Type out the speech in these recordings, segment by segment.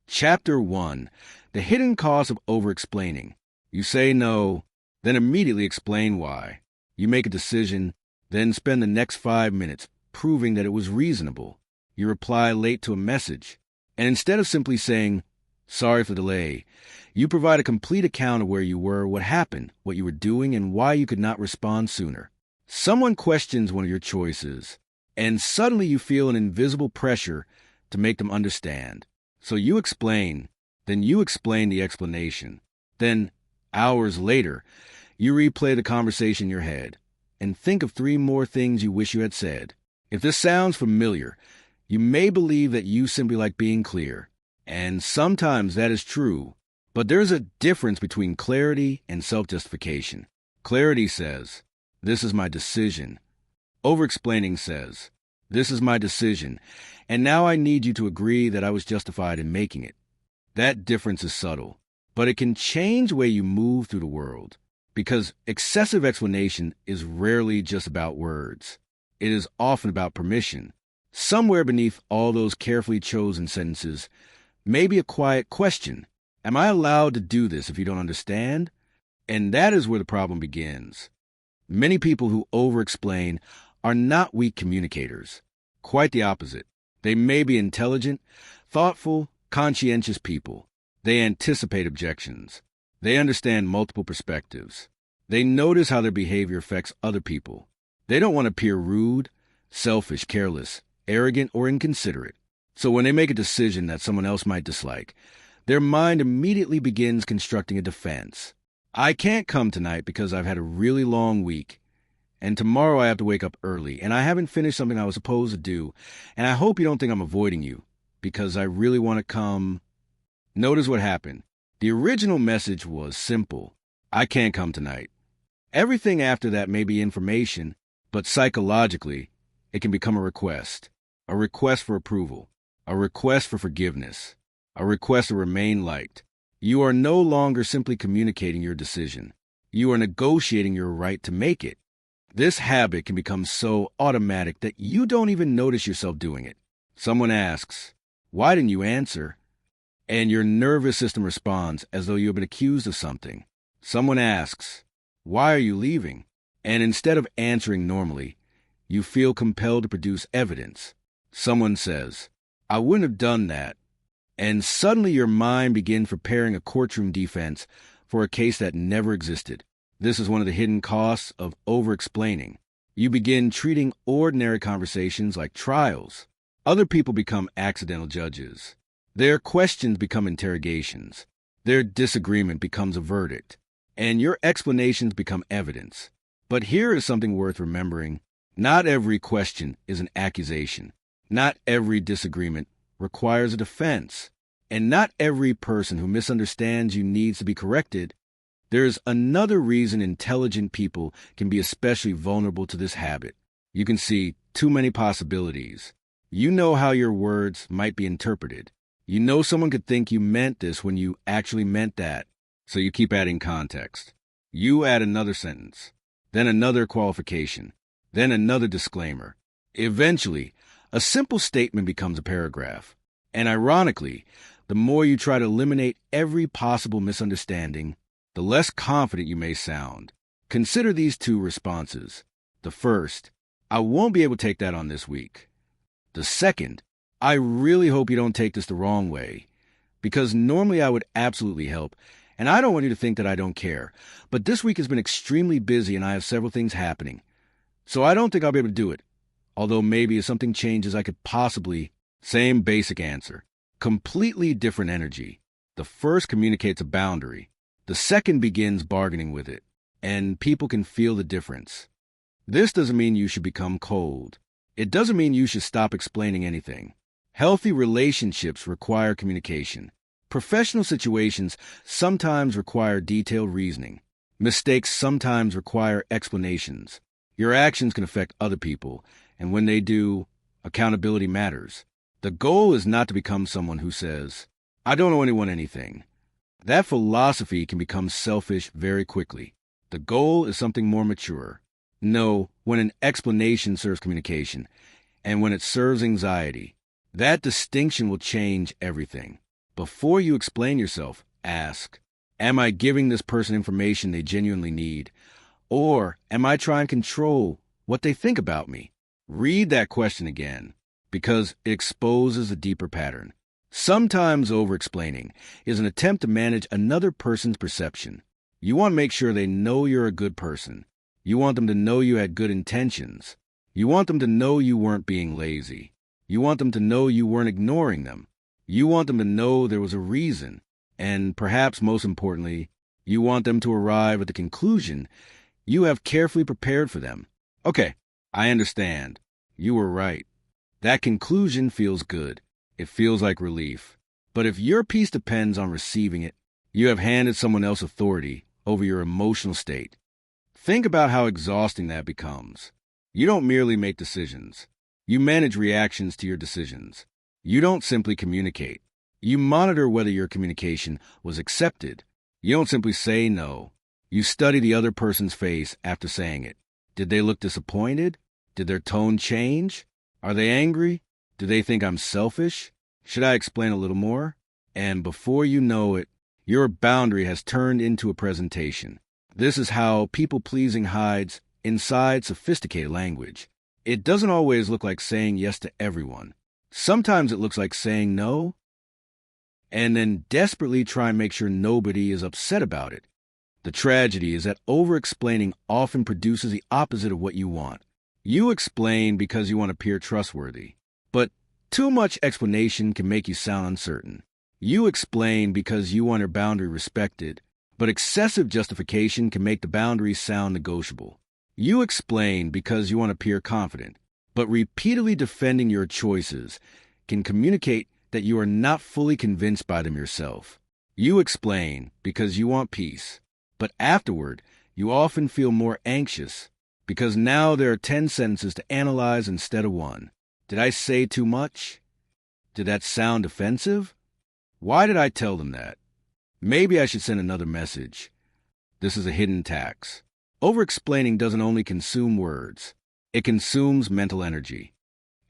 Chapter 1. The Hidden Cost of Over-Explaining. You say no, then immediately explain why. You make a decision, then spend the next 5 minutes proving that it was reasonable. You reply late to a message, and instead of simply saying, "Sorry for the delay," you provide a complete account of where you were, what happened, what you were doing, and why you could not respond sooner. Someone questions one of your choices, and suddenly you feel an invisible pressure to make them understand. So you explain, then you explain the explanation. Then, hours later, you replay the conversation in your head and think of 3 more things you wish you had said. If this sounds familiar, you may believe that you simply like being clear, and sometimes that is true, but there's a difference between clarity and self-justification. Clarity says, "This is my decision." Over-explaining says, "This is my decision, and now I need you to agree that I was justified in making it." That difference is subtle, but it can change the way you move through the world, because excessive explanation is rarely just about words. It is often about permission. Somewhere beneath all those carefully chosen sentences may be a quiet question. Am I allowed to do this if you don't understand? And that is where the problem begins. Many people who over-explain are not weak communicators. Quite the opposite. They may be intelligent, thoughtful, conscientious people. They anticipate objections. They understand multiple perspectives. They notice how their behavior affects other people. They don't want to appear rude, selfish, careless, arrogant, or inconsiderate. So when they make a decision that someone else might dislike, their mind immediately begins constructing a defense. I can't come tonight because I've had a really long week, and tomorrow I have to wake up early, and I haven't finished something I was supposed to do, and I hope you don't think I'm avoiding you, because I really want to come. Notice what happened. The original message was simple. I can't come tonight. Everything after that may be information, but psychologically, it can become a request for approval, a request for forgiveness, a request to remain liked. You are no longer simply communicating your decision. You are negotiating your right to make it. This habit can become so automatic that you don't even notice yourself doing it. Someone asks, "Why didn't you answer?" And your nervous system responds as though you have been accused of something. Someone asks, "Why are you leaving?" And instead of answering normally, you feel compelled to produce evidence. Someone says, "I wouldn't have done that." And suddenly your mind begins preparing a courtroom defense for a case that never existed. This is one of the hidden costs of over-explaining. You begin treating ordinary conversations like trials. Other people become accidental judges. Their questions become interrogations. Their disagreement becomes a verdict. And your explanations become evidence. But here is something worth remembering. Not every question is an accusation. Not every disagreement requires a defense. And not every person who misunderstands you needs to be corrected. There's another reason intelligent people can be especially vulnerable to this habit. You can see too many possibilities. You know how your words might be interpreted. You know someone could think you meant this when you actually meant that. So you keep adding context. You add another sentence, then another qualification, then another disclaimer. Eventually, a simple statement becomes a paragraph. And ironically, the more you try to eliminate every possible misunderstanding, the less confident you may sound. Consider these 2 responses. The first, "I won't be able to take that on this week." The second, "I really hope you don't take this the wrong way, because normally I would absolutely help, and I don't want you to think that I don't care, but this week has been extremely busy and I have several things happening. So I don't think I'll be able to do it, although maybe if something changes I could possibly." Same basic answer. Completely different energy. The first communicates a boundary. The second begins bargaining with it, and people can feel the difference. This doesn't mean you should become cold. It doesn't mean you should stop explaining anything. Healthy relationships require communication. Professional situations sometimes require detailed reasoning. Mistakes sometimes require explanations. Your actions can affect other people, and when they do, accountability matters. The goal is not to become someone who says, "I don't owe anyone anything." That philosophy can become selfish very quickly. The goal is something more mature. No, when an explanation serves communication, and when it serves anxiety, that distinction will change everything. Before you explain yourself, ask, am I giving this person information they genuinely need? Or am I trying to control what they think about me? Read that question again, because it exposes a deeper pattern. Sometimes over-explaining is an attempt to manage another person's perception. You want to make sure they know you're a good person. You want them to know you had good intentions. You want them to know you weren't being lazy. You want them to know you weren't ignoring them. You want them to know there was a reason. And perhaps most importantly, you want them to arrive at the conclusion you have carefully prepared for them. Okay, I understand. You were right. That conclusion feels good. It feels like relief. But if your peace depends on receiving it, you have handed someone else authority over your emotional state. Think about how exhausting that becomes. You don't merely make decisions. You manage reactions to your decisions. You don't simply communicate. You monitor whether your communication was accepted. You don't simply say no. You study the other person's face after saying it. Did they look disappointed? Did their tone change? Are they angry? Do they think I'm selfish? Should I explain a little more? And before you know it, your boundary has turned into a presentation. This is how people-pleasing hides inside sophisticated language. It doesn't always look like saying yes to everyone. Sometimes it looks like saying no, and then desperately try and make sure nobody is upset about it. The tragedy is that over-explaining often produces the opposite of what you want. You explain because you want to appear trustworthy, but too much explanation can make you sound uncertain. You explain because you want your boundary respected, but excessive justification can make the boundaries sound negotiable. You explain because you want to appear confident, but repeatedly defending your choices can communicate that you are not fully convinced by them yourself. You explain because you want peace, but afterward, you often feel more anxious because now there are 10 sentences to analyze instead of one. Did I say too much? Did that sound offensive? Why did I tell them that? Maybe I should send another message. This is a hidden tax. Over-explaining doesn't only consume words. It consumes mental energy.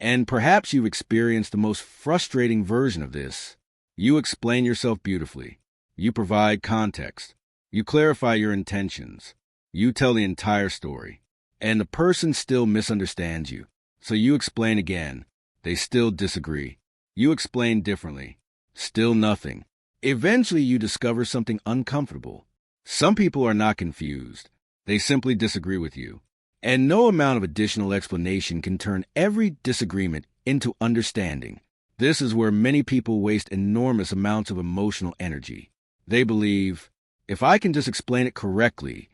And perhaps you've experienced the most frustrating version of this. You explain yourself beautifully. You provide context. You clarify your intentions. You tell the entire story. And the person still misunderstands you. So you explain again. They still disagree. You explain differently. Still nothing. Eventually you discover something uncomfortable. Some people are not confused. They simply disagree with you. And no amount of additional explanation can turn every disagreement into understanding. This is where many people waste enormous amounts of emotional energy. They believe, if I can just explain it correctly,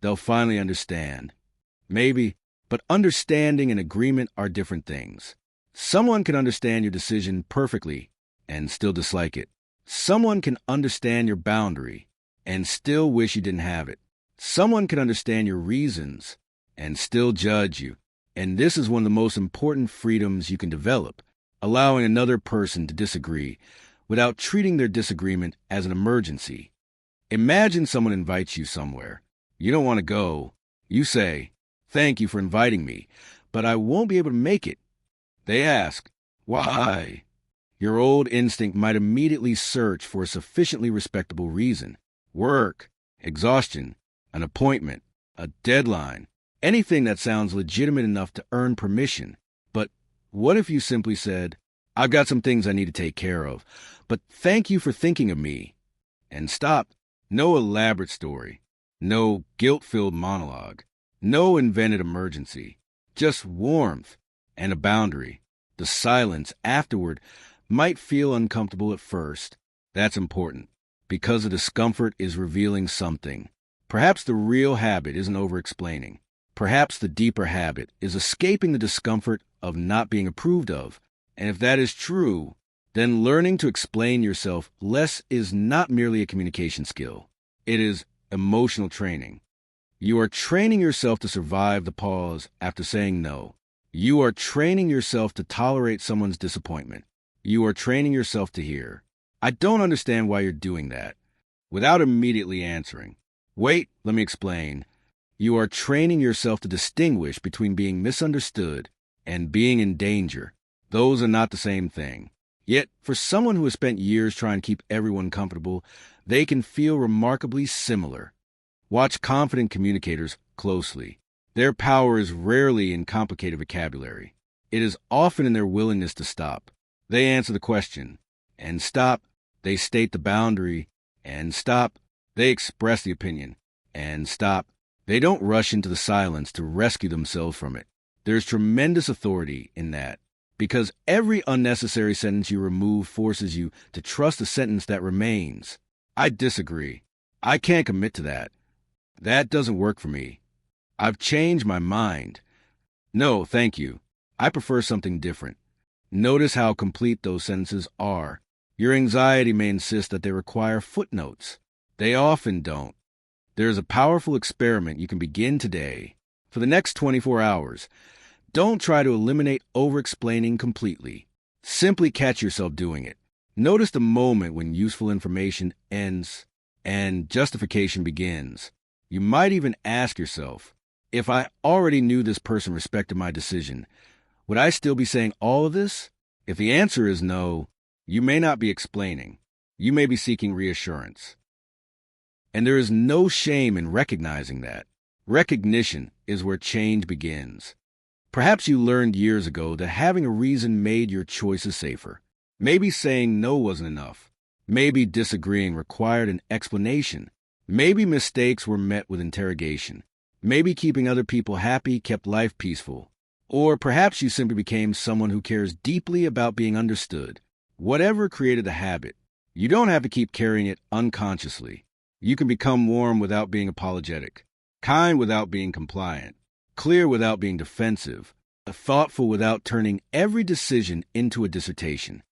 they'll finally understand. Maybe, but understanding and agreement are different things. Someone can understand your decision perfectly and still dislike it. Someone can understand your boundary and still wish you didn't have it. Someone can understand your reasons and still judge you. And this is one of the most important freedoms you can develop, allowing another person to disagree without treating their disagreement as an emergency. Imagine someone invites you somewhere. You don't want to go. You say, "Thank you for inviting me, but I won't be able to make it." They ask, "Why?" Your old instinct might immediately search for a sufficiently respectable reason. Work, exhaustion, an appointment, a deadline, anything that sounds legitimate enough to earn permission. But what if you simply said, "I've got some things I need to take care of, but thank you for thinking of me," and stop? No elaborate story, no guilt-filled monologue, no invented emergency, just warmth and a boundary. The silence afterward might feel uncomfortable at first. That's important, because the discomfort is revealing something. Perhaps the real habit isn't over-explaining. Perhaps the deeper habit is escaping the discomfort of not being approved of. And if that is true, then learning to explain yourself less is not merely a communication skill. It is emotional training. You are training yourself to survive the pause after saying no. You are training yourself to tolerate someone's disappointment. You are training yourself to hear, "I don't understand why you're doing that," without immediately answering, "Wait, let me explain." You are training yourself to distinguish between being misunderstood and being in danger. Those are not the same thing. Yet, for someone who has spent years trying to keep everyone comfortable, they can feel remarkably similar. Watch confident communicators closely. Their power is rarely in complicated vocabulary. It is often in their willingness to stop. They answer the question, and stop. They state the boundary, and stop. They express the opinion, and stop. They don't rush into the silence to rescue themselves from it. There's tremendous authority in that, because every unnecessary sentence you remove forces you to trust the sentence that remains. I disagree. I can't commit to that. That doesn't work for me. I've changed my mind. No, thank you. I prefer something different. Notice how complete those sentences are. Your anxiety may insist that they require footnotes. They often don't. There is a powerful experiment you can begin today. For the next 24 hours, don't try to eliminate over-explaining completely. Simply catch yourself doing it. Notice the moment when useful information ends and justification begins. You might even ask yourself, if I already knew this person respected my decision, would I still be saying all of this? If the answer is no, you may not be explaining. You may be seeking reassurance. And there is no shame in recognizing that. Recognition is where change begins. Perhaps you learned years ago that having a reason made your choices safer. Maybe saying no wasn't enough. Maybe disagreeing required an explanation. Maybe mistakes were met with interrogation. Maybe keeping other people happy kept life peaceful. Or perhaps you simply became someone who cares deeply about being understood. Whatever created the habit, you don't have to keep carrying it unconsciously. You can become warm without being apologetic, kind without being compliant, clear without being defensive, thoughtful without turning every decision into a dissertation.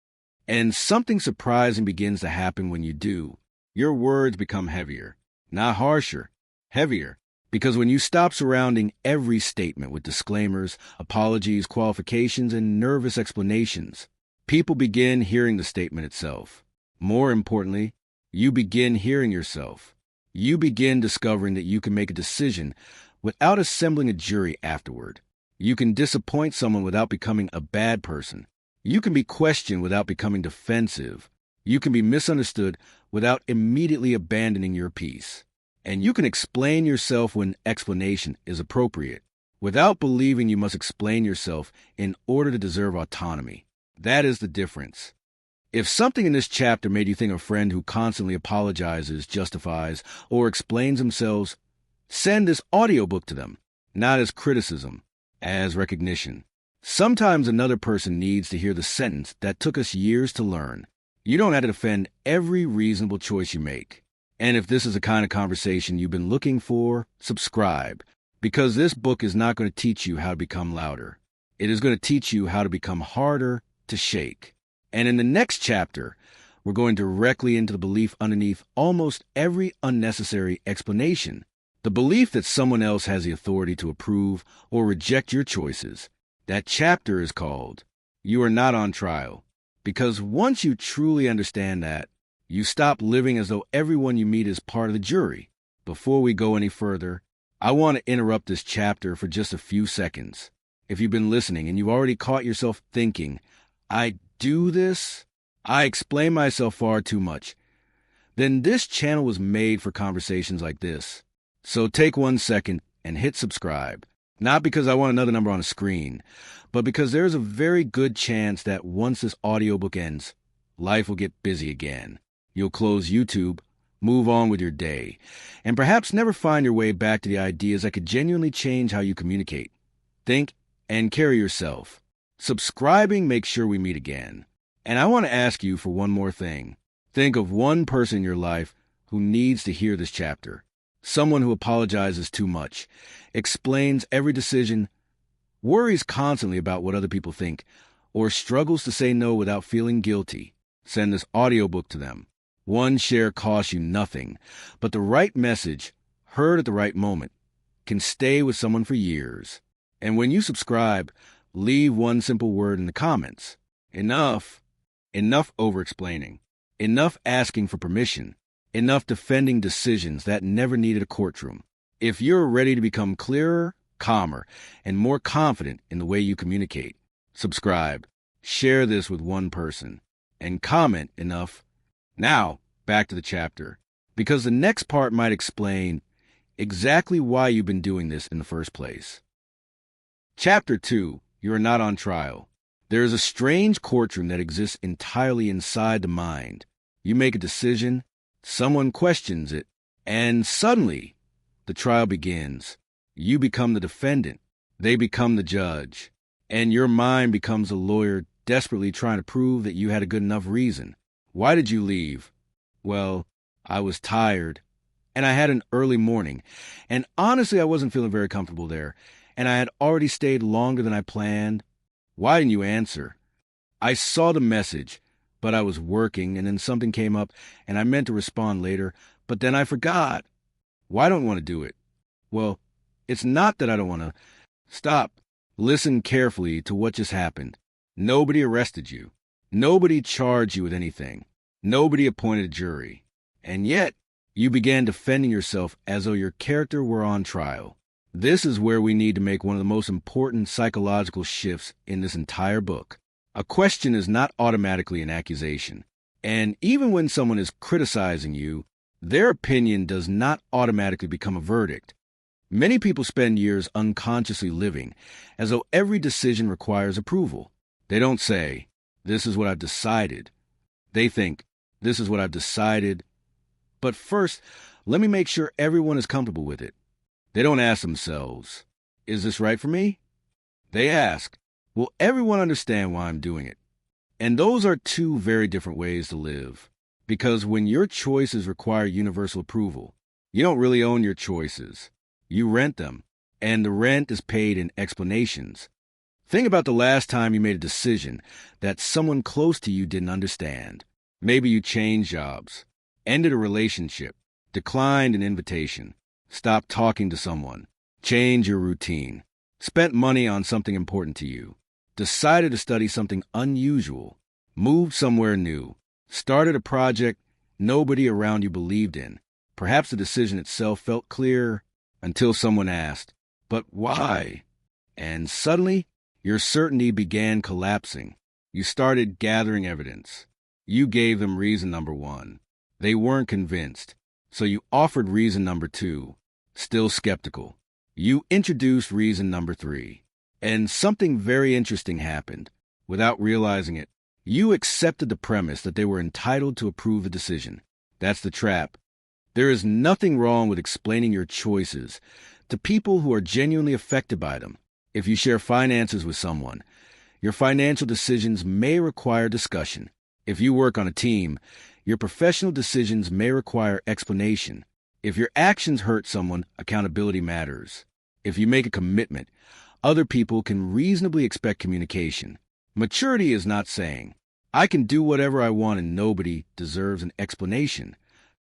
And something surprising begins to happen when you do. Your words become heavier, not harsher, heavier. Because when you stop surrounding every statement with disclaimers, apologies, qualifications, and nervous explanations, people begin hearing the statement itself. More importantly, you begin hearing yourself. You begin discovering that you can make a decision without assembling a jury afterward. You can disappoint someone without becoming a bad person. You can be questioned without becoming defensive. You can be misunderstood without immediately abandoning your peace. And you can explain yourself when explanation is appropriate, without believing you must explain yourself in order to deserve autonomy. That is the difference. If something in this chapter made you think of a friend who constantly apologizes, justifies, or explains themselves, send this audiobook to them, not as criticism, as recognition. Sometimes another person needs to hear the sentence that took us years to learn. You don't have to defend every reasonable choice you make. And if this is the kind of conversation you've been looking for, subscribe, because this book is not going to teach you how to become louder. It is going to teach you how to become harder to shake. And in the next chapter, we're going directly into the belief underneath almost every unnecessary explanation. The belief that someone else has the authority to approve or reject your choices. That chapter is called You Are Not on Trial. Because once you truly understand that, you stop living as though everyone you meet is part of the jury. Before we go any further, I want to interrupt this chapter for just a few seconds. If you've been listening and you've already caught yourself thinking, I do this? I explain myself far too much. Then this channel was made for conversations like this. So take 1 second and hit subscribe. Not because I want another number on a screen, but because there's a very good chance that once this audiobook ends, life will get busy again. You'll close YouTube, move on with your day, and perhaps never find your way back to the ideas that could genuinely change how you communicate, think, and carry yourself. Subscribing makes sure we meet again. And I want to ask you for one more thing. Think of one person in your life who needs to hear this chapter. Someone who apologizes too much, explains every decision, worries constantly about what other people think, or struggles to say no without feeling guilty. Send this audiobook to them. One share costs you nothing, but the right message, heard at the right moment, can stay with someone for years. And when you subscribe, leave one simple word in the comments. Enough. Enough over-explaining. Enough asking for permission. Enough defending decisions that never needed a courtroom. If you're ready to become clearer, calmer, and more confident in the way you communicate, subscribe. Share this with one person. and comment enough. Now, back to the chapter, because the next part might explain exactly why you've been doing this in the first place. Chapter 2, You Are Not on Trial. There is a strange courtroom that exists entirely inside the mind. You make a decision, someone questions it, and suddenly the trial begins. You become the defendant, they become the judge, and your mind becomes a lawyer desperately trying to prove that you had a good enough reason. Why did you leave? Well, I was tired, and I had an early morning, and honestly I wasn't feeling very comfortable there, and I had already stayed longer than I planned. Why didn't you answer? I saw the message, but I was working, and then something came up, and I meant to respond later, but then I forgot. Why don't you want to do it? Well, it's not that I don't want to. Stop. Listen carefully to what just happened. Nobody arrested you. Nobody charged you with anything. Nobody appointed a jury. And yet, you began defending yourself as though your character were on trial. This is where we need to make one of the most important psychological shifts in this entire book. A question is not automatically an accusation. And even when someone is criticizing you, their opinion does not automatically become a verdict. Many people spend years unconsciously living as though every decision requires approval. They don't say, "This is what I've decided." They think, "This is what I've decided. But first, let me make sure everyone is comfortable with it." They don't ask themselves, "Is this right for me?" They ask, "Will everyone understand why I'm doing it?" And those are two very different ways to live. Because when your choices require universal approval, you don't really own your choices. You rent them, and the rent is paid in explanations. Think about the last time you made a decision that someone close to you didn't understand. Maybe you changed jobs, ended a relationship, declined an invitation, stopped talking to someone, changed your routine, spent money on something important to you, decided to study something unusual, moved somewhere new, started a project nobody around you believed in. Perhaps the decision itself felt clear until someone asked, "But why?" And suddenly, your certainty began collapsing. You started gathering evidence. You gave them reason number 1. They weren't convinced, so you offered reason number 2. Still skeptical. You introduced reason number 3. And something very interesting happened. Without realizing it, you accepted the premise that they were entitled to approve the decision. That's the trap. There is nothing wrong with explaining your choices to people who are genuinely affected by them. If you share finances with someone, your financial decisions may require discussion. If you work on a team, your professional decisions may require explanation. If your actions hurt someone, accountability matters. If you make a commitment, other people can reasonably expect communication. Maturity is not saying, "I can do whatever I want and nobody deserves an explanation."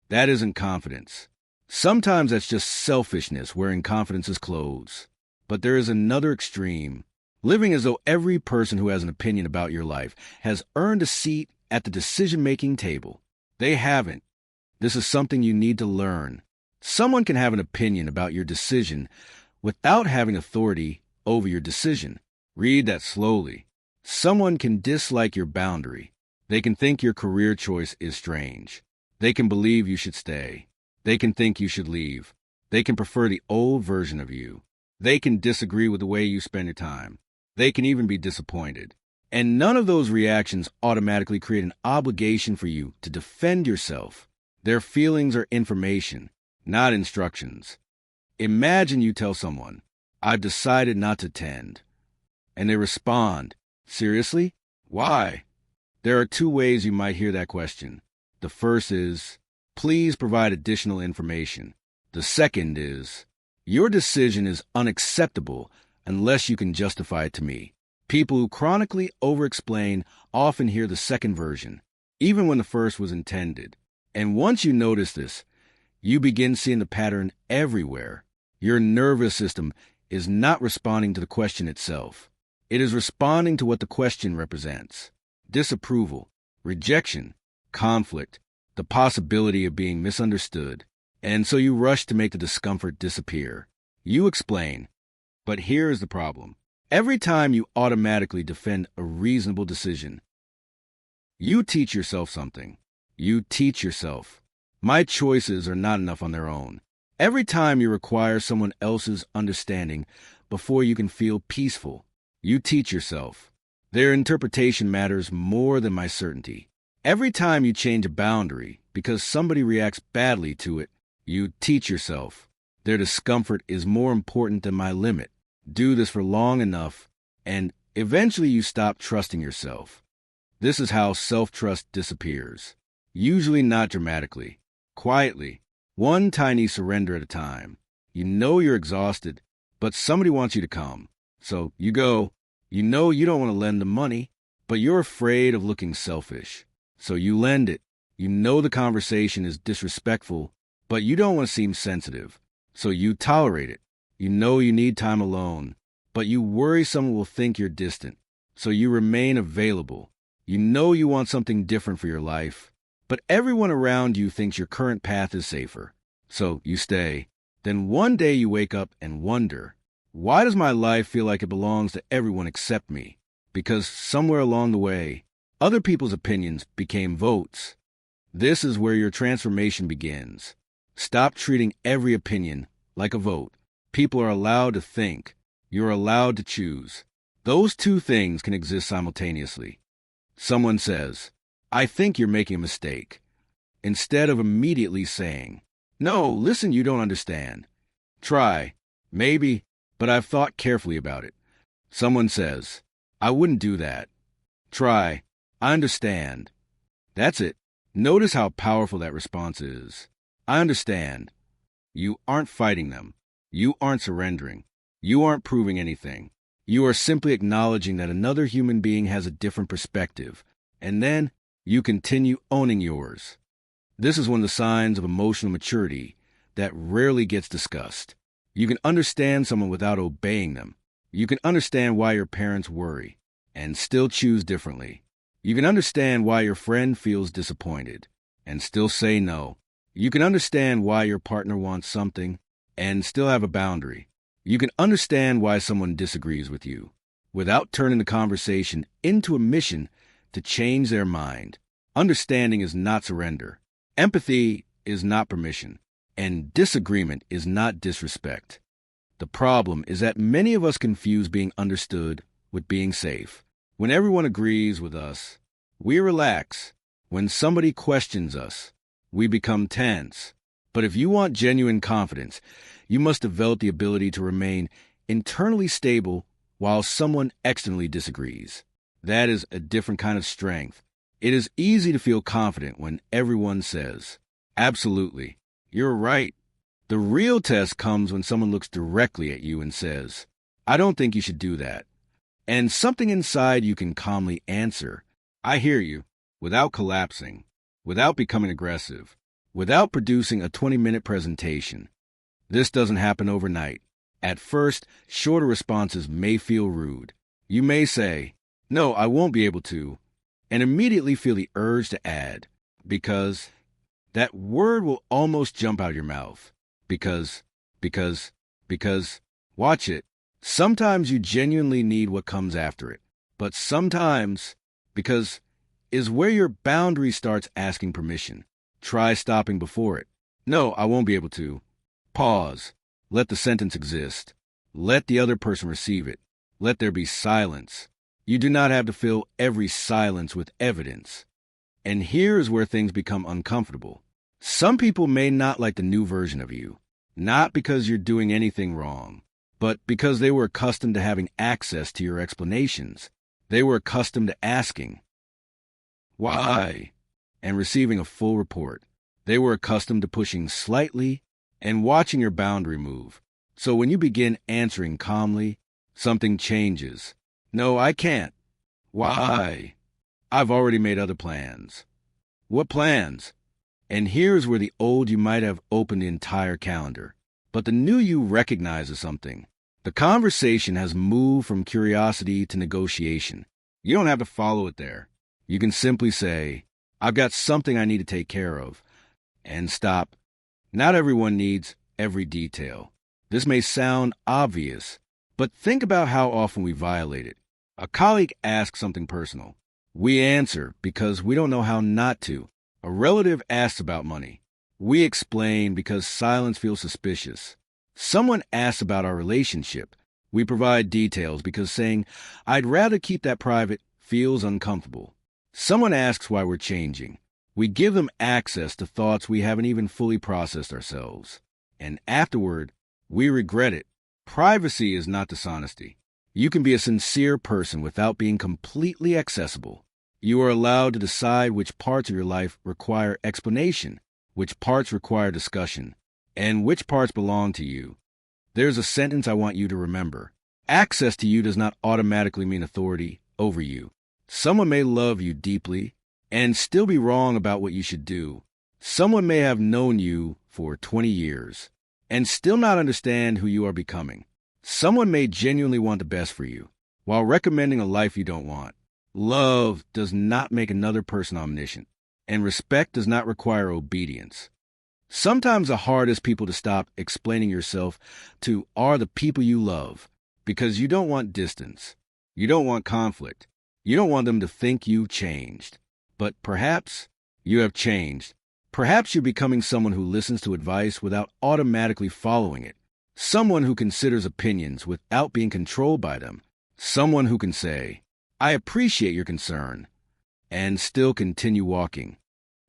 That isn't confidence. Sometimes that's just selfishness wearing confidence's clothes. But there is another extreme. Living as though every person who has an opinion about your life has earned a seat at the decision-making table. They haven't. This is something you need to learn. Someone can have an opinion about your decision without having authority over your decision. Read that slowly. Someone can dislike your boundary. They can think your career choice is strange. They can believe you should stay. They can think you should leave. They can prefer the old version of you. They can disagree with the way you spend your time. They can even be disappointed. And none of those reactions automatically create an obligation for you to defend yourself. Their feelings are information, not instructions. Imagine you tell someone, "I've decided not to attend." And they respond, "Seriously? Why?" There are 2 ways you might hear that question. The first is, "Please provide additional information." The second is, "Your decision is unacceptable unless you can justify it to me." People who chronically over-explain often hear the second version, even when the first was intended. And once you notice this, you begin seeing the pattern everywhere. Your nervous system is not responding to the question itself. It is responding to what the question represents: disapproval, rejection, conflict, the possibility of being misunderstood. And so you rush to make the discomfort disappear. You explain, but here is the problem. Every time you automatically defend a reasonable decision, You teach yourself something. You teach yourself. My choices are not enough on their own. Every time you require someone else's understanding before you can feel peaceful, you teach yourself. Their interpretation matters more than my certainty. Every time you change a boundary because somebody reacts badly to it, you teach yourself. Their discomfort is more important than my limit. Do this for long enough, and eventually you stop trusting yourself. This is how self-trust disappears. Usually not dramatically. Quietly. One tiny surrender at a time. You know you're exhausted, but somebody wants you to come. So you go. You know you don't want to lend them money, but you're afraid of looking selfish. So you lend it. You know the conversation is disrespectful, but you don't want to seem sensitive. So you tolerate it. You know you need time alone, but you worry someone will think you're distant. So you remain available. You know you want something different for your life, but everyone around you thinks your current path is safer. So you stay. Then one day you wake up and wonder, why does my life feel like it belongs to everyone except me? Because somewhere along the way, other people's opinions became votes. This is where your transformation begins. Stop treating every opinion like a vote. People are allowed to think. You're allowed to choose. Those two things can exist simultaneously. Someone says, I think you're making a mistake. Instead of immediately saying, no, listen, you don't understand. Try. Maybe. But I've thought carefully about it. Someone says, I wouldn't do that. Try. I understand. That's it. Notice how powerful that response is. I understand. You aren't fighting them. You aren't surrendering. You aren't proving anything. You are simply acknowledging that another human being has a different perspective, and then you continue owning yours. This is one of the signs of emotional maturity that rarely gets discussed. You can understand someone without obeying them. You can understand why your parents worry and still choose differently. You can understand why your friend feels disappointed and still say no. You can understand why your partner wants something and still have a boundary. You can understand why someone disagrees with you without turning the conversation into a mission to change their mind. Understanding is not surrender. Empathy is not permission. And disagreement is not disrespect. The problem is that many of us confuse being understood with being safe. When everyone agrees with us, we relax. When somebody questions us, we become tense. But if you want genuine confidence, you must develop the ability to remain internally stable while someone externally disagrees. That is a different kind of strength. It is easy to feel confident when everyone says, absolutely. You're right. The real test comes when someone looks directly at you and says, I don't think you should do that. And something inside you can calmly answer, I hear you, without collapsing, without becoming aggressive, without producing a 20-minute presentation. This doesn't happen overnight. At first, shorter responses may feel rude. You may say, no, I won't be able to, and immediately feel the urge to add, because that word will almost jump out your mouth. Because, watch it. Sometimes you genuinely need what comes after it. But sometimes, because is where your boundary starts asking permission. Try stopping before it. No, I won't be able to. Pause. Let the sentence exist. Let the other person receive it. Let there be silence. You do not have to fill every silence with evidence. And here is where things become uncomfortable. Some people may not like the new version of you, not because you're doing anything wrong, but because they were accustomed to having access to your explanations. They were accustomed to asking, why? And receiving a full report. They were accustomed to pushing slightly and watching your boundary move. So when you begin answering calmly, something changes. No, I can't. Why? I've already made other plans. What plans? And here's where the old you might have opened the entire calendar, but the new you recognizes something. The conversation has moved from curiosity to negotiation. You don't have to follow it there. You can simply say, I've got something I need to take care of, and stop. Not everyone needs every detail. This may sound obvious, but think about how often we violate it. A colleague asks something personal. We answer because we don't know how not to. A relative asks about money. We explain because silence feels suspicious. Someone asks about our relationship. We provide details because saying, "I'd rather keep that private," feels uncomfortable. Someone asks why we're changing. We give them access to thoughts we haven't even fully processed ourselves. And afterward, we regret it. Privacy is not dishonesty. You can be a sincere person without being completely accessible. You are allowed to decide which parts of your life require explanation, which parts require discussion, and which parts belong to you. There's a sentence I want you to remember. Access to you does not automatically mean authority over you. Someone may love you deeply and still be wrong about what you should do. Someone may have known you for 20 years and still not understand who you are becoming. Someone may genuinely want the best for you while recommending a life you don't want. Love does not make another person omniscient, and respect does not require obedience. Sometimes the hardest people to stop explaining yourself to are the people you love, because you don't want distance. You don't want conflict. You don't want them to think you've changed. But perhaps you have changed. Perhaps you're becoming someone who listens to advice without automatically following it. Someone who considers opinions without being controlled by them. Someone who can say, "I appreciate your concern," and still continue walking.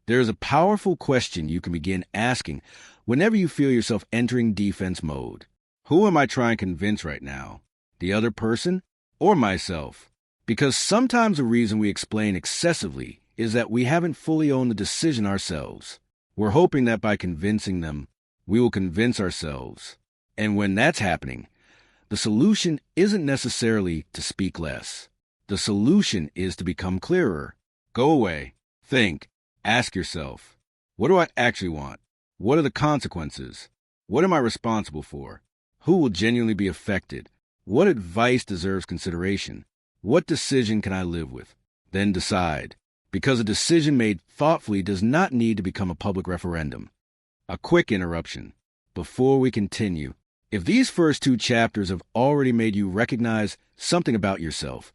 There is a powerful question you can begin asking whenever you feel yourself entering defense mode. Who am I trying to convince right now? The other person or myself? Because sometimes the reason we explain excessively is that we haven't fully owned the decision ourselves. We're hoping that by convincing them, we will convince ourselves. And when that's happening, the solution isn't necessarily to speak less. The solution is to become clearer. Go away, think, ask yourself, what do I actually want? What are the consequences? What am I responsible for? Who will genuinely be affected? What advice deserves consideration? What decision can I live with? Then decide, because a decision made thoughtfully does not need to become a public referendum. A quick interruption. Before we continue, if these first 2 chapters have already made you recognize something about yourself,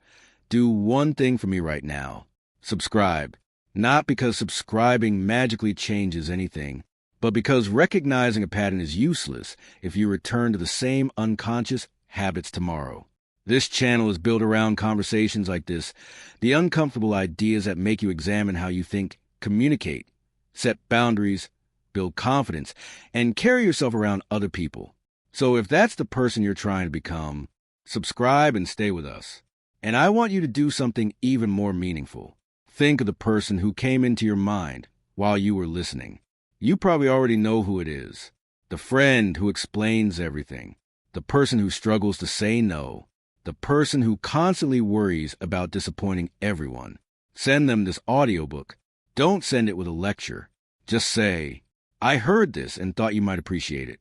do one thing for me right now. Subscribe. Not because subscribing magically changes anything, but because recognizing a pattern is useless if you return to the same unconscious habits tomorrow. This channel is built around conversations like this, the uncomfortable ideas that make you examine how you think, communicate, set boundaries, build confidence, and carry yourself around other people. So if that's the person you're trying to become, subscribe and stay with us. And I want you to do something even more meaningful. Think of the person who came into your mind while you were listening. You probably already know who it is. The friend who explains everything. The person who struggles to say no. The person who constantly worries about disappointing everyone. Send them this audiobook. Don't send it with a lecture. Just say, "I heard this and thought you might appreciate it."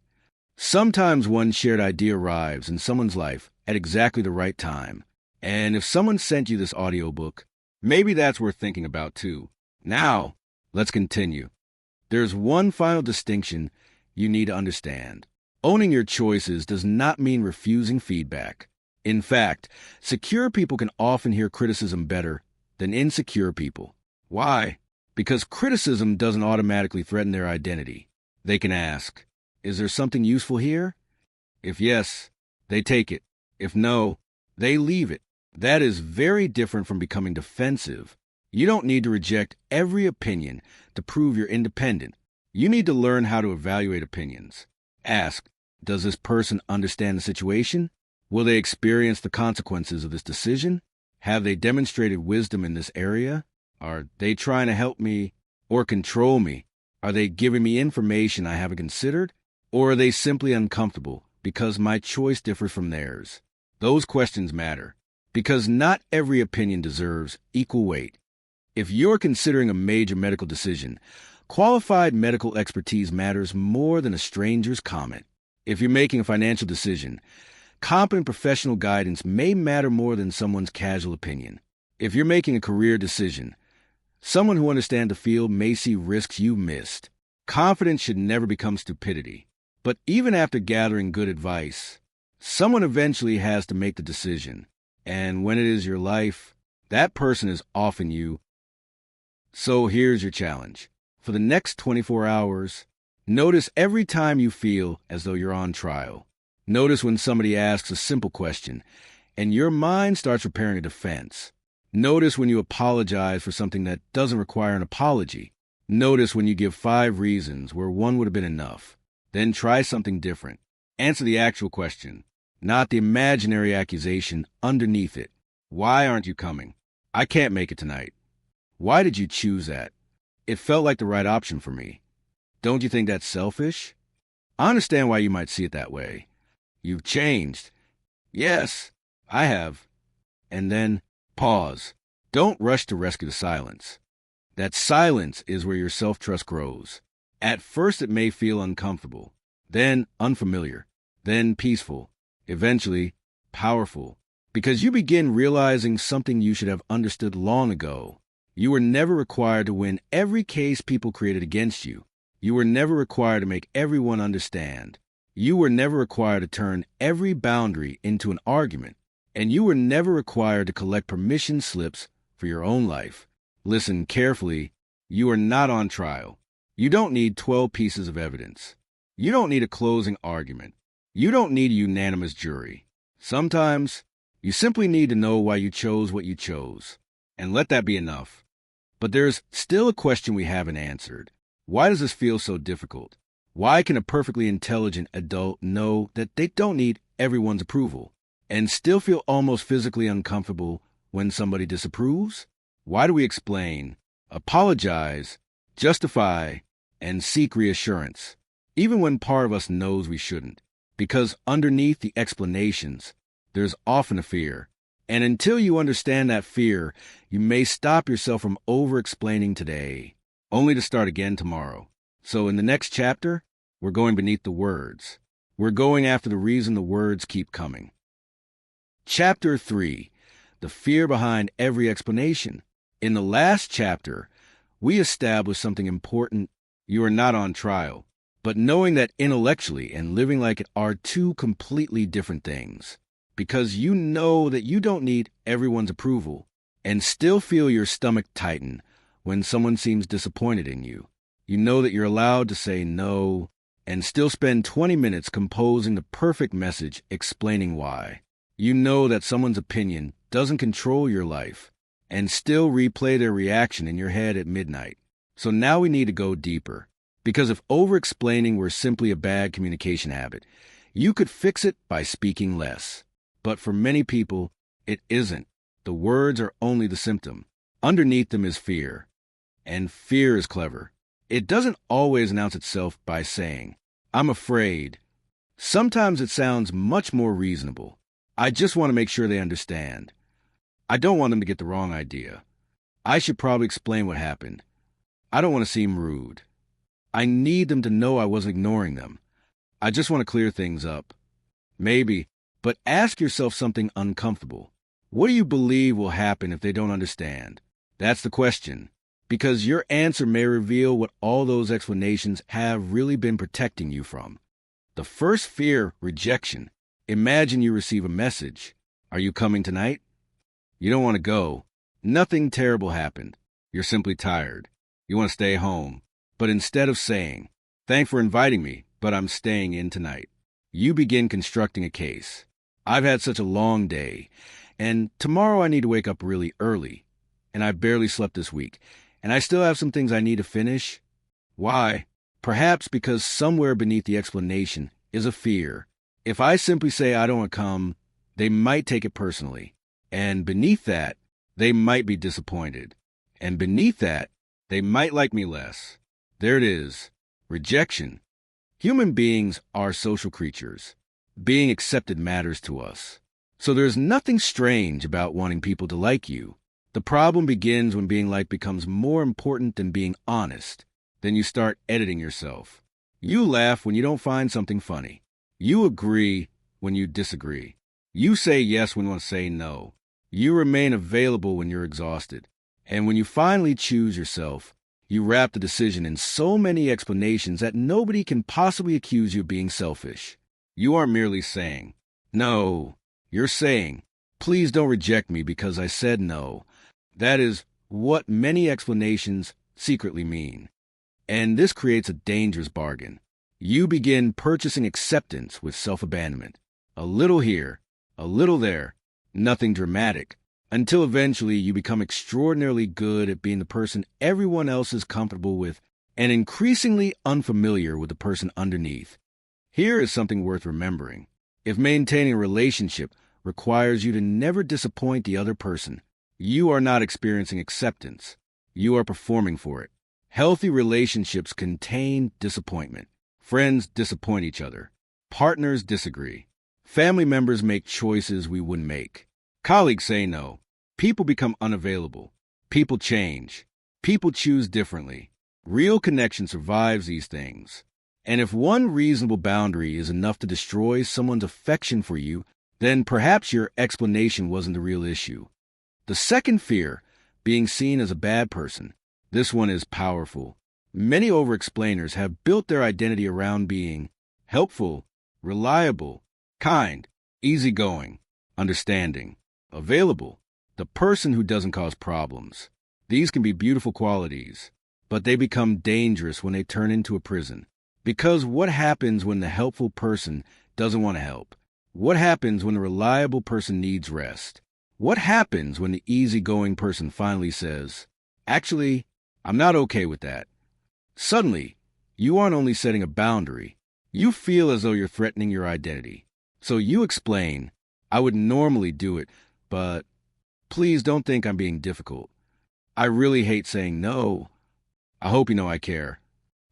Sometimes one shared idea arrives in someone's life at exactly the right time. And if someone sent you this audiobook, maybe that's worth thinking about too. Now, let's continue. There's one final distinction you need to understand. Owning your choices does not mean refusing feedback. In fact, secure people can often hear criticism better than insecure people. Why? Because criticism doesn't automatically threaten their identity. They can ask, "Is there something useful here?" If yes, they take it. If no, they leave it. That is very different from becoming defensive. You don't need to reject every opinion to prove you're independent. You need to learn how to evaluate opinions. Ask, does this person understand the situation? Will they experience the consequences of this decision? Have they demonstrated wisdom in this area? Are they trying to help me or control me? Are they giving me information I haven't considered? Or are they simply uncomfortable because my choice differs from theirs? Those questions matter, because not every opinion deserves equal weight. If you're considering a major medical decision, qualified medical expertise matters more than a stranger's comment. If you're making a financial decision, competent professional guidance may matter more than someone's casual opinion. If you're making a career decision, someone who understands the field may see risks you missed. Confidence should never become stupidity. But even after gathering good advice, someone eventually has to make the decision. And when it is your life, That person is often you. So here's your challenge. For the next 24 hours, notice every time you feel as though you're on trial. Notice when somebody asks a simple question and your mind starts preparing a defense. Notice when you apologize for something that doesn't require an apology. Notice when you give 5 reasons where one would have been enough. Then try something different. Answer the actual question, not the imaginary accusation underneath it. Why aren't you coming? I can't make it tonight. Why did you choose that? It felt like the right option for me. Don't you think that's selfish? I understand why you might see it that way. You've changed. Yes, I have. And then pause. Don't rush to rescue the silence. That silence is where your self-trust grows. At first it may feel uncomfortable, then unfamiliar, then peaceful, eventually powerful, because you begin realizing something you should have understood long ago. You were never required to win every case people created against you. You were never required to make everyone understand. You were never required to turn every boundary into an argument. And you were never required to collect permission slips for your own life. Listen carefully. You are not on trial. You don't need 12 pieces of evidence. You don't need a closing argument. You don't need a unanimous jury. Sometimes you simply need to know why you chose what you chose. And let that be enough. But there's still a question we haven't answered. Why does this feel so difficult? Why can a perfectly intelligent adult know that they don't need everyone's approval and still feel almost physically uncomfortable when somebody disapproves? Why do we explain, apologize, justify, and seek reassurance, even when part of us knows we shouldn't? Because underneath the explanations, there's often a fear. And until you understand that fear, you may stop yourself from over-explaining today, only to start again tomorrow. So in the next chapter, we're going beneath the words. We're going after the reason the words keep coming. Chapter 3, the fear behind every explanation. In the last chapter, we established something important. You are not on trial, but knowing that intellectually and living like it are two completely different things. Because you know that you don't need everyone's approval and still feel your stomach tighten when someone seems disappointed in you. You know that you're allowed to say no and still spend 20 minutes composing the perfect message explaining why. You know that someone's opinion doesn't control your life and still replay their reaction in your head at midnight. So now we need to go deeper. Because if over-explaining were simply a bad communication habit, you could fix it by speaking less. But for many people, it isn't. The words are only the symptom. Underneath them is fear. And fear is clever. It doesn't always announce itself by saying, I'm afraid. Sometimes it sounds much more reasonable. I just want to make sure they understand. I don't want them to get the wrong idea. I should probably explain what happened. I don't want to seem rude. I need them to know I wasn't ignoring them. I just want to clear things up. Maybe, but ask yourself something uncomfortable. What do you believe will happen if they don't understand? That's the question. Because your answer may reveal what all those explanations have really been protecting you from. The first fear, rejection. Imagine you receive a message. Are you coming tonight? You don't want to go. Nothing terrible happened. You're simply tired. You want to stay home. But instead of saying, thanks for inviting me, but I'm staying in tonight, you begin constructing a case. I've had such a long day, and tomorrow I need to wake up really early, and I barely slept this week, and I still have some things I need to finish. Why? Perhaps because somewhere beneath the explanation is a fear. If I simply say I don't want to come, they might take it personally. And beneath that, they might be disappointed. And beneath that, they might like me less. There it is. Rejection. Human beings are social creatures. Being accepted matters to us. So there's nothing strange about wanting people to like you. The problem begins when being liked becomes more important than being honest. Then you start editing yourself. You laugh when you don't find something funny. You agree when you disagree. You say yes when you want to say no. You remain available when you're exhausted. And when you finally choose yourself, you wrap the decision in so many explanations that nobody can possibly accuse you of being selfish. You aren't merely saying, no. You're saying, please don't reject me because I said no. That is what many explanations secretly mean. And this creates a dangerous bargain. You begin purchasing acceptance with self-abandonment. A little here, a little there, nothing dramatic, until eventually you become extraordinarily good at being the person everyone else is comfortable with and increasingly unfamiliar with the person underneath. Here is something worth remembering. If maintaining a relationship requires you to never disappoint the other person, you are not experiencing acceptance. You are performing for it. Healthy relationships contain disappointment. Friends disappoint each other. Partners disagree. Family members make choices we wouldn't make. Colleagues say no. People become unavailable. People change. People choose differently. Real connection survives these things. And if one reasonable boundary is enough to destroy someone's affection for you, then perhaps your explanation wasn't the real issue. The second fear, being seen as a bad person. This one is powerful. Many over-explainers have built their identity around being helpful, reliable, kind, easygoing, understanding, available, the person who doesn't cause problems. These can be beautiful qualities, but they become dangerous when they turn into a prison. Because what happens when the helpful person doesn't want to help? What happens when the reliable person needs rest? What happens when the easygoing person finally says, "Actually, I'm not okay with that"? Suddenly, you aren't only setting a boundary, you feel as though you're threatening your identity. So you explain, "I would normally do it, but please don't think I'm being difficult. I really hate saying no. I hope you know I care."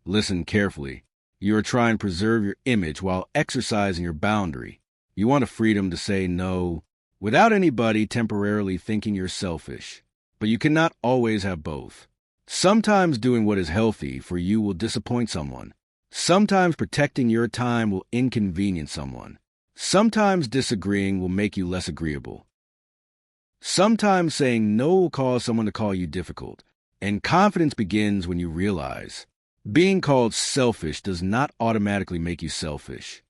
Listen carefully. You are trying to preserve your image while exercising your boundary. You want a freedom to say no without anybody temporarily thinking you're selfish. But you cannot always have both. Sometimes doing what is healthy for you will disappoint someone. Sometimes protecting your time will inconvenience someone. Sometimes disagreeing will make you less agreeable. Sometimes saying no will cause someone to call you difficult. And confidence begins when you realize being called selfish does not automatically make you selfish.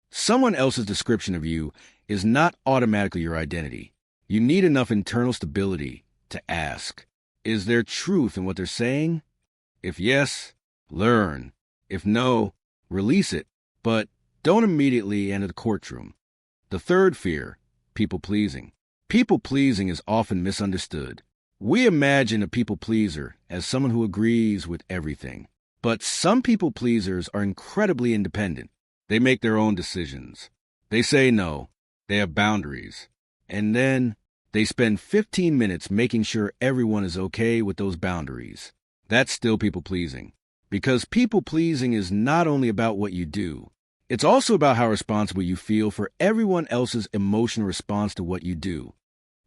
Someone else's description of you is not automatically your identity. You need enough internal stability to ask, is there truth in what they're saying? If yes, learn. If no, release it. But don't immediately enter the courtroom. The third fear, people-pleasing. People-pleasing is often misunderstood. We imagine a people-pleaser as someone who agrees with everything. But some people-pleasers are incredibly independent. They make their own decisions. They say no. They have boundaries. And then they spend 15 minutes making sure everyone is okay with those boundaries. That's still people-pleasing. Because people-pleasing is not only about what you do. It's also about how responsible you feel for everyone else's emotional response to what you do.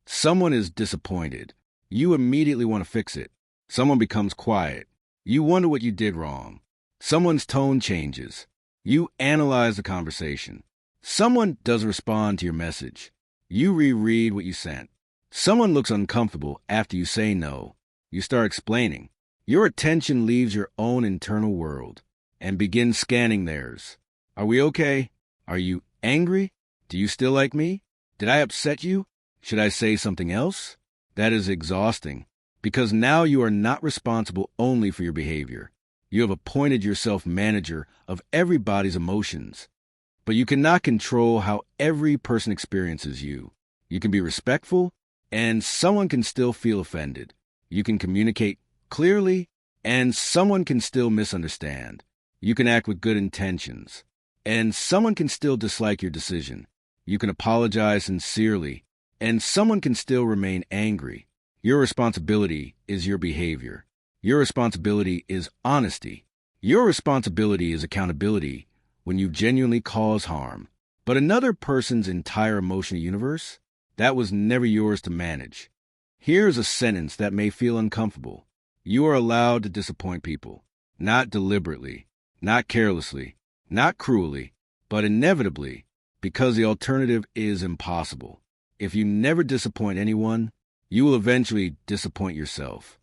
Someone is disappointed. You immediately want to fix it. Someone becomes quiet. You wonder what you did wrong. Someone's tone changes. You analyze the conversation. Someone doesn't respond to your message. You reread what you sent. Someone looks uncomfortable after you say no. You start explaining. Your attention leaves your own internal world and begins scanning theirs. Are we okay? Are you angry? Do you still like me? Did I upset you? Should I say something else? That is exhausting, because now you are not responsible only for your behavior. You have appointed yourself manager of everybody's emotions. But you cannot control how every person experiences you. You can be respectful, and someone can still feel offended. You can communicate clearly, and someone can still misunderstand. You can act with good intentions, and someone can still dislike your decision. You can apologize sincerely, and someone can still remain angry. Your responsibility is your behavior. Your responsibility is honesty. Your responsibility is accountability when you genuinely cause harm. But another person's entire emotional universe, that was never yours to manage. Here's a sentence that may feel uncomfortable. You are allowed to disappoint people, not deliberately, not carelessly, not cruelly, but inevitably, because the alternative is impossible. If you never disappoint anyone, you will eventually disappoint yourself.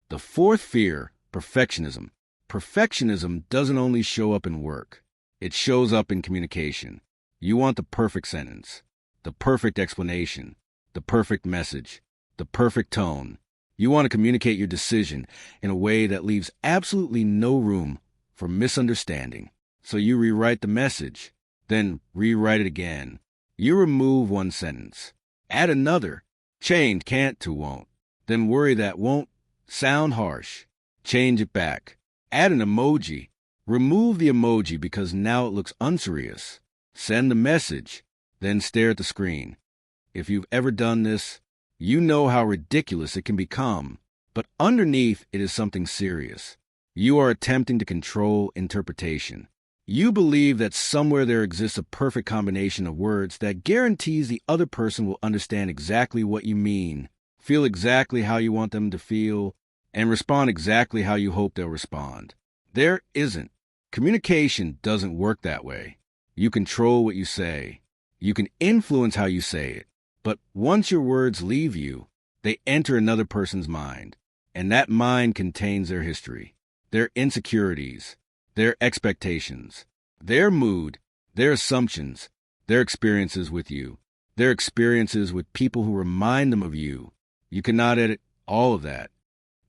The fourth fear, perfectionism. Perfectionism doesn't only show up in work. It shows up in communication. You want the perfect sentence, the perfect explanation, the perfect message, the perfect tone. You want to communicate your decision in a way that leaves absolutely no room for misunderstanding. So you rewrite the message, then rewrite it again. You remove one sentence, add another, change can't to won't, then worry that won't sound harsh. Change it back. Add an emoji. Remove the emoji because now it looks unserious. Send the message, then stare at the screen. If you've ever done this, you know how ridiculous it can become, but underneath it is something serious. You are attempting to control interpretation. You believe that somewhere there exists a perfect combination of words that guarantees the other person will understand exactly what you mean, feel exactly how you want them to feel, and respond exactly how you hope they'll respond. There isn't. Communication doesn't work that way. You control what you say. You can influence how you say it. But once your words leave you, they enter another person's mind. And that mind contains their history, their insecurities, their expectations, their mood, their assumptions, their experiences with you, their experiences with people who remind them of you. You cannot edit all of that.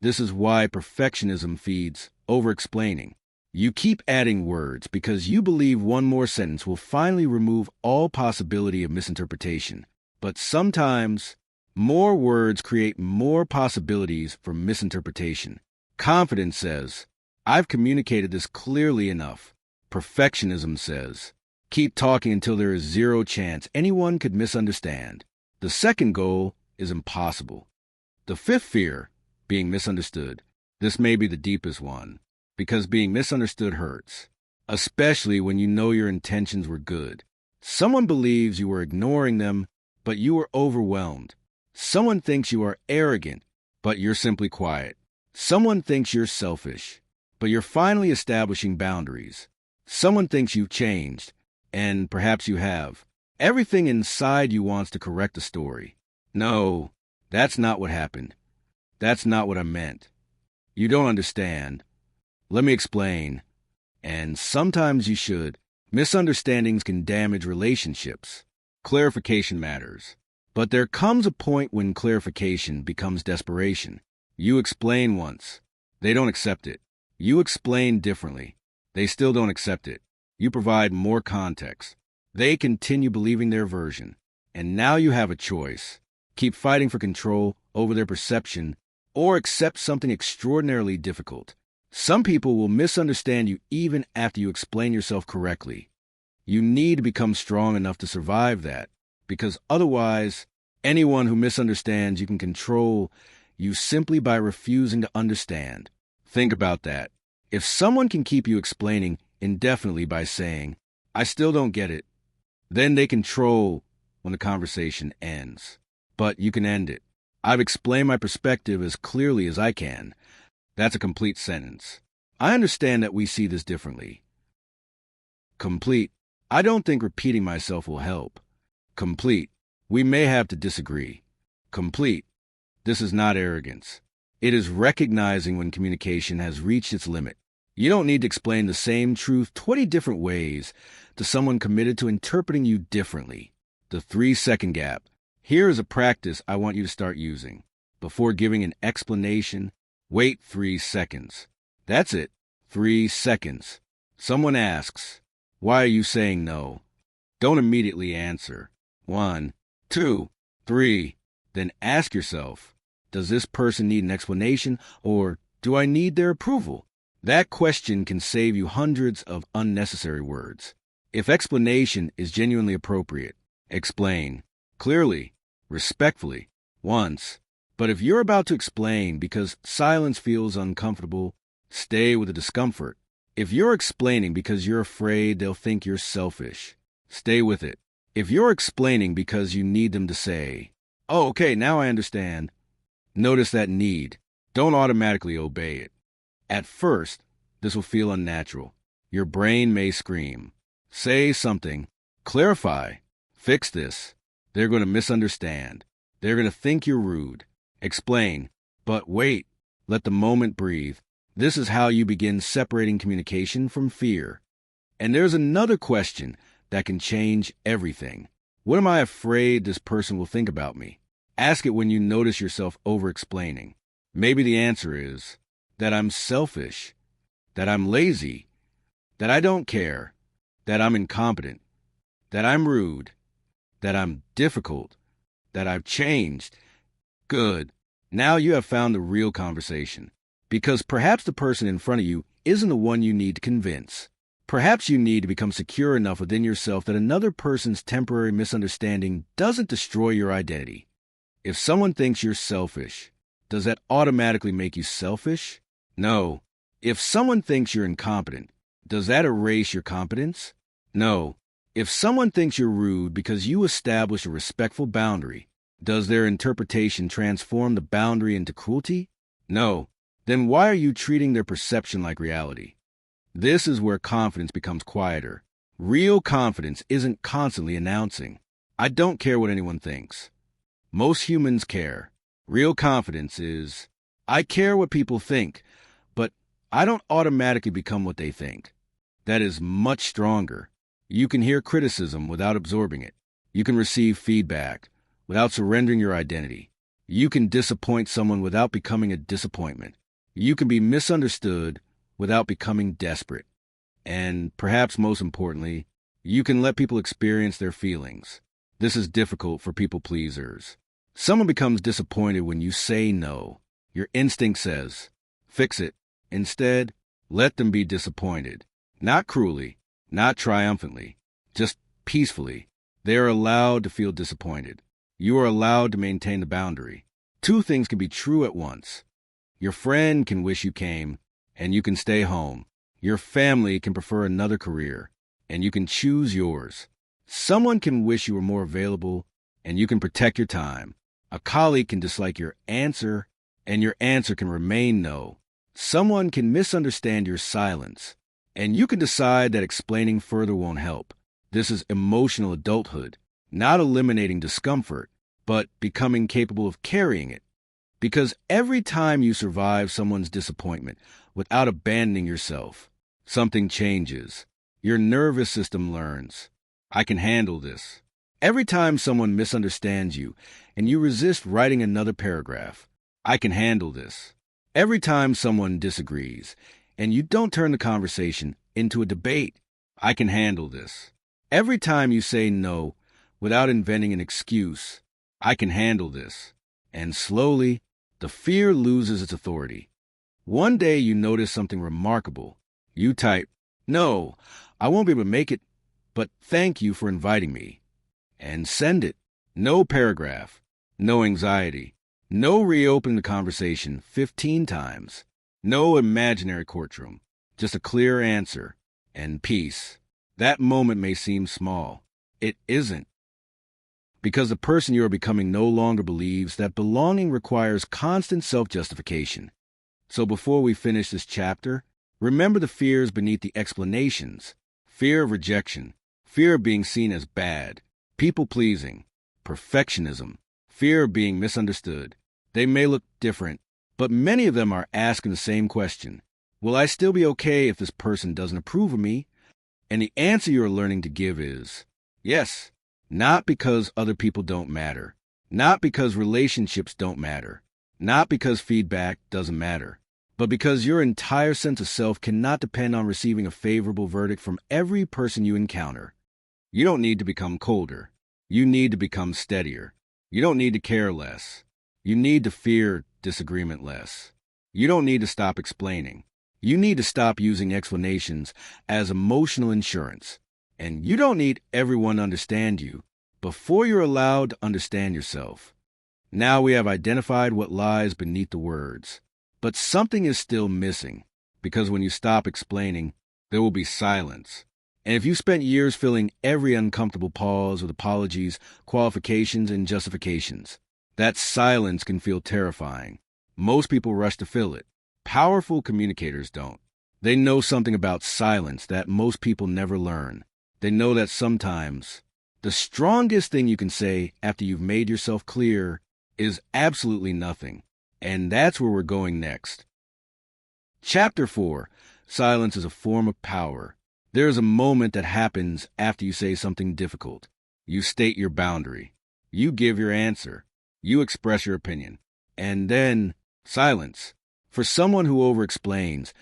This is why perfectionism feeds over-explaining. You keep adding words because you believe one more sentence will finally remove all possibility of misinterpretation. But sometimes, more words create more possibilities for misinterpretation. Confidence says, I've communicated this clearly enough. Perfectionism says, keep talking until there is zero chance anyone could misunderstand. The second goal is impossible. The fifth fear, being misunderstood. This may be the deepest one, because being misunderstood hurts, especially when you know your intentions were good. Someone believes you were ignoring them, but you were overwhelmed. Someone thinks you are arrogant, but you're simply quiet. Someone thinks you're selfish, but you're finally establishing boundaries. Someone thinks you've changed, and perhaps you have. Everything inside you wants to correct the story. No, that's not what happened. That's not what I meant. You don't understand. Let me explain. And sometimes you should. Misunderstandings can damage relationships. Clarification matters. But there comes a point when clarification becomes desperation. You explain once. They don't accept it. You explain differently. They still don't accept it. You provide more context. They continue believing their version. And now you have a choice. Keep fighting for control over their perception or accept something extraordinarily difficult. Some people will misunderstand you even after you explain yourself correctly. You need to become strong enough to survive that, because otherwise, anyone who misunderstands you can control you simply by refusing to understand. Think about that. If someone can keep you explaining indefinitely by saying, I still don't get it, then they control when the conversation ends. But you can end it. I've explained my perspective as clearly as I can. That's a complete sentence. I understand that we see this differently. Complete. I don't think repeating myself will help. Complete. We may have to disagree. Complete. This is not arrogance. It is recognizing when communication has reached its limit. You don't need to explain the same truth 20 different ways to someone committed to interpreting you differently. The 3-second gap. Here is a practice I want you to start using. Before giving an explanation, wait 3 seconds. That's it. 3 seconds. Someone asks, why are you saying no? Don't immediately answer. 1, 2, 3. Then ask yourself, does this person need an explanation or do I need their approval? That question can save you hundreds of unnecessary words. If explanation is genuinely appropriate, explain clearly, respectfully, once. But if you're about to explain because silence feels uncomfortable, stay with the discomfort. If you're explaining because you're afraid they'll think you're selfish, stay with it. If you're explaining because you need them to say, oh, okay, now I understand, notice that need. Don't automatically obey it. At first, this will feel unnatural. Your brain may scream, say something, clarify, fix this. They're going to misunderstand. They're going to think you're rude. Explain. But wait, let the moment breathe. This is how you begin separating communication from fear. And there's another question that can change everything. What am I afraid this person will think about me? Ask it when you notice yourself over-explaining. Maybe the answer is that I'm selfish, that I'm lazy, that I don't care, that I'm incompetent, that I'm rude, that I'm difficult, that I've changed. Good. Now you have found the real conversation. Because perhaps the person in front of you isn't the one you need to convince. Perhaps you need to become secure enough within yourself that another person's temporary misunderstanding doesn't destroy your identity. If someone thinks you're selfish, does that automatically make you selfish? No. If someone thinks you're incompetent, does that erase your competence? No. If someone thinks you're rude because you establish a respectful boundary, does their interpretation transform the boundary into cruelty? No. Then why are you treating their perception like reality? This is where confidence becomes quieter. Real confidence isn't constantly announcing, "I don't care what anyone thinks." Most humans care. Real confidence is, "I care what people think, but I don't automatically become what they think." That is much stronger. You can hear criticism without absorbing it. You can receive feedback without surrendering your identity. You can disappoint someone without becoming a disappointment. You can be misunderstood without becoming desperate. And perhaps most importantly, you can let people experience their feelings. This is difficult for people pleasers. Someone becomes disappointed when you say no. Your instinct says, fix it. Instead, let them be disappointed. Not cruelly, not triumphantly, just peacefully. They are allowed to feel disappointed. You are allowed to maintain the boundary. Two things can be true at once. Your friend can wish you came, and you can stay home. Your family can prefer another career, and you can choose yours. Someone can wish you were more available, and you can protect your time. A colleague can dislike your answer, and your answer can remain no. Someone can misunderstand your silence, and you can decide that explaining further won't help. This is emotional adulthood, not eliminating discomfort, but becoming capable of carrying it. Because every time you survive someone's disappointment without abandoning yourself, something changes. Your nervous system learns, "I can handle this." Every time someone misunderstands you and you resist writing another paragraph, "I can handle this." Every time someone disagrees and you don't turn the conversation into a debate, "I can handle this." Every time you say no without inventing an excuse, "I can handle this." And slowly, the fear loses its authority. One day you notice something remarkable. You type, "No, I won't be able to make it, but thank you for inviting me." And send it. No paragraph, no anxiety, no reopening the conversation 15 times, no imaginary courtroom, just a clear answer and peace. That moment may seem small. It isn't. Because the person you are becoming no longer believes that belonging requires constant self-justification. So before we finish this chapter, remember the fears beneath the explanations. Fear of rejection, fear of being seen as bad, people-pleasing, perfectionism, fear of being misunderstood. They may look different, but many of them are asking the same question. Will I still be okay if this person doesn't approve of me? And the answer you are learning to give is yes. Not because other people don't matter. Not because relationships don't matter. Not because feedback doesn't matter. But because your entire sense of self cannot depend on receiving a favorable verdict from every person you encounter. You don't need to become colder. You need to become steadier. You don't need to care less. You need to fear disagreement less. You don't need to stop explaining. You need to stop using explanations as emotional insurance. And you don't need everyone to understand you before you're allowed to understand yourself. Now we have identified what lies beneath the words. But something is still missing, because when you stop explaining, there will be silence. And if you spent years filling every uncomfortable pause with apologies, qualifications, and justifications, that silence can feel terrifying. Most people rush to fill it. Powerful communicators don't. They know something about silence that most people never learn. They know that sometimes the strongest thing you can say after you've made yourself clear is absolutely nothing. And that's where we're going next. Chapter 4. Silence is a form of power. There is a moment that happens after you say something difficult. You state your boundary. You give your answer. You express your opinion. And then Silence. For someone who over-explains,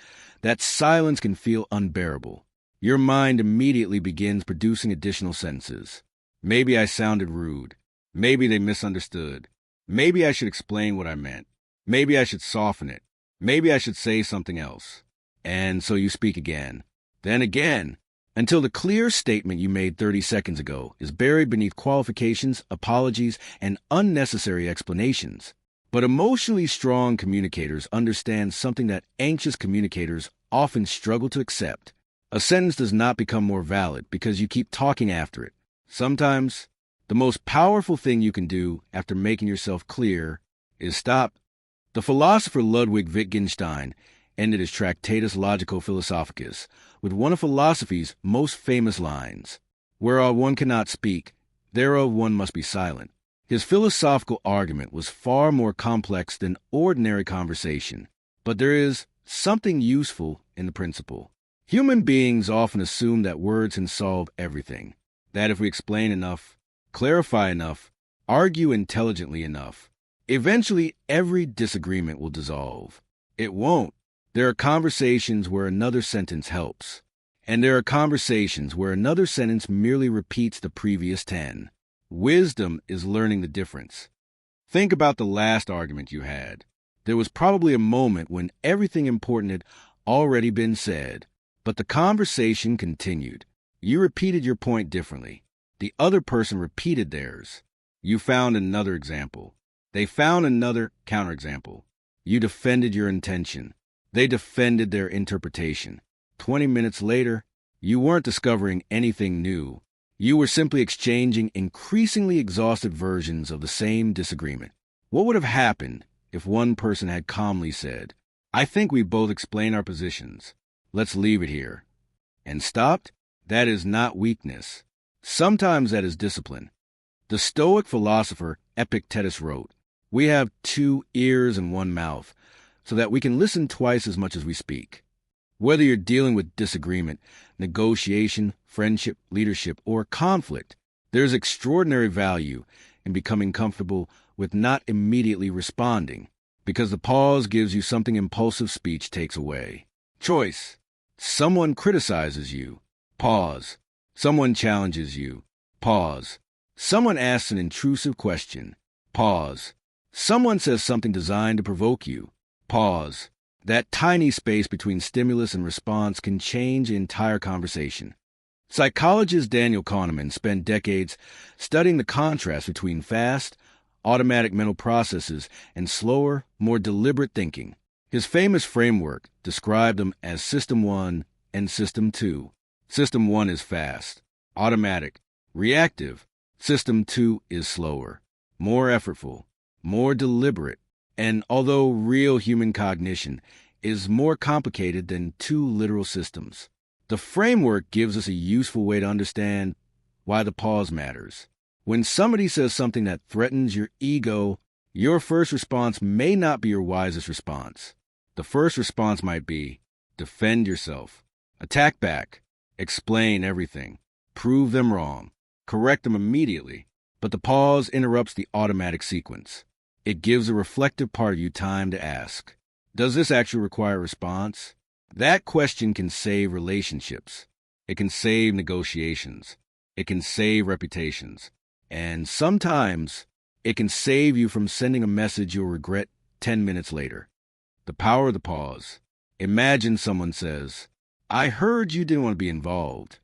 that silence can feel unbearable. Your mind immediately begins producing additional sentences. Maybe I sounded rude. Maybe they misunderstood. Maybe I should explain what I meant. Maybe I should soften it. Maybe I should say something else. And so you speak again. Then again, until the clear statement you made 30 seconds ago is buried beneath qualifications, apologies, and unnecessary explanations. But emotionally strong communicators understand something that anxious communicators often struggle to accept. A sentence does not become more valid because you keep talking after it. Sometimes, the most powerful thing you can do after making yourself clear is stop. The philosopher Ludwig Wittgenstein ended his Tractatus Logico-Philosophicus with one of philosophy's most famous lines, "Whereof one cannot speak, thereof one must be silent." His philosophical argument was far more complex than ordinary conversation, but there is something useful in the principle. Human beings often assume that words can solve everything, that if we explain enough, clarify enough, argue intelligently enough, eventually every disagreement will dissolve. It won't. There are conversations where another sentence helps, and there are conversations where another sentence merely repeats the previous 10. Wisdom is learning the difference. Think about the last argument you had. There was probably a moment when everything important had already been said, but the conversation continued. You repeated your point differently. The other person repeated theirs. You found another example. They found another counterexample. You defended your intention. They defended their interpretation. 20 minutes later, you weren't discovering anything new. You were simply exchanging increasingly exhausted versions of the same disagreement. What would have happened if one person had calmly said, "I think we both explain our positions. Let's leave it here," and stopped? That is not weakness. Sometimes that is discipline. The Stoic philosopher Epictetus wrote, "We have 2 ears and 1 mouth, so that we can listen twice as much as we speak." Whether you're dealing with disagreement, negotiation, friendship, leadership, or conflict, there's extraordinary value in becoming comfortable with not immediately responding, because the pause gives you something impulsive speech takes away. Choice. Someone criticizes you. Pause. Someone challenges you. Pause. Someone asks an intrusive question. Pause. Someone says something designed to provoke you. Pause. That tiny space between stimulus and response can change the entire conversation. Psychologist Daniel Kahneman spent decades studying the contrast between fast, automatic mental processes and slower, more deliberate thinking. His famous framework described them as System 1 and System 2. System 1 is fast, automatic, reactive. System 2 is slower, more effortful, more deliberate. And although real human cognition is more complicated than 2 literal systems, the framework gives us a useful way to understand why the pause matters. When somebody says something that threatens your ego, your first response may not be your wisest response. The first response might be, defend yourself, attack back, explain everything, prove them wrong, correct them immediately. But the pause interrupts the automatic sequence. It gives a reflective part of you time to ask, does this actually require a response? That question can save relationships. It can save negotiations. It can save reputations. And sometimes it can save you from sending a message you'll regret 10 minutes later. The power of the pause. Imagine someone says, "I heard you didn't want to be involved."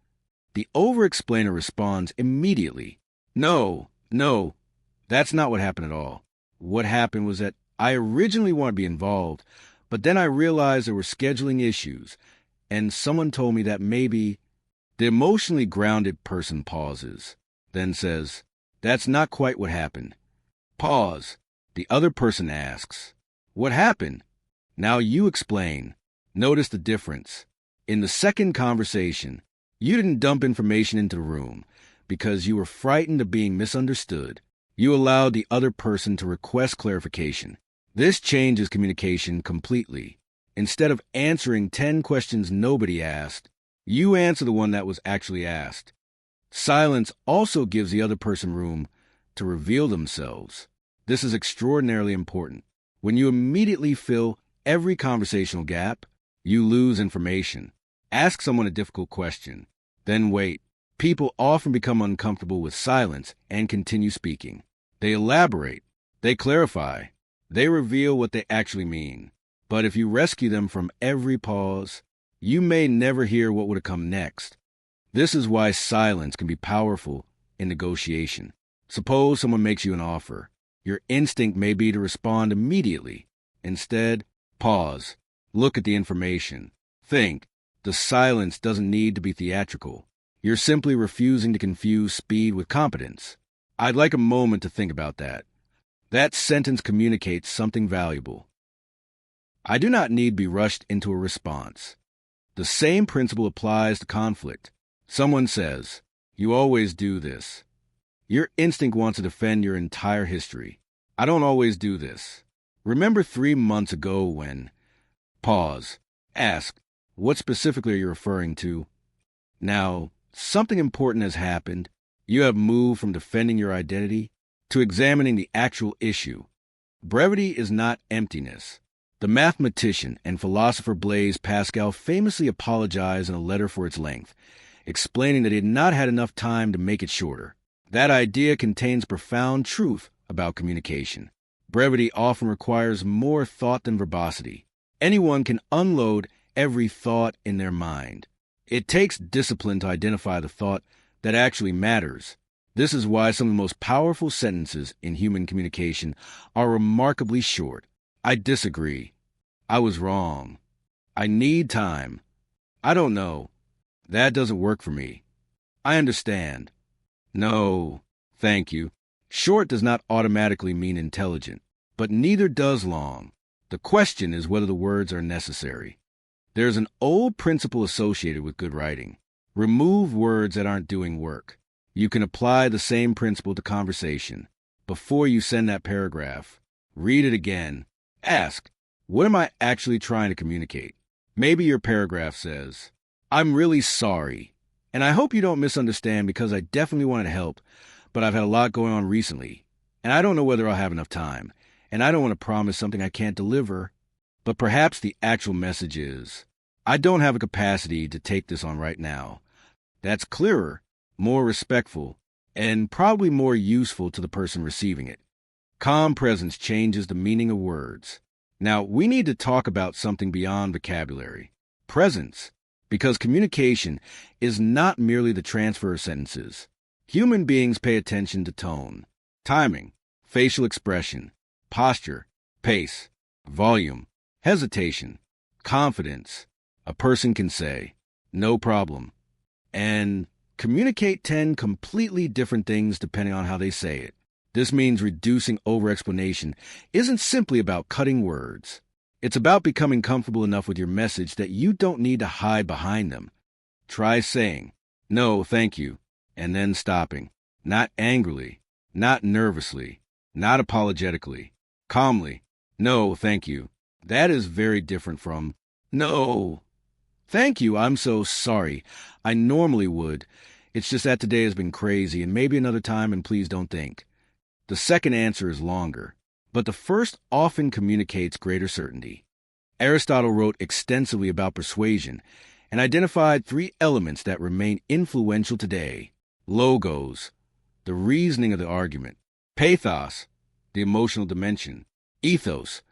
The over-explainer responds immediately, No, that's not what happened at all. What happened was that I originally wanted to be involved, but then I realized there were scheduling issues, and someone told me that maybe. The emotionally grounded person pauses, then says, "That's not quite what happened." Pause. The other person asks, "What happened?" Now you explain. Notice the difference. In the second conversation, you didn't dump information into the room because you were frightened of being misunderstood. You allowed the other person to request clarification. This changes communication completely. Instead of answering 10 questions nobody asked, you answer the one that was actually asked. Silence also gives the other person room to reveal themselves. This is extraordinarily important. When you immediately fill every conversational gap, you lose information. Ask someone a difficult question, then wait. People often become uncomfortable with silence and continue speaking. They elaborate, they clarify, they reveal what they actually mean. But if you rescue them from every pause, you may never hear what would have come next. This is why silence can be powerful in negotiation. Suppose someone makes you an offer. Your instinct may be to respond immediately. Instead, pause, look at the information, think. The silence doesn't need to be theatrical. You're simply refusing to confuse speed with competence. I'd like a moment to think about that. That sentence communicates something valuable. I do not need to be rushed into a response. The same principle applies to conflict. Someone says, "You always do this." Your instinct wants to defend your entire history. I don't always do this. Remember 3 months ago when... Pause. Ask, what specifically are you referring to? Now, something important has happened. You have moved from defending your identity to examining the actual issue. Brevity is not emptiness. The mathematician and philosopher Blaise Pascal famously apologized in a letter for its length, explaining that he had not had enough time to make it shorter. That idea contains profound truth about communication. Brevity often requires more thought than verbosity. Anyone can unload every thought in their mind. It takes discipline to identify the thought that actually matters. This is why some of the most powerful sentences in human communication are remarkably short. I disagree. I was wrong. I need time. I don't know. That doesn't work for me. I understand. No, thank you. Short does not automatically mean intelligent, but neither does long. The question is whether the words are necessary. There's an old principle associated with good writing. Remove words that aren't doing work. You can apply the same principle to conversation. Before you send that paragraph, read it again. Ask, what am I actually trying to communicate? Maybe your paragraph says, "I'm really sorry, and I hope you don't misunderstand because I definitely wanted to help, but I've had a lot going on recently, and I don't know whether I'll have enough time, and I don't want to promise something I can't deliver." But perhaps the actual message is, "I don't have a capacity to take this on right now." That's clearer, more respectful, and probably more useful to the person receiving it. Calm presence changes the meaning of words. Now, we need to talk about something beyond vocabulary. Presence, because communication is not merely the transfer of sentences. Human beings pay attention to tone, timing, facial expression, posture, pace, volume, hesitation, confidence. A person can say, "No problem," and communicate 10 completely different things depending on how they say it. This means reducing over-explanation isn't simply about cutting words. It's about becoming comfortable enough with your message that you don't need to hide behind them. Try saying, "No, thank you," and then stopping. Not angrily, not nervously, not apologetically. Calmly, "No, thank you." That is very different from, "No, thank you, I'm so sorry. I normally would. It's just that today has been crazy, and maybe another time, and please don't think." The second answer is longer, but the first often communicates greater certainty. Aristotle wrote extensively about persuasion and identified 3 elements that remain influential today: logos, the reasoning of the argument; pathos, the emotional dimension; ethos,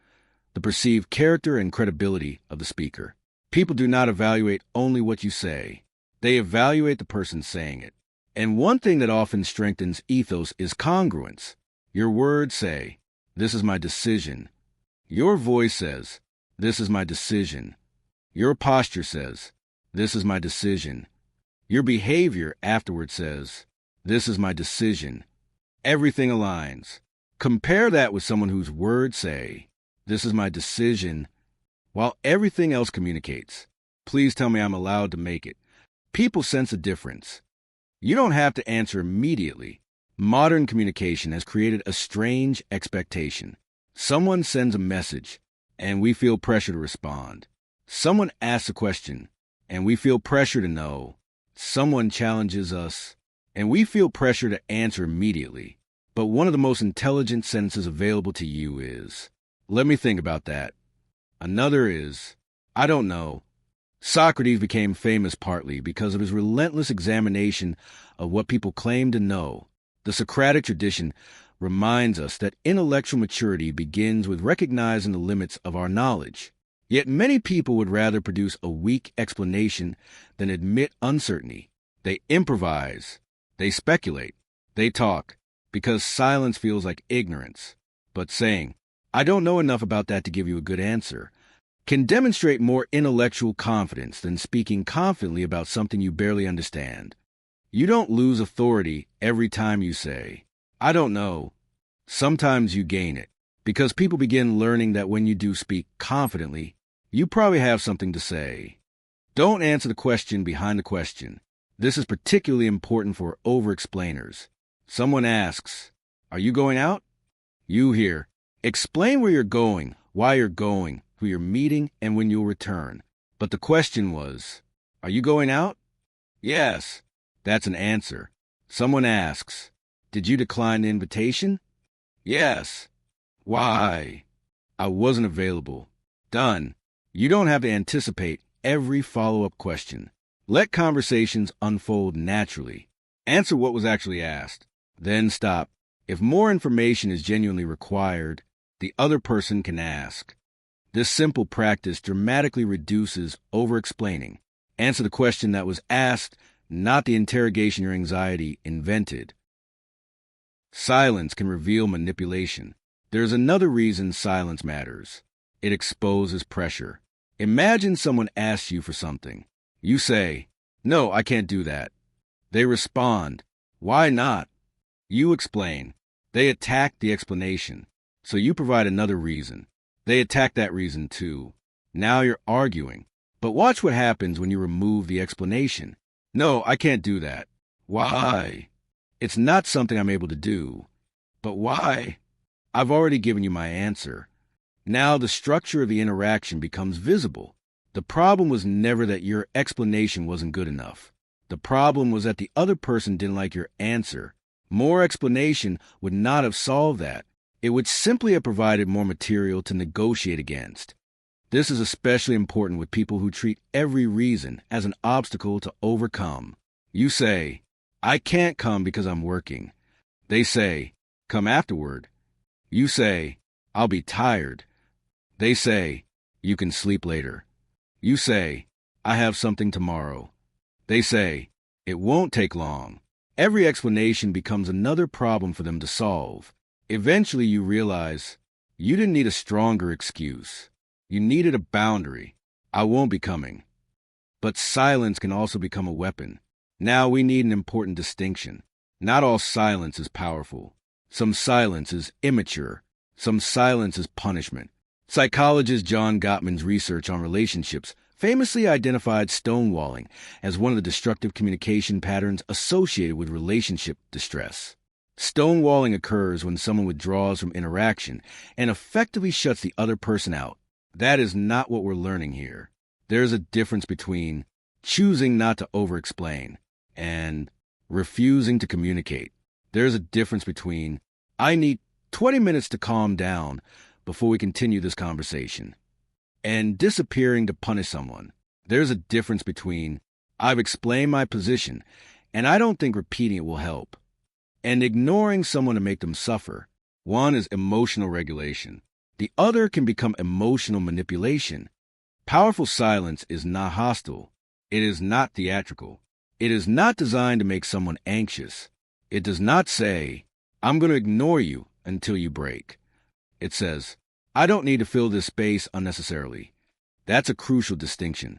the perceived character and credibility of the speaker. People do not evaluate only what you say. They evaluate the person saying it. And one thing that often strengthens ethos is congruence. Your words say, "This is my decision." Your voice says, "This is my decision." Your posture says, "This is my decision." Your behavior afterward says, "This is my decision." Everything aligns. Compare that with someone whose words say, "This is my decision," while everything else communicates, "Please tell me I'm allowed to make it." People sense a difference. You don't have to answer immediately. Modern communication has created a strange expectation. Someone sends a message, and we feel pressure to respond. Someone asks a question, and we feel pressure to know. Someone challenges us, and we feel pressure to answer immediately. But one of the most intelligent sentences available to you is, Let me think about that. Another is, I don't know. Socrates became famous partly because of his relentless examination of what people claim to know. The Socratic tradition reminds us that intellectual maturity begins with recognizing the limits of our knowledge. Yet many people would rather produce a weak explanation than admit uncertainty. They improvise, they speculate, they talk, because silence feels like ignorance. But saying, I don't know enough about that to give you a good answer, can demonstrate more intellectual confidence than speaking confidently about something you barely understand. You don't lose authority every time you say, I don't know. Sometimes you gain it, because people begin learning that when you do speak confidently, you probably have something to say. Don't answer the question behind the question. This is particularly important for over-explainers. Someone asks, Are you going out? You hear, explain where you're going, why you're going, who you're meeting, and when you'll return. But the question was, Are you going out? Yes. That's an answer. Someone asks, Did you decline the invitation? Yes. Why? I wasn't available. Done. You don't have to anticipate every follow-up question. Let conversations unfold naturally. Answer what was actually asked. Then stop. If more information is genuinely required, the other person can ask. This simple practice dramatically reduces over-explaining. Answer the question that was asked, not the interrogation your anxiety invented. Silence can reveal manipulation. There's another reason silence matters. It exposes pressure. Imagine someone asks you for something. You say, No, I can't do that. They respond, Why not? You explain. They attack the explanation. So you provide another reason. They attack that reason too. Now you're arguing. But watch what happens when you remove the explanation. No, I can't do that. Why? It's not something I'm able to do. But why? I've already given you my answer. Now the structure of the interaction becomes visible. The problem was never that your explanation wasn't good enough. The problem was that the other person didn't like your answer. More explanation would not have solved that. It would simply have provided more material to negotiate against. This is especially important with people who treat every reason as an obstacle to overcome. You say, I can't come because I'm working. They say, Come afterward. You say, I'll be tired. They say, You can sleep later. You say, I have something tomorrow. They say, It won't take long. Every explanation becomes another problem for them to solve. Eventually you realize you didn't need a stronger excuse. You needed a boundary. I won't be coming. But silence can also become a weapon. Now we need an important distinction. Not all silence is powerful. Some silence is immature. Some silence is punishment. Psychologist John Gottman's research on relationships famously identified stonewalling as one of the destructive communication patterns associated with relationship distress. Stonewalling occurs when someone withdraws from interaction and effectively shuts the other person out. That is not what we're learning here. There's a difference between choosing not to over-explain and refusing to communicate. There's a difference between, I need 20 minutes to calm down before we continue this conversation, and disappearing to punish someone. There's a difference between, I've explained my position, and I don't think repeating it will help, and ignoring someone to make them suffer. One is emotional regulation. The other can become emotional manipulation. Powerful silence is not hostile. It is not theatrical. It is not designed to make someone anxious. It does not say, I'm going to ignore you until you break. It says, I don't need to fill this space unnecessarily. That's a crucial distinction.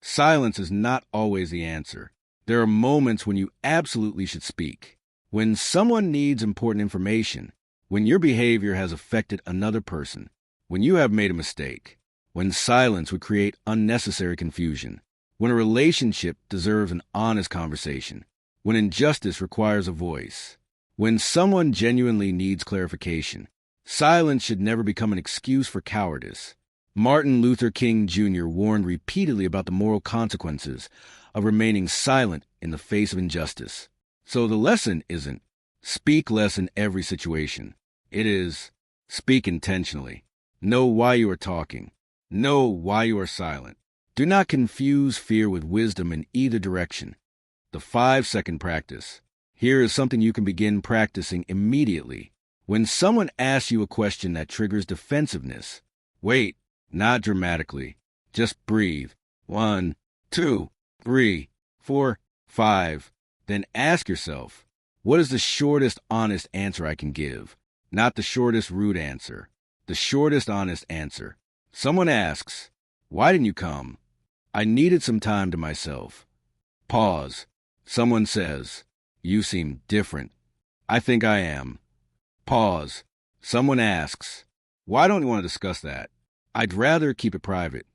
Silence is not always the answer. There are moments when you absolutely should speak. When someone needs important information, when your behavior has affected another person, when you have made a mistake, when silence would create unnecessary confusion, when a relationship deserves an honest conversation, when injustice requires a voice, when someone genuinely needs clarification. Silence should never become an excuse for cowardice. Martin Luther King Jr. warned repeatedly about the moral consequences of remaining silent in the face of injustice. So the lesson isn't, speak less in every situation. It is, speak intentionally. Know why you are talking. Know why you are silent. Do not confuse fear with wisdom in either direction. The 5-second practice. Here is something you can begin practicing immediately. When someone asks you a question that triggers defensiveness, wait, not dramatically. Just breathe. 1, 2, 3, 4, 5. Then ask yourself, what is the shortest, honest answer I can give? Not the shortest, rude answer. The shortest, honest answer. Someone asks, why didn't you come? I needed some time to myself. Pause. Someone says, you seem different. I think I am. Pause. Someone asks, why don't you want to discuss that? I'd rather keep it private.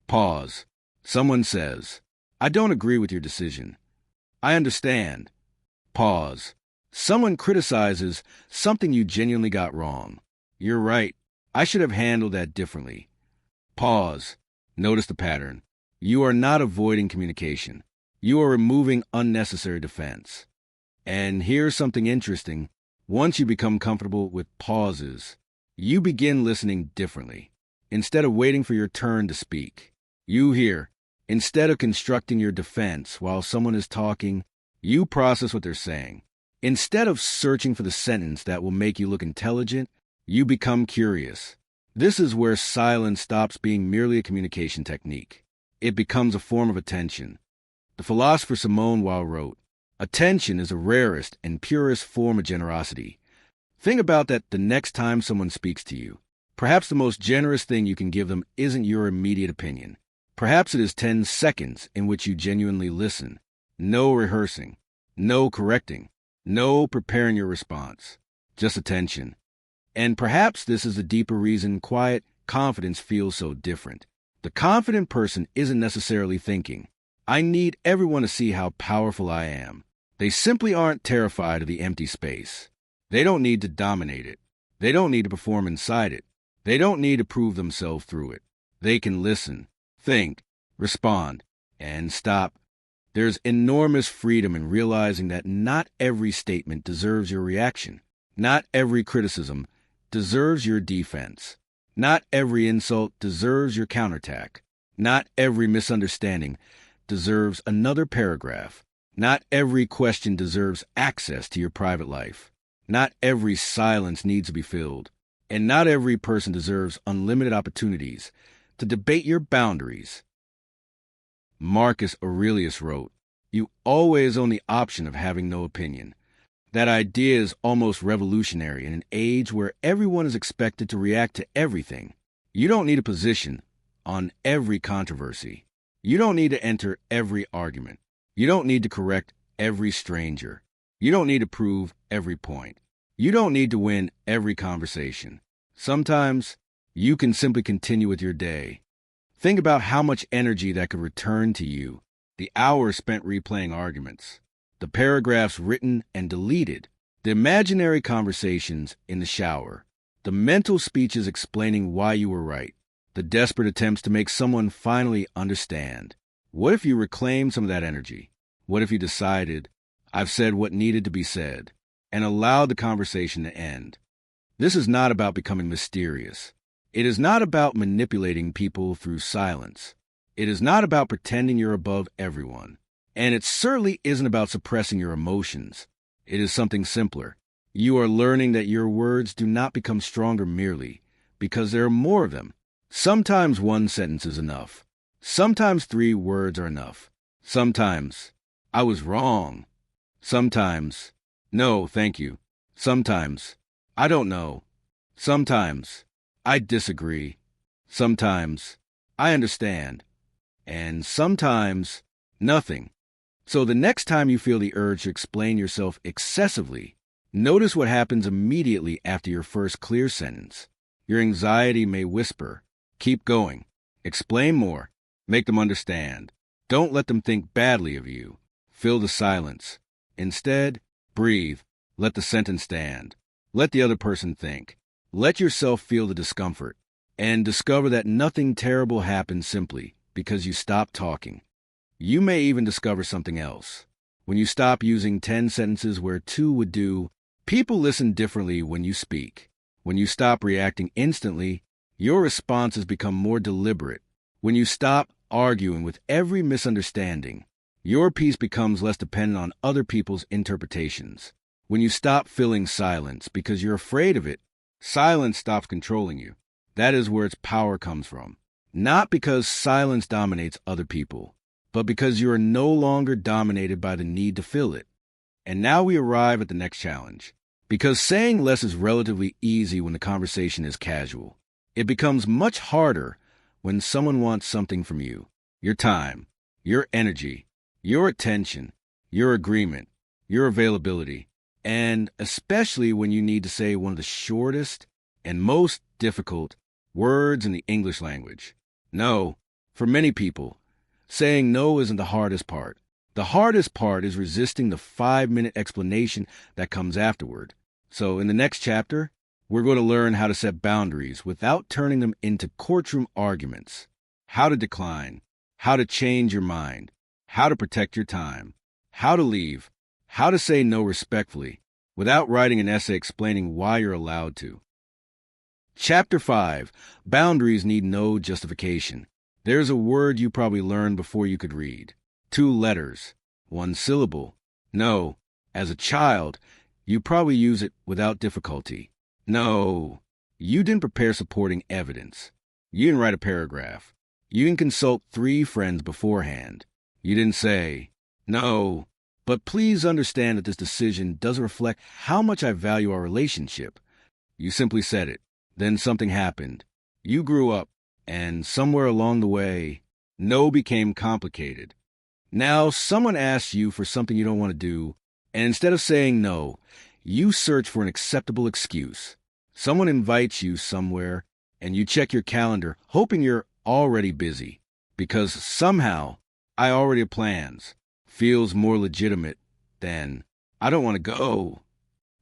Pause. Someone says, I don't agree with your decision. I understand. Pause. Someone criticizes something you genuinely got wrong. You're right. I should have handled that differently. Pause. Notice the pattern. You are not avoiding communication. You are removing unnecessary defense. And here's something interesting. Once you become comfortable with pauses, you begin listening differently. Instead of waiting for your turn to speak, you hear. Instead of constructing your defense while someone is talking, you process what they're saying. Instead of searching for the sentence that will make you look intelligent, you become curious. This is where silence stops being merely a communication technique. It becomes a form of attention. The philosopher Simone Weil wrote, attention is the rarest and purest form of generosity. Think about that the next time someone speaks to you. Perhaps the most generous thing you can give them isn't your immediate opinion. Perhaps it is 10 seconds in which you genuinely listen. No rehearsing. No correcting. No preparing your response. Just attention. And perhaps this is the deeper reason quiet confidence feels so different. The confident person isn't necessarily thinking, I need everyone to see how powerful I am. They simply aren't terrified of the empty space. They don't need to dominate it. They don't need to perform inside it. They don't need to prove themselves through it. They can listen, think, respond, and stop. There's enormous freedom in realizing that not every statement deserves your reaction. Not every criticism deserves your defense. Not every insult deserves your counterattack. Not every misunderstanding deserves another paragraph. Not every question deserves access to your private life. Not every silence needs to be filled. And not every person deserves unlimited opportunities to debate your boundaries. Marcus Aurelius wrote, you always own the option of having no opinion. That idea is almost revolutionary in an age where everyone is expected to react to everything. You don't need a position on every controversy. You don't need to enter every argument. You don't need to correct every stranger. You don't need to prove every point. You don't need to win every conversation. Sometimes you can simply continue with your day. Think about how much energy that could return to you. The hours spent replaying arguments. The paragraphs written and deleted. The imaginary conversations in the shower. The mental speeches explaining why you were right. The desperate attempts to make someone finally understand. What if you reclaimed some of that energy? What if you decided, I've said what needed to be said, and allowed the conversation to end? This is not about becoming mysterious. It is not about manipulating people through silence. It is not about pretending you're above everyone. And it certainly isn't about suppressing your emotions. It is something simpler. You are learning that your words do not become stronger merely because there are more of them. Sometimes one sentence is enough. Sometimes 3 words are enough. Sometimes, I was wrong. Sometimes, no, thank you. Sometimes, I don't know. Sometimes, I disagree. Sometimes, I understand. And sometimes, nothing. So the next time you feel the urge to explain yourself excessively, notice what happens immediately after your first clear sentence. Your anxiety may whisper, keep going, explain more, make them understand. Don't let them think badly of you. Fill the silence. Instead, breathe. Let the sentence stand. Let the other person think. Let yourself feel the discomfort. And discover that nothing terrible happens simply because you stop talking. You may even discover something else. When you stop using 10 sentences where 2 would do, people listen differently when you speak. When you stop reacting instantly, Your responses become more deliberate. When you stop arguing with every misunderstanding, your peace becomes less dependent on other people's interpretations. When you stop filling silence because you're afraid of it, silence stops controlling you. That is where its power comes from. Not because silence dominates other people, but because you are no longer dominated by the need to fill it. And now we arrive at the next challenge. Because saying less is relatively easy when the conversation is casual, it becomes much harder when someone wants something from you. Your time, your energy, your attention, your agreement, your availability, and especially when you need to say one of the shortest and most difficult words in the English language. No, for many people, saying no isn't the hardest part. The hardest part is resisting the 5-minute explanation that comes afterward. So in the next chapter, we're going to learn how to set boundaries without turning them into courtroom arguments, how to decline, how to change your mind, how to protect your time, how to leave, how to say no respectfully without writing an essay explaining why you're allowed to. Chapter 5. Boundaries need no justification. There's a word you probably learned before you could read. 2 letters, 1 syllable. No, as a child, you probably use it without difficulty. No, you didn't prepare supporting evidence. You didn't write a paragraph. You didn't consult 3 friends beforehand. You didn't say, no, but please understand that this decision doesn't reflect how much I value our relationship. You simply said it. Then something happened. You grew up, and somewhere along the way, no became complicated. Now, someone asks you for something you don't want to do, and instead of saying no, you search for an acceptable excuse. Someone invites you somewhere, and you check your calendar, hoping you're already busy, because somehow, I already have plans, feels more legitimate than, I don't want to go.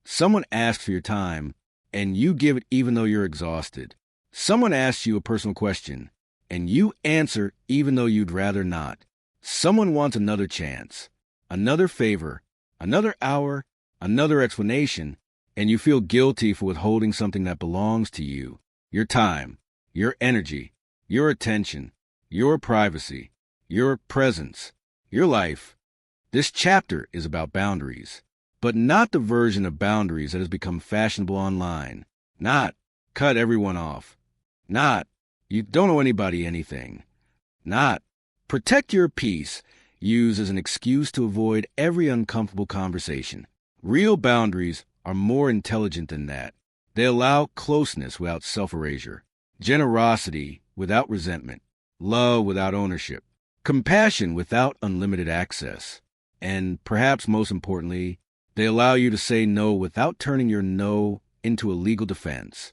Someone asks for your time, and you give it even though you're exhausted. Someone asks you a personal question, and you answer even though you'd rather not. Someone wants another chance, another favor, another hour, another explanation, and you feel guilty for withholding something that belongs to you. Your time, your energy, your attention, your privacy, your presence, your life. This chapter is about boundaries, but not the version of boundaries that has become fashionable online. Not cut everyone off. Not you don't owe anybody anything. Not protect your peace, used as an excuse to avoid every uncomfortable conversation. Real boundaries are more intelligent than that. They allow closeness without self-erasure, generosity without resentment, love without ownership, compassion without unlimited access, and perhaps most importantly, they allow you to say no without turning your no into a legal defense.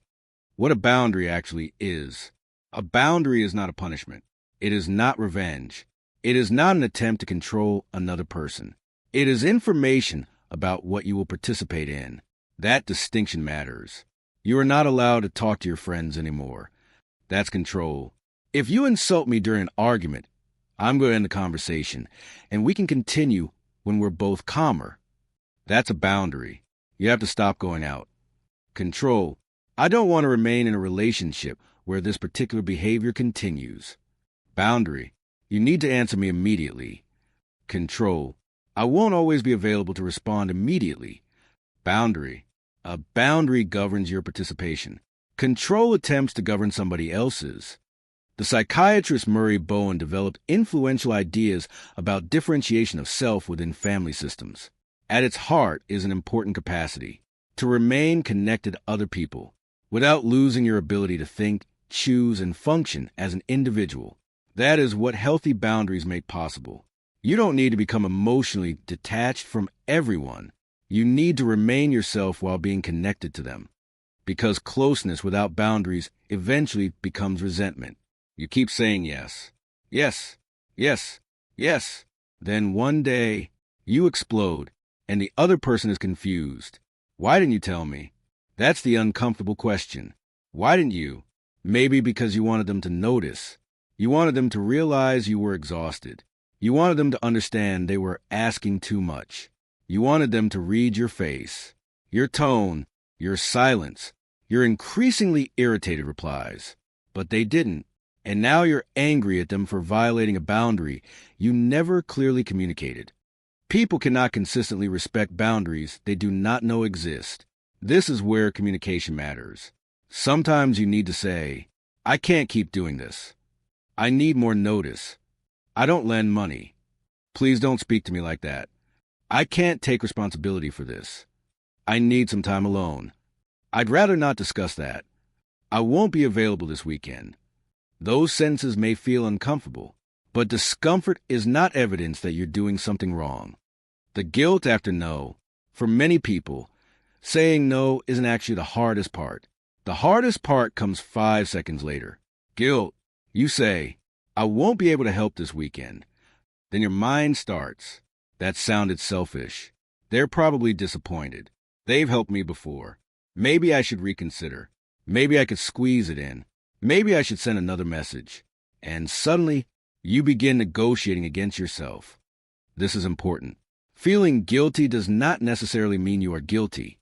What a boundary actually is. A boundary is not a punishment. It is not revenge. It is not an attempt to control another person. It is information about what you will participate in. That distinction matters. You are not allowed to talk to your friends anymore. That's control. If you insult me during an argument, I'm going to end the conversation, and we can continue when we're both calmer. That's a boundary. You have to stop going out. Control. I don't want to remain in a relationship where this particular behavior continues. Boundary. You need to answer me immediately. Control. I won't always be available to respond immediately. Boundary. A boundary governs your participation. Control attempts to govern somebody else's. The psychiatrist Murray Bowen developed influential ideas about differentiation of self within family systems. At its heart is an important capacity to remain connected to other people without losing your ability to think, choose, and function as an individual. That is what healthy boundaries make possible. You don't need to become emotionally detached from everyone. You need to remain yourself while being connected to them. Because closeness without boundaries eventually becomes resentment. You keep saying yes, yes, yes, yes. Then one day, you explode, and the other person is confused. Why didn't you tell me? That's the uncomfortable question. Why didn't you? Maybe because you wanted them to notice. You wanted them to realize you were exhausted. You wanted them to understand they were asking too much. You wanted them to read your face, your tone, your silence, your increasingly irritated replies. but they didn't. And now you're angry at them for violating a boundary you never clearly communicated. People cannot consistently respect boundaries they do not know exist. This is where communication matters. Sometimes you need to say, I can't keep doing this. I need more notice. I don't lend money. Please don't speak to me like that. I can't take responsibility for this. I need some time alone. I'd rather not discuss that. I won't be available this weekend. Those sentences may feel uncomfortable, but discomfort is not evidence that you're doing something wrong. The guilt after no, for many people, saying no isn't actually the hardest part. The hardest part comes 5 seconds later. Guilt. You say, I won't be able to help this weekend. Then your mind starts. That sounded selfish. They're probably disappointed. They've helped me before. Maybe I should reconsider. Maybe I could squeeze it in. Maybe I should send another message. And suddenly, you begin negotiating against yourself. This is important. Feeling guilty does not necessarily mean you are guilty.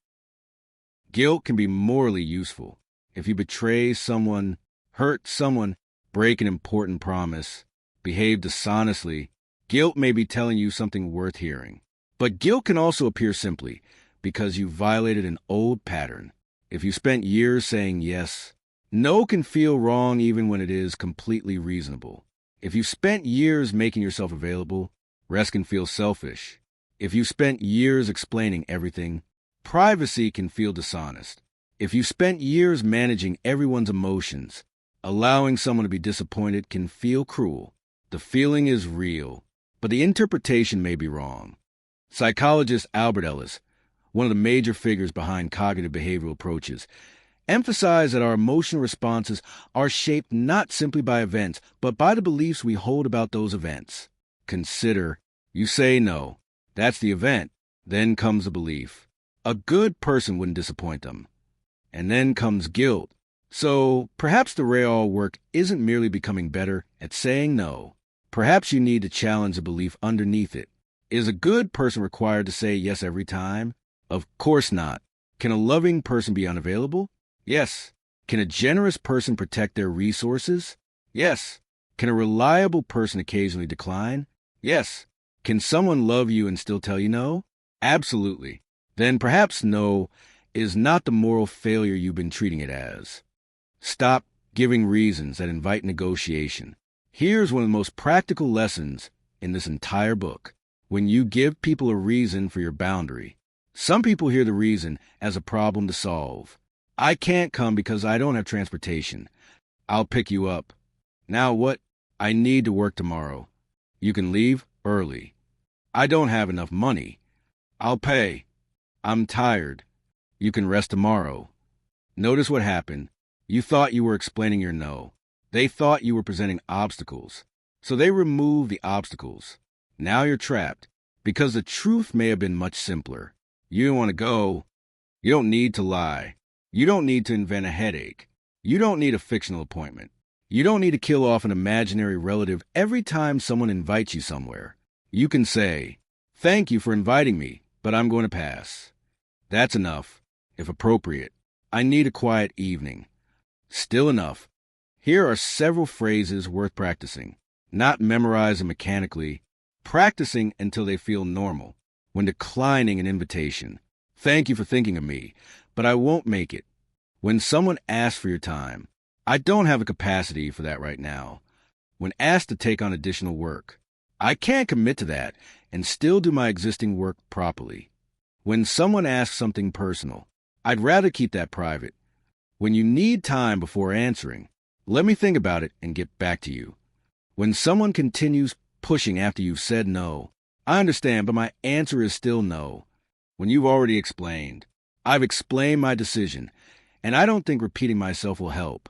Guilt can be morally useful. If you betray someone, hurt someone, break an important promise, behave dishonestly, guilt may be telling you something worth hearing. But guilt can also appear simply because you violated an old pattern. If you spent years saying yes, no can feel wrong even when it is completely reasonable. If you spent years making yourself available, rest can feel selfish. If you spent years explaining everything, privacy can feel dishonest. If you spent years managing everyone's emotions, allowing someone to be disappointed can feel cruel. The feeling is real, but the interpretation may be wrong. Psychologist Albert Ellis, one of the major figures behind cognitive behavioral approaches, emphasized that our emotional responses are shaped not simply by events, but by the beliefs we hold about those events. Consider, you say no. That's the event. Then comes the belief. A good person wouldn't disappoint them. And then comes guilt. So perhaps the real work isn't merely becoming better at saying no. Perhaps you need to challenge the belief underneath it. Is a good person required to say yes every time? Of course not. Can a loving person be unavailable? Yes. Can a generous person protect their resources? Yes. Can a reliable person occasionally decline? Yes. Can someone love you and still tell you no? Absolutely. Then perhaps no is not the moral failure you've been treating it as. Stop giving reasons that invite negotiation. Here's one of the most practical lessons in this entire book. When you give people a reason for your boundary, some people hear the reason as a problem to solve. I can't come because I don't have transportation. I'll pick you up. Now what? I need to work tomorrow. You can leave early. I don't have enough money. I'll pay. I'm tired. You can rest tomorrow. Notice what happened. You thought you were explaining your no. They thought you were presenting obstacles. So they removed the obstacles. Now you're trapped because the truth may have been much simpler. You don't want to go. You don't need to lie. You don't need to invent a headache. You don't need a fictional appointment. You don't need to kill off an imaginary relative every time someone invites you somewhere. You can say, thank you for inviting me, but I'm going to pass. That's enough, if appropriate. I need a quiet evening. Still enough. Here are several phrases worth practicing. Not memorizing mechanically. Practicing until they feel normal. When declining an invitation. Thank you for thinking of me, but I won't make it. When someone asks for your time, I don't have a capacity for that right now. When asked to take on additional work, I can't commit to that and still do my existing work properly. When someone asks something personal, I'd rather keep that private. When you need time before answering, let me think about it and get back to you. When someone continues pushing after you've said no, I understand, but my answer is still no. When you've already explained, I've explained my decision, and I don't think repeating myself will help.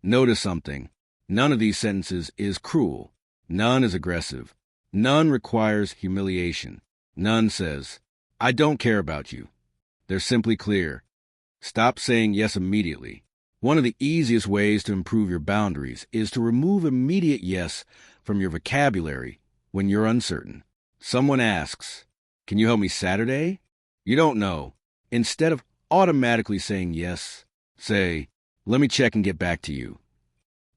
Notice something. None of these sentences is cruel. None is aggressive. None requires humiliation. None says, I don't care about you. They're simply clear. Stop saying yes immediately. One of the easiest ways to improve your boundaries is to remove immediate yes from your vocabulary when you're uncertain. Someone asks, can you help me Saturday? You don't know. Instead of automatically saying yes, say, let me check and get back to you.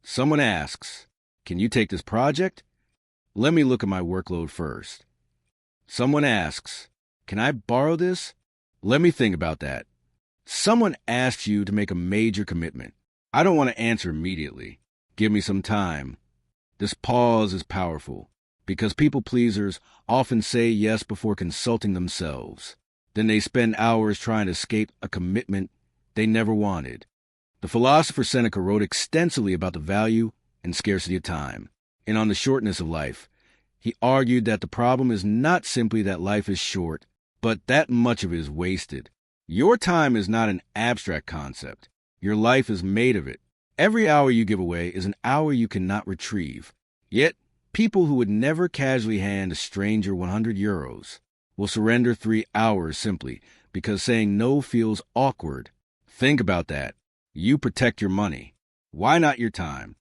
Someone asks, "Can you take this project?" Let me look at my workload first. Someone asks, "Can I borrow this?" Let me think about that. Someone asks you to make a major commitment. I don't want to answer immediately. Give me some time. This pause is powerful because people pleasers often say yes before consulting themselves. Then they spend hours trying to escape a commitment they never wanted. The philosopher Seneca wrote extensively about the value and scarcity of time, and on the shortness of life. He argued that the problem is not simply that life is short, but that much of it is wasted. Your time is not an abstract concept. Your life is made of it. Every hour you give away is an hour you cannot retrieve. Yet, people who would never casually hand a stranger 100 euros will surrender 3 hours simply because saying no feels awkward. Think about that. You protect your money. Why not your time?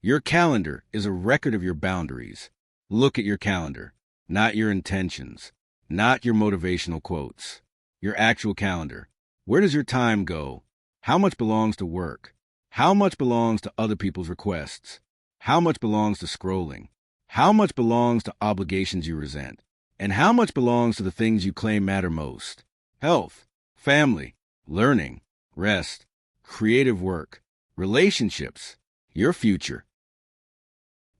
Your calendar is a record of your boundaries. Look at your calendar, not your intentions, not your motivational quotes. Your actual calendar. Where does your time go? How much belongs to work? How much belongs to other people's requests? How much belongs to scrolling? How much belongs to obligations you resent? And how much belongs to the things you claim matter most? Health, family, learning, rest, creative work, relationships, your future.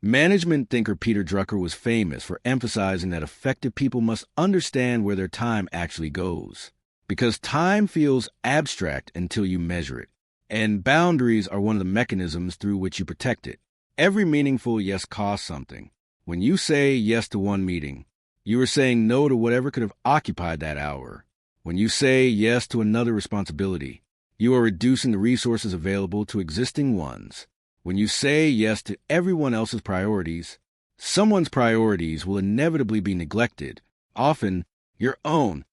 Management thinker Peter Drucker was famous for emphasizing that effective people must understand where their time actually goes, because time feels abstract until you measure it, and boundaries are one of the mechanisms through which you protect it. Every meaningful yes costs something. When you say yes to one meeting, you are saying no to whatever could have occupied that hour. When you say yes to another responsibility, you are reducing the resources available to existing ones. When you say yes to everyone else's priorities, someone's priorities will inevitably be neglected, often your own.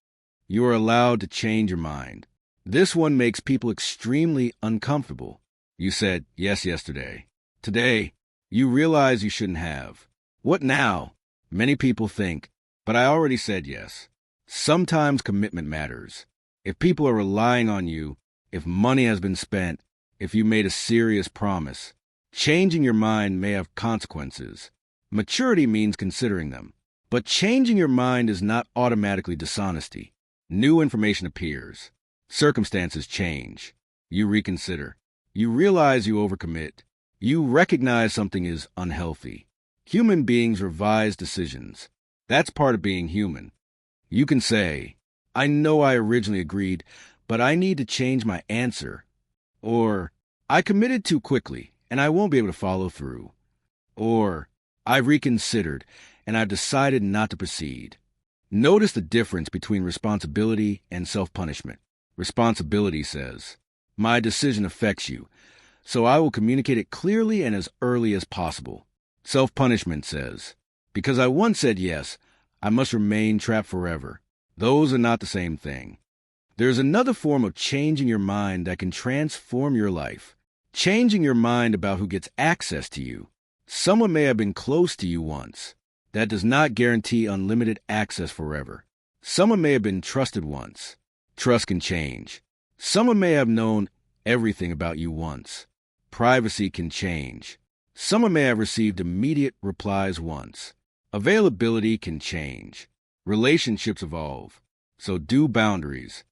You are allowed to change your mind. This one makes people extremely uncomfortable. You said yes yesterday. Today, you realize you shouldn't have. What now? Many people think, but I already said yes. Sometimes commitment matters. If people are relying on you, if money has been spent, if you made a serious promise, changing your mind may have consequences. Maturity means considering them. But changing your mind is not automatically dishonesty. New information appears. Circumstances change. You reconsider. You realize you overcommit. You recognize something is unhealthy. Human beings revise decisions. That's part of being human. You can say, "I know I originally agreed, but I need to change my answer." Or, "I committed too quickly, and I won't be able to follow through." Or, "I've reconsidered, and I've decided not to proceed." Notice the difference between responsibility and self-punishment. Responsibility says, "My decision affects you, so I will communicate it clearly and as early as possible." Self-punishment says, "Because I once said yes, I must remain trapped forever." Those are not the same thing. There's another form of changing your mind that can transform your life. Changing your mind about who gets access to you. Someone may have been close to you once. That does not guarantee unlimited access forever. Someone may have been trusted once. Trust can change. Someone may have known everything about you once. Privacy can change. Someone may have received immediate replies once. Availability can change. Relationships evolve. So do boundaries.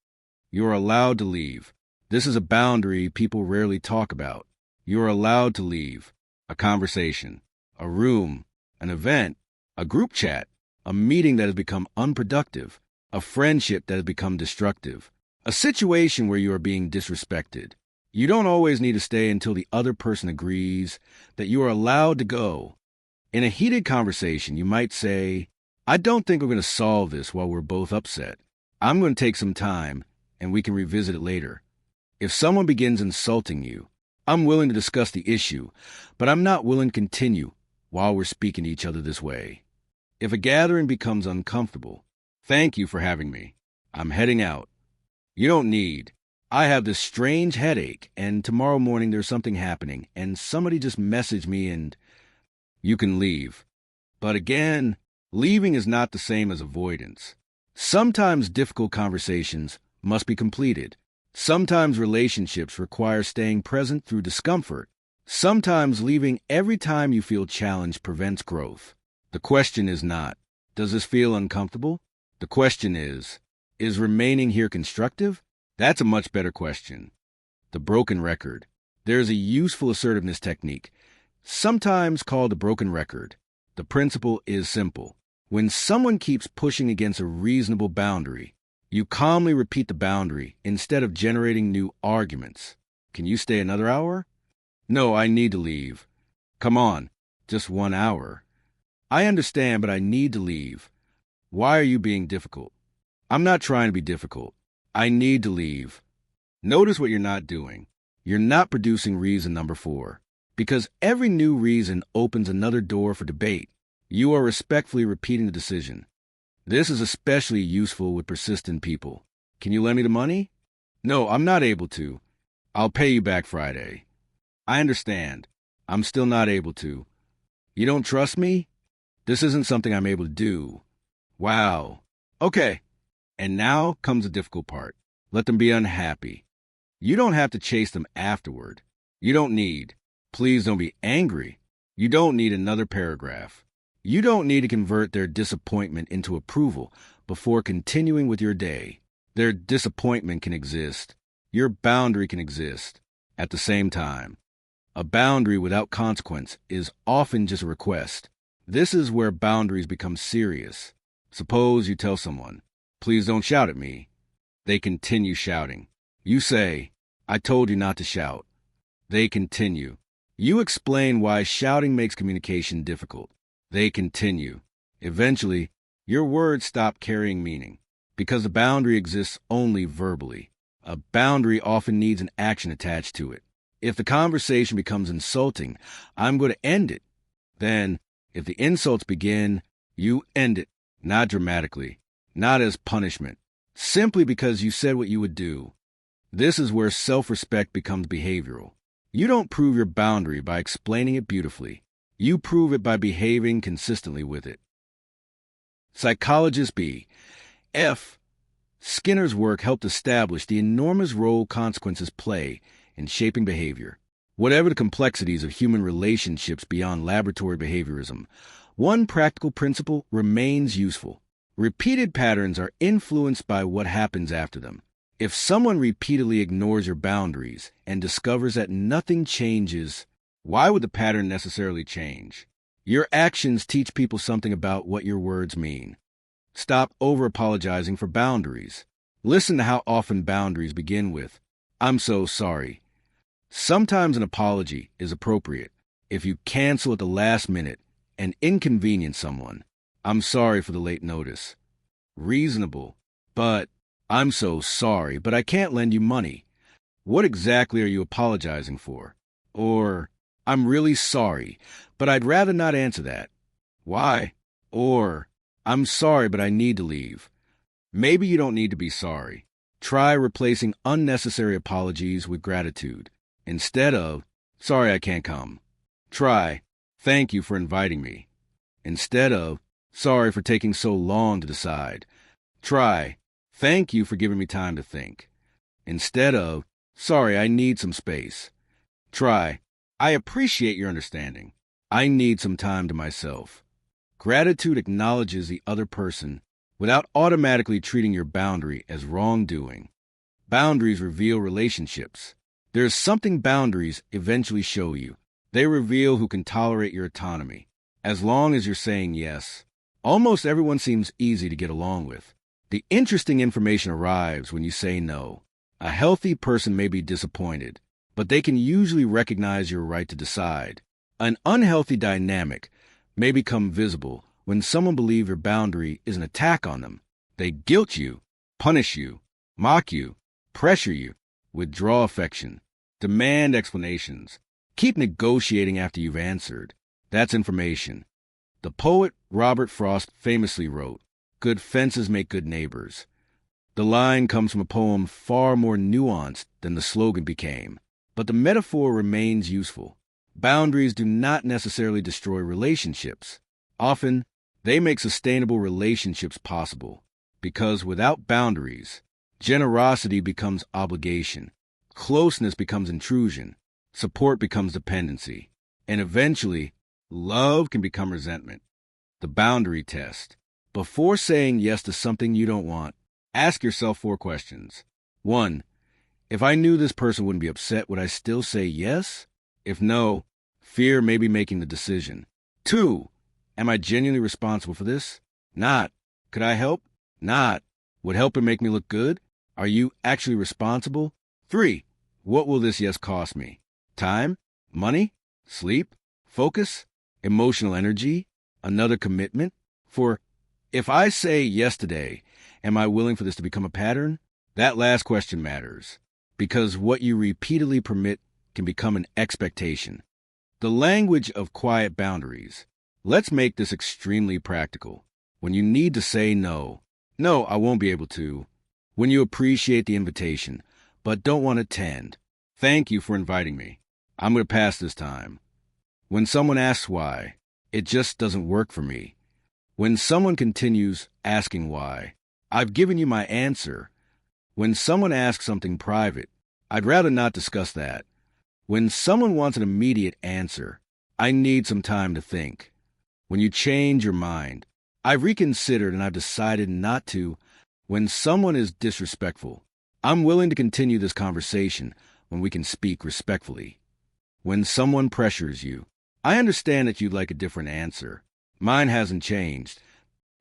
You are allowed to leave. This is a boundary people rarely talk about. You are allowed to leave. A conversation, a room, an event, a group chat, a meeting that has become unproductive, a friendship that has become destructive, a situation where you are being disrespected. You don't always need to stay until the other person agrees that you are allowed to go. In a heated conversation, you might say, "I don't think we're going to solve this while we're both upset. I'm going to take some time, and we can revisit it later." If someone begins insulting you, "I'm willing to discuss the issue, but I'm not willing to continue while we're speaking to each other this way." If a gathering becomes uncomfortable, "Thank you for having me. I'm heading out." You don't need, "I have this strange headache, and tomorrow morning there's something happening, and somebody just messaged me and..." You can leave. But again, leaving is not the same as avoidance. Sometimes difficult conversations must be completed. Sometimes relationships require staying present through discomfort. Sometimes leaving every time you feel challenged prevents growth. The question is not, does this feel uncomfortable? The question is remaining here constructive? That's a much better question. The broken record. There's a useful assertiveness technique, sometimes called the broken record. The principle is simple. When someone keeps pushing against a reasonable boundary, you calmly repeat the boundary instead of generating new arguments. Can you stay another hour? No, I need to leave. Come on, just 1 hour. I understand, but I need to leave. Why are you being difficult? I'm not trying to be difficult. I need to leave. Notice what you're not doing. You're not producing reason number 4. Because every new reason opens another door for debate. You are respectfully repeating the decision. This is especially useful with persistent people. Can you lend me the money? No, I'm not able to. I'll pay you back Friday. I understand. I'm still not able to. You don't trust me? This isn't something I'm able to do. Wow. Okay. And now comes the difficult part. Let them be unhappy. You don't have to chase them afterward. You don't need. Please don't be angry. You don't need another paragraph. You don't need to convert their disappointment into approval before continuing with your day. Their disappointment can exist. Your boundary can exist at the same time. A boundary without consequence is often just a request. This is where boundaries become serious. Suppose you tell someone, "Please don't shout at me." They continue shouting. You say, "I told you not to shout." They continue. You explain why shouting makes communication difficult. They continue. Eventually, your words stop carrying meaning because the boundary exists only verbally. A boundary often needs an action attached to it. If the conversation becomes insulting, I'm going to end it. Then, if the insults begin, you end it, not dramatically, not as punishment, simply because you said what you would do. This is where self-respect becomes behavioral. You don't prove your boundary by explaining it beautifully. You prove it by behaving consistently with it. Psychologist B. F. Skinner's work helped establish the enormous role consequences play in shaping behavior. Whatever the complexities of human relationships beyond laboratory behaviorism, one practical principle remains useful. Repeated patterns are influenced by what happens after them. If someone repeatedly ignores your boundaries and discovers that nothing changes, why would the pattern necessarily change? Your actions teach people something about what your words mean. Stop over-apologizing for boundaries. Listen to how often boundaries begin with, "I'm so sorry." Sometimes an apology is appropriate if you cancel at the last minute and inconvenience someone. "I'm sorry for the late notice." Reasonable, but "I'm so sorry, but I can't lend you money." What exactly are you apologizing for? Or, "I'm really sorry, but I'd rather not answer that." Why? Or, "I'm sorry, but I need to leave." Maybe you don't need to be sorry. Try replacing unnecessary apologies with gratitude. Instead of, "Sorry I can't come," try, "Thank you for inviting me." Instead of, "Sorry for taking so long to decide," try, "Thank you for giving me time to think." Instead of, "Sorry, I need some space," try, "I appreciate your understanding. I need some time to myself." Gratitude acknowledges the other person without automatically treating your boundary as wrongdoing. Boundaries reveal relationships. There's something boundaries eventually show you. They reveal who can tolerate your autonomy, as long as you're saying yes. Almost everyone seems easy to get along with. The interesting information arrives when you say no. A healthy person may be disappointed, but they can usually recognize your right to decide. An unhealthy dynamic may become visible when someone believes your boundary is an attack on them. They guilt you, punish you, mock you, pressure you, withdraw affection, demand explanations, keep negotiating after you've answered. That's information. The poet Robert Frost famously wrote, "Good fences make good neighbors." The line comes from a poem far more nuanced than the slogan became, but the metaphor remains useful. Boundaries do not necessarily destroy relationships. Often, they make sustainable relationships possible, because without boundaries, generosity becomes obligation, closeness becomes intrusion, support becomes dependency, and eventually, love can become resentment. The boundary test. Before saying yes to something you don't want, ask yourself 4 questions. 1. If I knew this person wouldn't be upset, would I still say yes? If no, fear may be making the decision. 2. Am I genuinely responsible for this? Not. Could I help? Not. Would helping make me look good? Are you actually responsible? 3. What will this yes cost me? Time? Money? Sleep? Focus? Emotional energy? Another commitment? For if I say yes today, am I willing for this to become a pattern? That last question matters, because what you repeatedly permit can become an expectation. The language of quiet boundaries. Let's make this extremely practical. When you need to say no, no, I won't be able to. When you appreciate the invitation, but don't want to attend, thank you for inviting me. I'm going to pass this time. When someone asks why, it just doesn't work for me. When someone continues asking why, I've given you my answer. When someone asks something private, I'd rather not discuss that. When someone wants an immediate answer, I need some time to think. When you change your mind, I've reconsidered and I've decided not to. When someone is disrespectful, I'm willing to continue this conversation when we can speak respectfully. When someone pressures you, I understand that you'd like a different answer. Mine hasn't changed.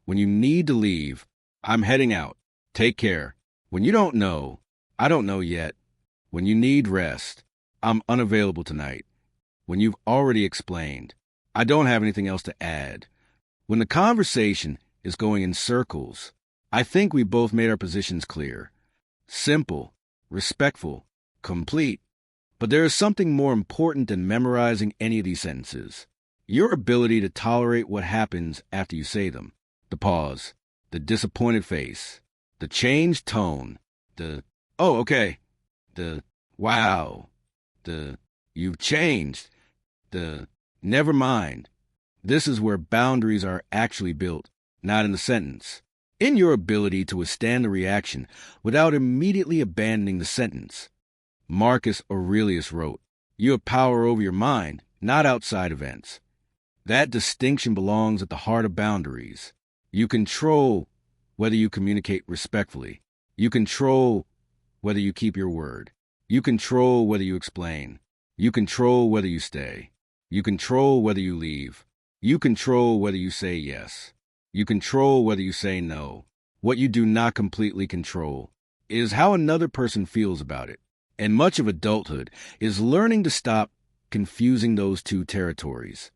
When you need to leave, I'm heading out. Take care. When you don't know, I don't know yet. When you need rest, I'm unavailable tonight. When you've already explained, I don't have anything else to add. When the conversation is going in circles, I think we both made our positions clear. Simple, respectful, complete. But there is something more important than memorizing any of these sentences. Your ability to tolerate what happens after you say them. The pause, the disappointed face, the changed tone, the, oh, okay, the, wow, the, you've changed, the, never mind. This is where boundaries are actually built, not in the sentence. In your ability to withstand the reaction without immediately abandoning the sentence. Marcus Aurelius wrote, "You have power over your mind, not outside events." That distinction belongs at the heart of boundaries. You control whether you communicate respectfully. You control whether you keep your word. You control whether you explain. You control whether you stay. You control whether you leave. You control whether you say yes. You control whether you say no. What you do not completely control is how another person feels about it. And much of adulthood is learning to stop confusing those two territories.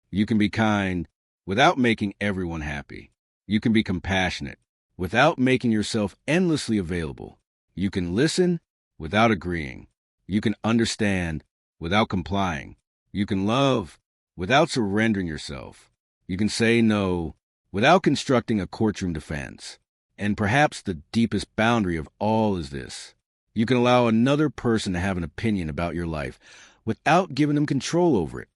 You can be kind without making everyone happy. You can be compassionate without making yourself endlessly available. You can listen without agreeing. You can understand without complying. You can love without surrendering yourself. You can say no without constructing a courtroom defense. And perhaps the deepest boundary of all is this. You can allow another person to have an opinion about your life without giving them control over it.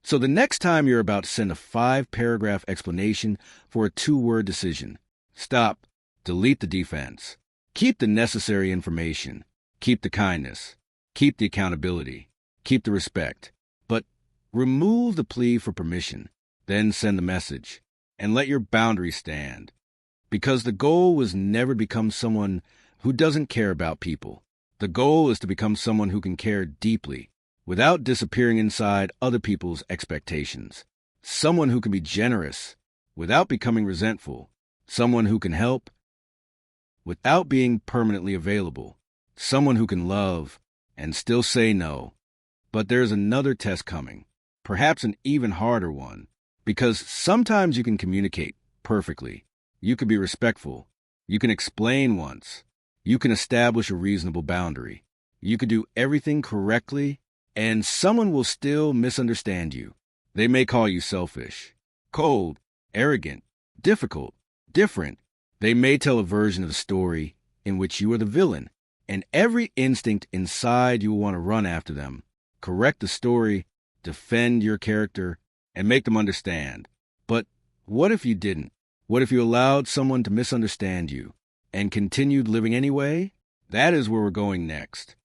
So the next time you're about to send a 5-paragraph explanation for a 2-word decision, stop, delete the defense, keep the necessary information, keep the kindness, keep the accountability, keep the respect, but remove the plea for permission, then send the message, and let your boundary stand. Because the goal was never to become someone who doesn't care about people. The goal is to become someone who can care deeply, without disappearing inside other people's expectations. Someone who can be generous without becoming resentful. Someone who can help without being permanently available. Someone who can love and still say no. But there's another test coming, perhaps an even harder one, because sometimes you can communicate perfectly. You can be respectful. You can explain once. You can establish a reasonable boundary. You can do everything correctly, and someone will still misunderstand you. They may call you selfish, cold, arrogant, difficult, different. They may tell a version of the story in which you are the villain, and every instinct inside you will want to run after them, correct the story, defend your character, and make them understand. But what if you didn't? What if you allowed someone to misunderstand you and continued living anyway? That is where we're going next.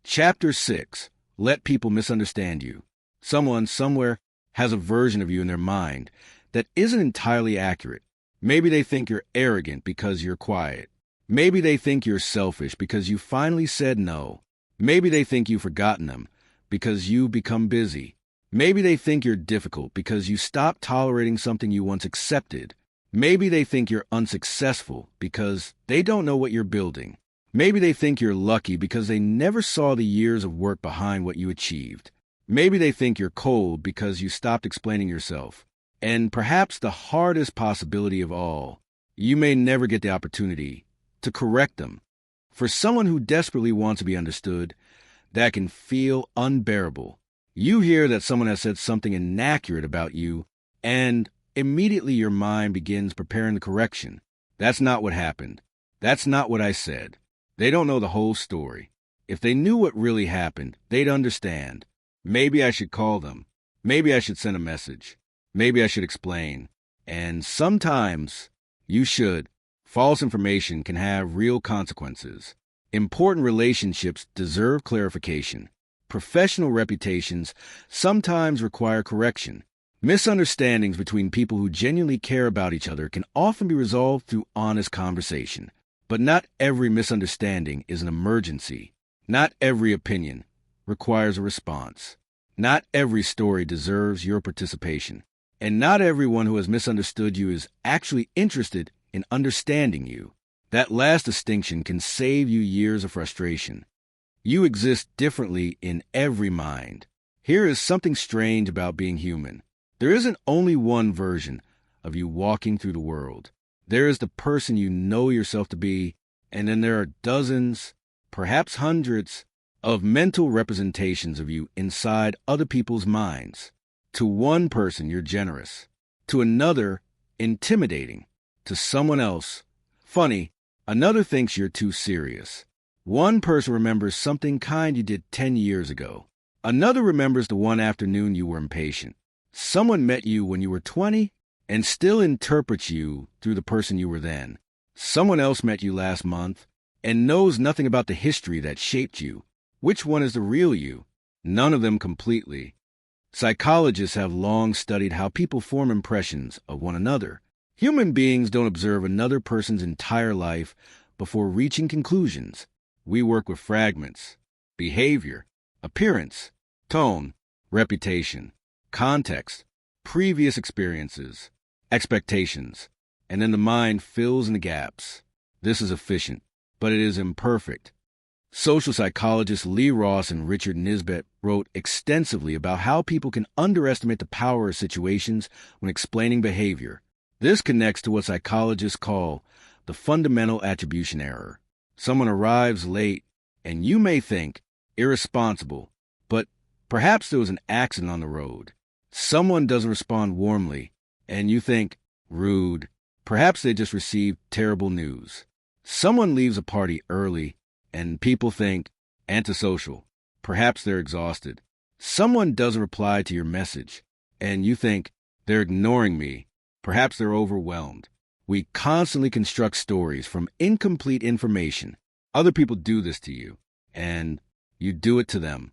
Chapter 6. let people misunderstand you. Someone somewhere has a version of you in their mind that isn't entirely accurate. Maybe they think you're arrogant because you're quiet. Maybe they think you're selfish because you finally said no. Maybe they think you've forgotten them because you become busy. Maybe they think you're difficult because you stopped tolerating something you once accepted. Maybe they think you're unsuccessful because they don't know what you're building. Maybe they think you're lucky because they never saw the years of work behind what you achieved. Maybe they think you're cold because you stopped explaining yourself. And perhaps the hardest possibility of all, you may never get the opportunity to correct them. For someone who desperately wants to be understood, that can feel unbearable. You hear that someone has said something inaccurate about you, and immediately your mind begins preparing the correction. That's not what happened. That's not what I said. They don't know the whole story. If they knew what really happened, they'd understand. Maybe I should call them. Maybe I should send a message. Maybe I should explain. And sometimes you should. False information can have real consequences. Important relationships deserve clarification. Professional reputations sometimes require correction. Misunderstandings between people who genuinely care about each other can often be resolved through honest conversation. But not every misunderstanding is an emergency. Not every opinion requires a response. Not every story deserves your participation. And not everyone who has misunderstood you is actually interested in understanding you. That last distinction can save you years of frustration. You exist differently in every mind. Here is something strange about being human. There isn't only one version of you walking through the world. There is the person you know yourself to be, and then there are dozens, perhaps hundreds, of mental representations of you inside other people's minds. To one person, you're generous. To another, intimidating. To someone else, funny. Another thinks you're too serious. One person remembers something kind you did 10 years ago. Another remembers the one afternoon you were impatient. Someone met you when you were 20 and still interprets you through the person you were then. Someone else met you last month and knows nothing about the history that shaped you. Which one is the real you? None of them completely. Psychologists have long studied how people form impressions of one another. Human beings don't observe another person's entire life before reaching conclusions. We work with fragments: behavior, appearance, tone, reputation, context, previous experiences, expectations, and then the mind fills in the gaps. This is efficient, but it is imperfect. Social psychologists Lee Ross and Richard Nisbett wrote extensively about how people can underestimate the power of situations when explaining behavior. This connects to what psychologists call the fundamental attribution error. Someone arrives late, and you may think, irresponsible, but perhaps there was an accident on the road. Someone doesn't respond warmly, and you think, rude. Perhaps they just received terrible news. Someone leaves a party early, and people think, antisocial. Perhaps they're exhausted. Someone doesn't reply to your message, and you think, they're ignoring me. Perhaps they're overwhelmed. We constantly construct stories from incomplete information. Other people do this to you, and you do it to them.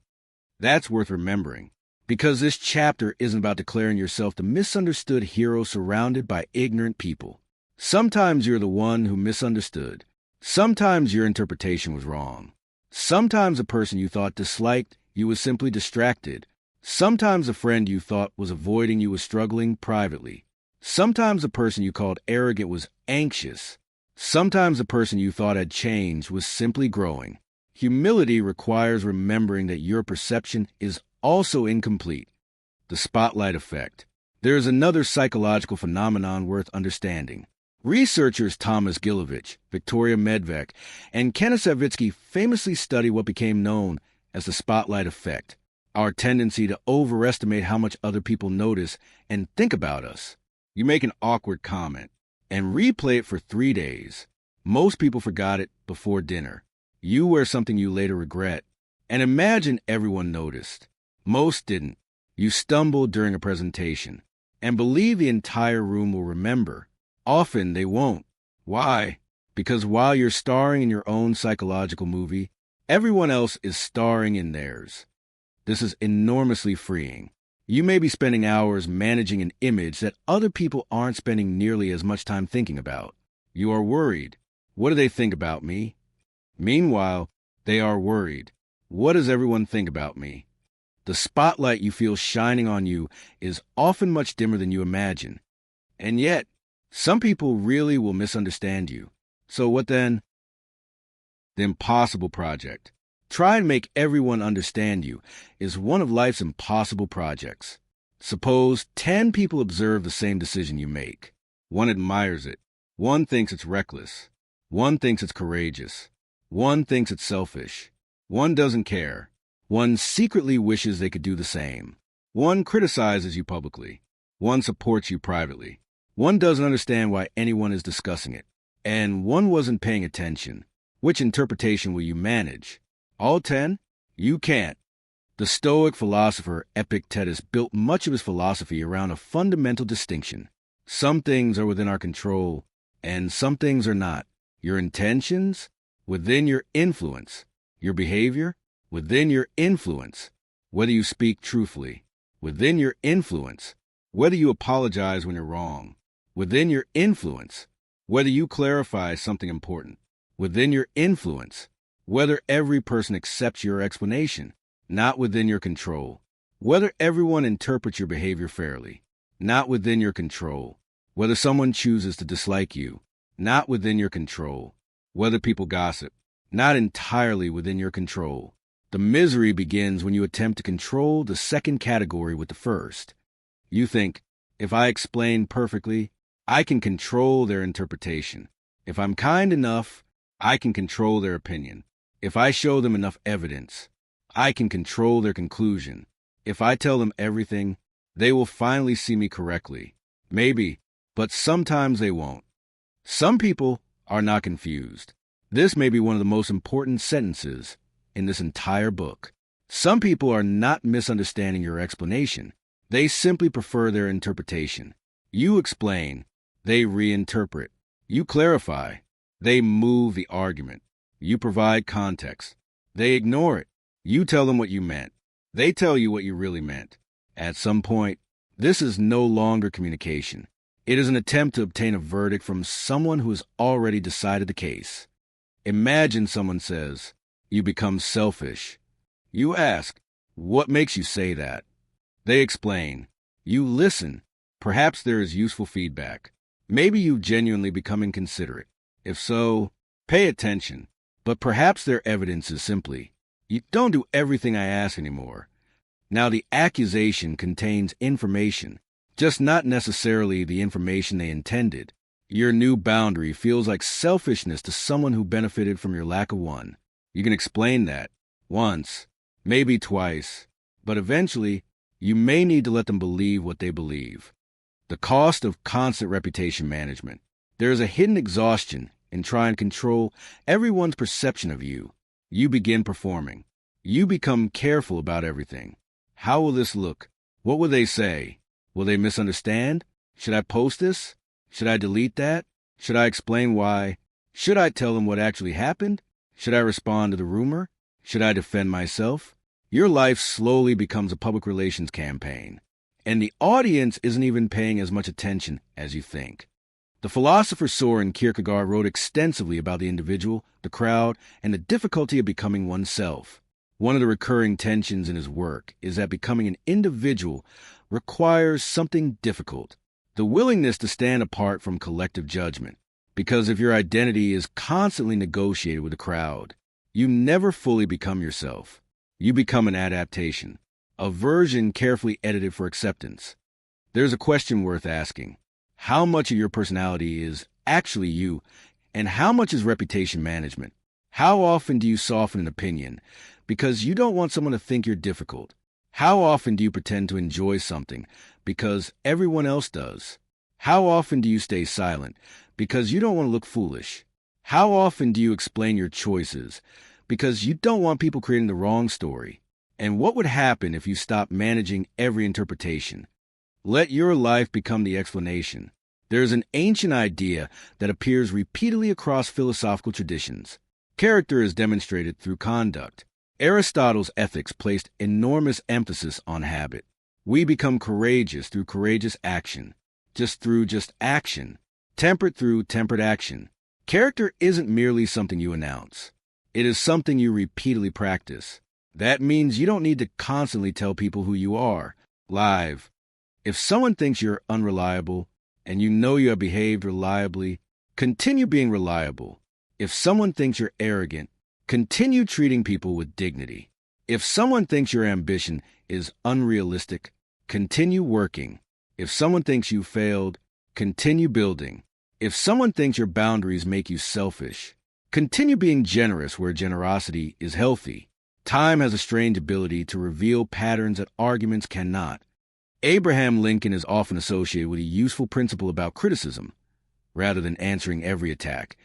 That's worth remembering, because this chapter isn't about declaring yourself the misunderstood hero surrounded by ignorant people. Sometimes you're the one who misunderstood. Sometimes your interpretation was wrong. Sometimes a person you thought disliked you was simply distracted. Sometimes a friend you thought was avoiding you was struggling privately. Sometimes the person you called arrogant was anxious. Sometimes the person you thought had changed was simply growing. Humility requires remembering that your perception is also incomplete. The spotlight effect. There is another psychological phenomenon worth understanding. Researchers Thomas Gilovich, Victoria Medvec, and Kenneth Savitsky famously study what became known as the spotlight effect, our tendency to overestimate how much other people notice and think about us. You make an awkward comment and replay it for 3 days. Most people forgot it before dinner. You wear something you later regret, and imagine everyone noticed. Most didn't. You stumbled during a presentation and believe the entire room will remember. Often they won't. Why? Because while you're starring in your own psychological movie, everyone else is starring in theirs. This is enormously freeing. You may be spending hours managing an image that other people aren't spending nearly as much time thinking about. You are worried. What do they think about me? Meanwhile, they are worried. What does everyone think about me? The spotlight you feel shining on you is often much dimmer than you imagine. And yet, some people really will misunderstand you. So what then? The impossible project. Try and make everyone understand you is one of life's impossible projects. Suppose 10 people observe the same decision you make. One admires it. One thinks it's reckless. One thinks it's courageous. One thinks it's selfish. One doesn't care. One secretly wishes they could do the same. One criticizes you publicly. One supports you privately. One doesn't understand why anyone is discussing it. And one wasn't paying attention. Which interpretation will you manage? All 10? You can't. The Stoic philosopher Epictetus built much of his philosophy around a fundamental distinction. Some things are within our control, and some things are not. Your intentions, within your influence. Your behavior, within your influence. Whether you speak truthfully, within your influence. Whether you apologize when you're wrong, within your influence. Whether you clarify something important, within your influence. Whether every person accepts your explanation, not within your control. Whether everyone interprets your behavior fairly, not within your control. Whether someone chooses to dislike you, not within your control. Whether people gossip, not entirely within your control. The misery begins when you attempt to control the second category with the first. You think, if I explain perfectly, I can control their interpretation. If I'm kind enough, I can control their opinion. If I show them enough evidence, I can control their conclusion. If I tell them everything, they will finally see me correctly. Maybe, but sometimes they won't. Some people are not confused. This may be one of the most important sentences in this entire book. Some people are not misunderstanding your explanation. They simply prefer their interpretation. You explain, they reinterpret. You clarify, they move the argument. You provide context. They ignore it. You tell them what you meant. They tell you what you really meant. At some point, this is no longer communication. It is an attempt to obtain a verdict from someone who has already decided the case. Imagine someone says, "You become selfish." You ask, "What makes you say that?" They explain. You listen. Perhaps there is useful feedback. Maybe you've genuinely become inconsiderate. If so, pay attention. But perhaps their evidence is simply, "You don't do everything I ask anymore." Now the accusation contains information, just not necessarily the information they intended. Your new boundary feels like selfishness to someone who benefited from your lack of one. You can explain that once, maybe twice, but eventually you may need to let them believe what they believe. The cost of constant reputation management. There is a hidden exhaustion in trying to control everyone's perception of you. You begin performing. You become careful about everything. How will this look? What will they say? Will they misunderstand? Should I post this? Should I delete that? Should I explain why? Should I tell them what actually happened? Should I respond to the rumor? Should I defend myself? Your life slowly becomes a public relations campaign, and the audience isn't even paying as much attention as you think. The philosopher Soren Kierkegaard wrote extensively about the individual, the crowd, and the difficulty of becoming oneself. One of the recurring tensions in his work is that becoming an individual requires something difficult, the willingness to stand apart from collective judgment. Because if your identity is constantly negotiated with the crowd, you never fully become yourself. You become an adaptation, a version carefully edited for acceptance. There's a question worth asking. How much of your personality is actually you, and how much is reputation management? How often do you soften an opinion because you don't want someone to think you're difficult? How often do you pretend to enjoy something because everyone else does? How often do you stay silent because you don't want to look foolish? How often do you explain your choices because you don't want people creating the wrong story? And what would happen if you stopped managing every interpretation? Let your life become the explanation. There is an ancient idea that appears repeatedly across philosophical traditions. Character is demonstrated through conduct. Aristotle's ethics placed enormous emphasis on habit. We become courageous through courageous action, through action, temperate through temperate action. Character isn't merely something you announce. It is something you repeatedly practice. That means you don't need to constantly tell people who you are, live. If someone thinks you're unreliable, and you know you have behaved reliably, continue being reliable. If someone thinks you're arrogant, continue treating people with dignity. If someone thinks your ambition is unrealistic, continue working. If someone thinks you failed, continue building. If someone thinks your boundaries make you selfish, continue being generous where generosity is healthy. Time has a strange ability to reveal patterns that arguments cannot. Abraham Lincoln is often associated with a useful principle about criticism. Rather than answering every attack,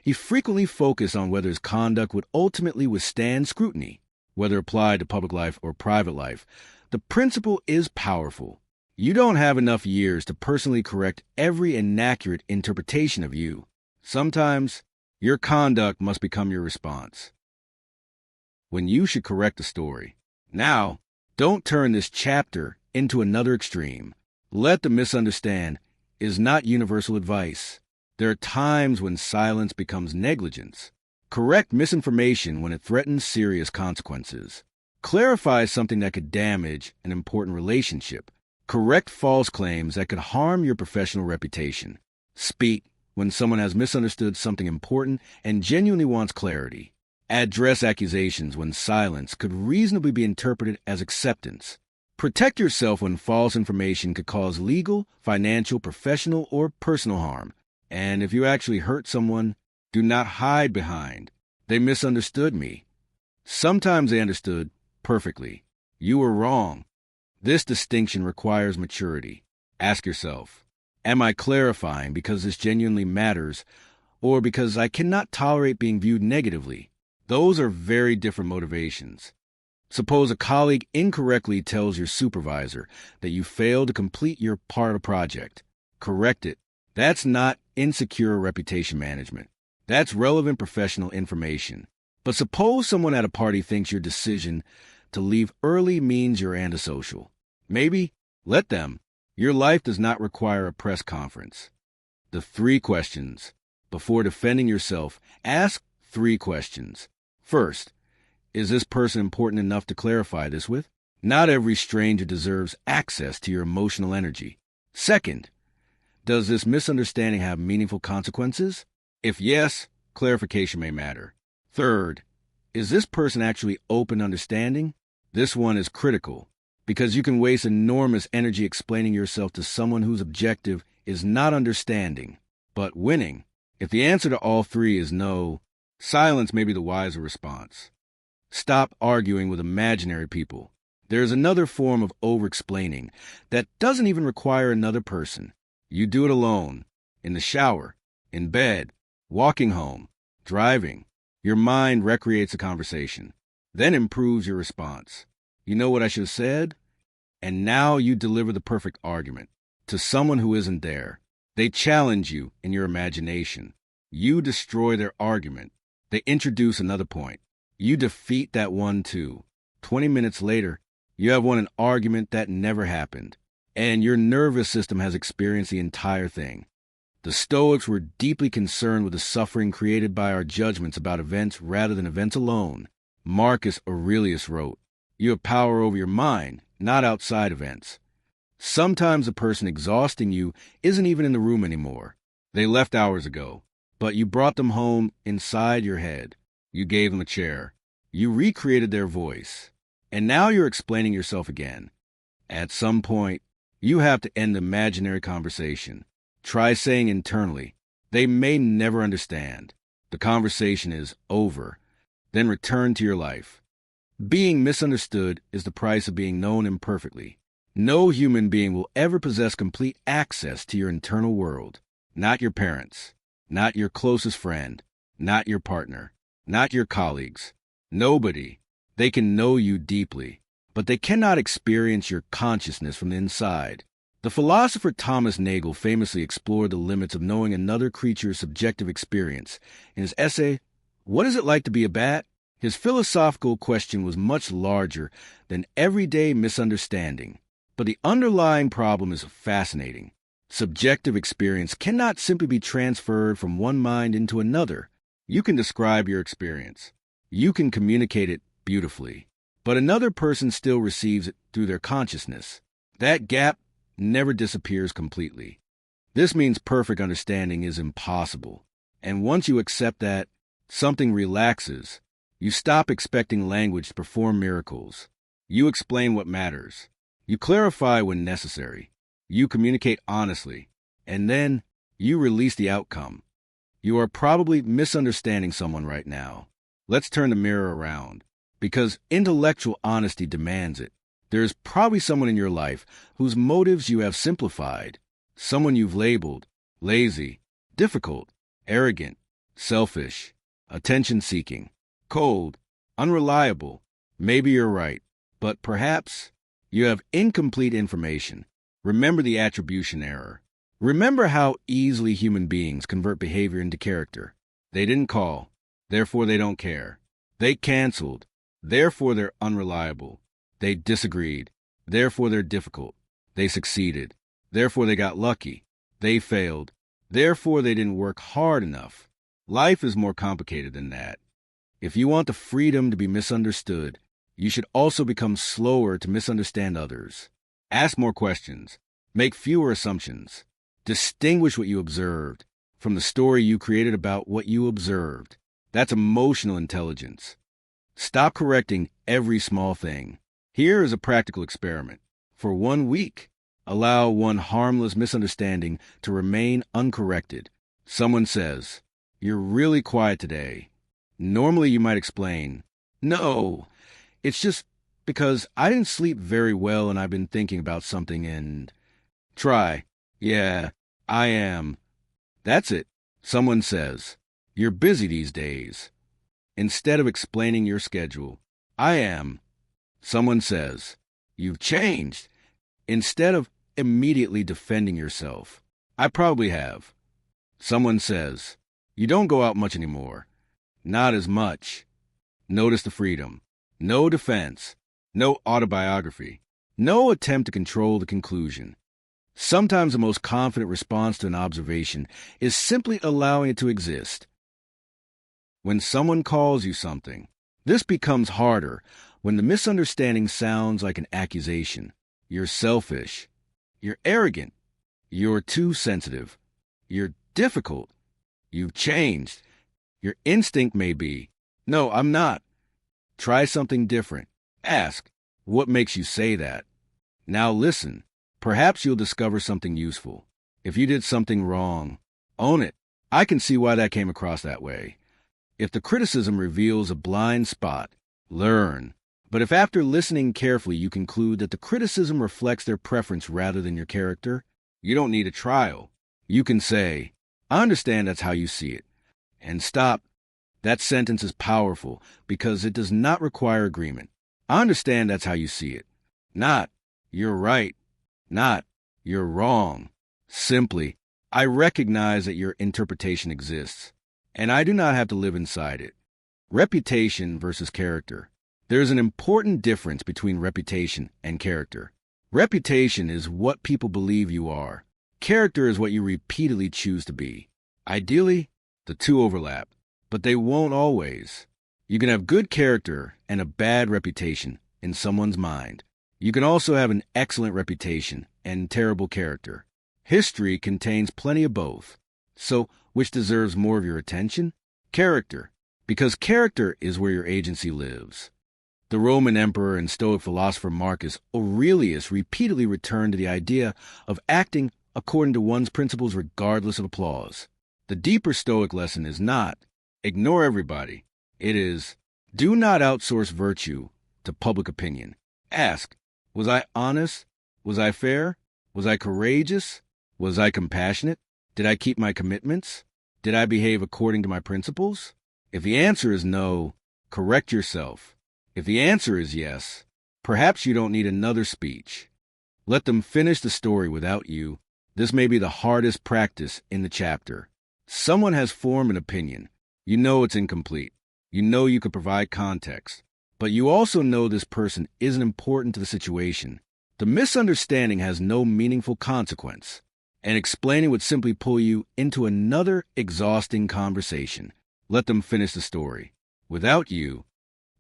he frequently focused on whether his conduct would ultimately withstand scrutiny, whether applied to public life or private life. The principle is powerful. You don't have enough years to personally correct every inaccurate interpretation of you. Sometimes, your conduct must become your response. When you should correct a story. Now, don't turn this chapter into another extreme. Let them misunderstand is not universal advice. There are times when silence becomes negligence. Correct misinformation when it threatens serious consequences. Clarify something that could damage an important relationship. Correct false claims that could harm your professional reputation. Speak when someone has misunderstood something important and genuinely wants clarity. Address accusations when silence could reasonably be interpreted as acceptance. Protect yourself when false information could cause legal, financial, professional, or personal harm. And if you actually hurt someone, do not hide behind, "They misunderstood me." Sometimes they understood perfectly. You were wrong. This distinction requires maturity. Ask yourself, am I clarifying because this genuinely matters, or because I cannot tolerate being viewed negatively? Those are very different motivations. Suppose a colleague incorrectly tells your supervisor that you failed to complete your part of a project. Correct it. That's not insecure reputation management. That's relevant professional information. But suppose someone at a party thinks your decision to leave early means you're antisocial. Maybe let them. Your life does not require a press conference. The 3 questions. Before defending yourself, ask 3 questions. First, is this person important enough to clarify this with? Not every stranger deserves access to your emotional energy. Second, does this misunderstanding have meaningful consequences? If yes, clarification may matter. Third, is this person actually open to understanding? This one is critical, because you can waste enormous energy explaining yourself to someone whose objective is not understanding, but winning. If the answer to all 3 is no, silence may be the wiser response. Stop arguing with imaginary people. There is another form of over-explaining that doesn't even require another person. You do it alone, in the shower, in bed, walking home, driving. Your mind recreates a conversation, then improves your response. You know what I should have said? And now you deliver the perfect argument to someone who isn't there. They challenge you in your imagination. You destroy their argument. They introduce another point. You defeat that one too. 20 minutes later, you have won an argument that never happened, and your nervous system has experienced the entire thing. The Stoics were deeply concerned with the suffering created by our judgments about events rather than events alone. Marcus Aurelius wrote, "You have power over your mind, not outside events." Sometimes the person exhausting you isn't even in the room anymore. They left hours ago, but you brought them home inside your head. You gave them a chair. You recreated their voice. And now you're explaining yourself again. At some point, you have to end the imaginary conversation. Try saying internally, "They may never understand." The conversation is over. Then return to your life. Being misunderstood is the price of being known imperfectly. No human being will ever possess complete access to your internal world. Not your parents. Not your closest friend. Not your partner. Not your colleagues. Nobody. They can know you deeply, but they cannot experience your consciousness from the inside. The philosopher Thomas Nagel famously explored the limits of knowing another creature's subjective experience. In his essay, "What is it like to be a bat?" His philosophical question was much larger than everyday misunderstanding, but the underlying problem is fascinating. Subjective experience cannot simply be transferred from one mind into another. You can describe your experience. You can communicate it beautifully, but another person still receives it through their consciousness. That gap never disappears completely. This means perfect understanding is impossible. And once you accept that, something relaxes. You stop expecting language to perform miracles. You explain what matters. You clarify when necessary. You communicate honestly. And then you release the outcome. You are probably misunderstanding someone right now. Let's turn the mirror around, because intellectual honesty demands it. There is probably someone in your life whose motives you have simplified, someone you've labeled lazy, difficult, arrogant, selfish, attention-seeking, cold, unreliable. Maybe you're right, but perhaps you have incomplete information. Remember the attribution error. Remember how easily human beings convert behavior into character. They didn't call, therefore they don't care. They canceled, therefore they're unreliable. They disagreed, therefore they're difficult. They succeeded, therefore they got lucky. They failed, therefore they didn't work hard enough. Life is more complicated than that. If you want the freedom to be misunderstood, you should also become slower to misunderstand others. Ask more questions. Make fewer assumptions. Distinguish what you observed from the story you created about what you observed. That's emotional intelligence. Stop correcting every small thing. Here is a practical experiment. For 1 week, allow one harmless misunderstanding to remain uncorrected. Someone says, "You're really quiet today." Normally you might explain, "No, it's just because I didn't sleep very well and I've been thinking about something and..." Try, "Yeah, I am." That's it. Someone says, "You're busy these days." Instead of explaining your schedule, "I am." Someone says, "You've changed." Instead of immediately defending yourself, "I probably have." Someone says, "You don't go out much anymore." "Not as much." Notice the freedom. No defense. No autobiography. No attempt to control the conclusion. Sometimes the most confident response to an observation is simply allowing it to exist. When someone calls you something, this becomes harder when the misunderstanding sounds like an accusation. You're selfish. You're arrogant. You're too sensitive. You're difficult. You've changed. Your instinct may be, "No, I'm not." Try something different. Ask, "What makes you say that?" Now listen. Perhaps you'll discover something useful. If you did something wrong, own it. "I can see why that came across that way." If the criticism reveals a blind spot, learn. But if after listening carefully you conclude that the criticism reflects their preference rather than your character, you don't need a trial. You can say, "I understand that's how you see it," and stop. That sentence is powerful because it does not require agreement. "I understand that's how you see it." Not, "You're right." Not, "You're wrong." Simply, "I recognize that your interpretation exists, and I do not have to live inside it." Reputation versus character. There is an important difference between reputation and character. Reputation is what people believe you are. Character is what you repeatedly choose to be. Ideally, the two overlap, but they won't always. You can have good character and a bad reputation in someone's mind. You can also have an excellent reputation and terrible character. History contains plenty of both. So, which deserves more of your attention? Character, because character is where your agency lives. The Roman emperor and Stoic philosopher Marcus Aurelius repeatedly returned to the idea of acting according to one's principles regardless of applause. The deeper Stoic lesson is not, ignore everybody. It is, do not outsource virtue to public opinion. Ask, was I honest? Was I fair? Was I courageous? Was I compassionate? Did I keep my commitments? Did I behave according to my principles? If the answer is no, correct yourself. If the answer is yes, perhaps you don't need another speech. Let them finish the story without you. This may be the hardest practice in the chapter. Someone has formed an opinion. You know it's incomplete. You know you could provide context. But you also know this person isn't important to the situation. The misunderstanding has no meaningful consequence, and explaining would simply pull you into another exhausting conversation. Let them finish the story. Without you,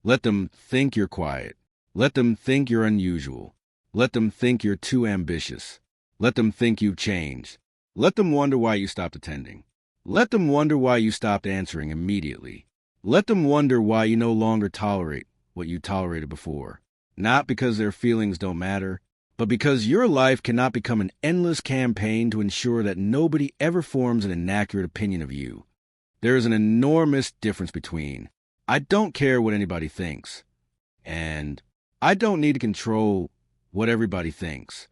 let them think you're quiet. Let them think you're unusual. Let them think you're too ambitious. Let them think you've changed. Let them wonder why you stopped attending. Let them wonder why you stopped answering immediately. Let them wonder why you no longer tolerate what you tolerated before. Not because their feelings don't matter, but because your life cannot become an endless campaign to ensure that nobody ever forms an inaccurate opinion of you. There is an enormous difference between "I don't care what anybody thinks" and "I don't need to control what everybody thinks."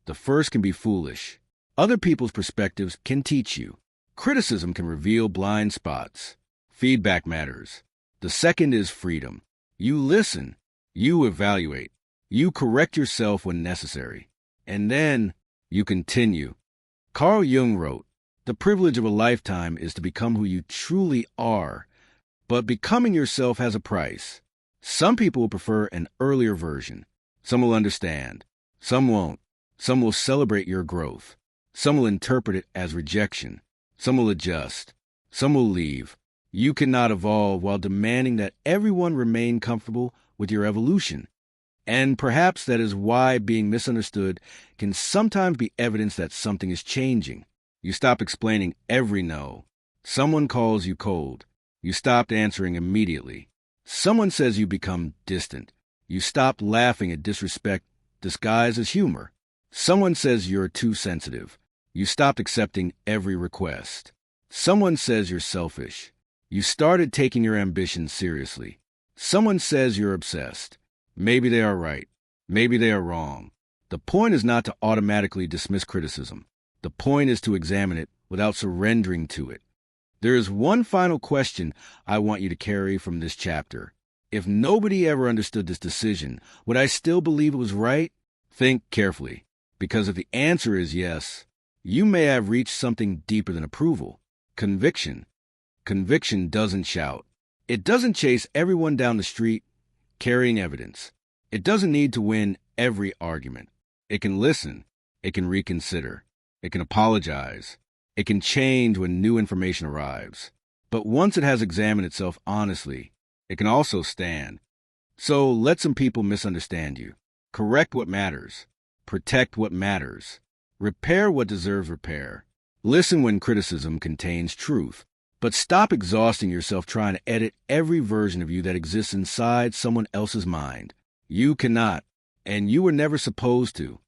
The first can be foolish. Other people's perspectives can teach you. Criticism can reveal blind spots. Feedback matters. The second is freedom. You listen. You evaluate. You correct yourself when necessary. And then you continue. Carl Jung wrote, "The privilege of a lifetime is to become who you truly are. But becoming yourself has a price. Some people will prefer an earlier version. Some will understand. Some won't. Some will celebrate your growth. Some will interpret it as rejection. Some will adjust. Some will leave. You cannot evolve while demanding that everyone remain comfortable with your evolution. And perhaps that is why being misunderstood can sometimes be evidence that something is changing. You stop explaining every no. Someone calls you cold. You stopped answering immediately. Someone says you become distant. You stopped laughing at disrespect disguised as humor. Someone says you're too sensitive. You stopped accepting every request. Someone says you're selfish. You started taking your ambitions seriously. Someone says you're obsessed. Maybe they are right. Maybe they are wrong. The point is not to automatically dismiss criticism. The point is to examine it without surrendering to it. There is one final question I want you to carry from this chapter. If nobody ever understood this decision, would I still believe it was right? Think carefully, because if the answer is yes, you may have reached something deeper than approval. Conviction. Conviction doesn't shout. It doesn't chase everyone down the street carrying evidence. It doesn't need to win every argument. It can listen. It can reconsider. It can apologize. It can change when new information arrives. But once it has examined itself honestly, it can also stand. So let some people misunderstand you. Correct what matters. Protect what matters. Repair what deserves repair. Listen when criticism contains truth. But stop exhausting yourself trying to edit every version of you that exists inside someone else's mind. You cannot, and you were never supposed to.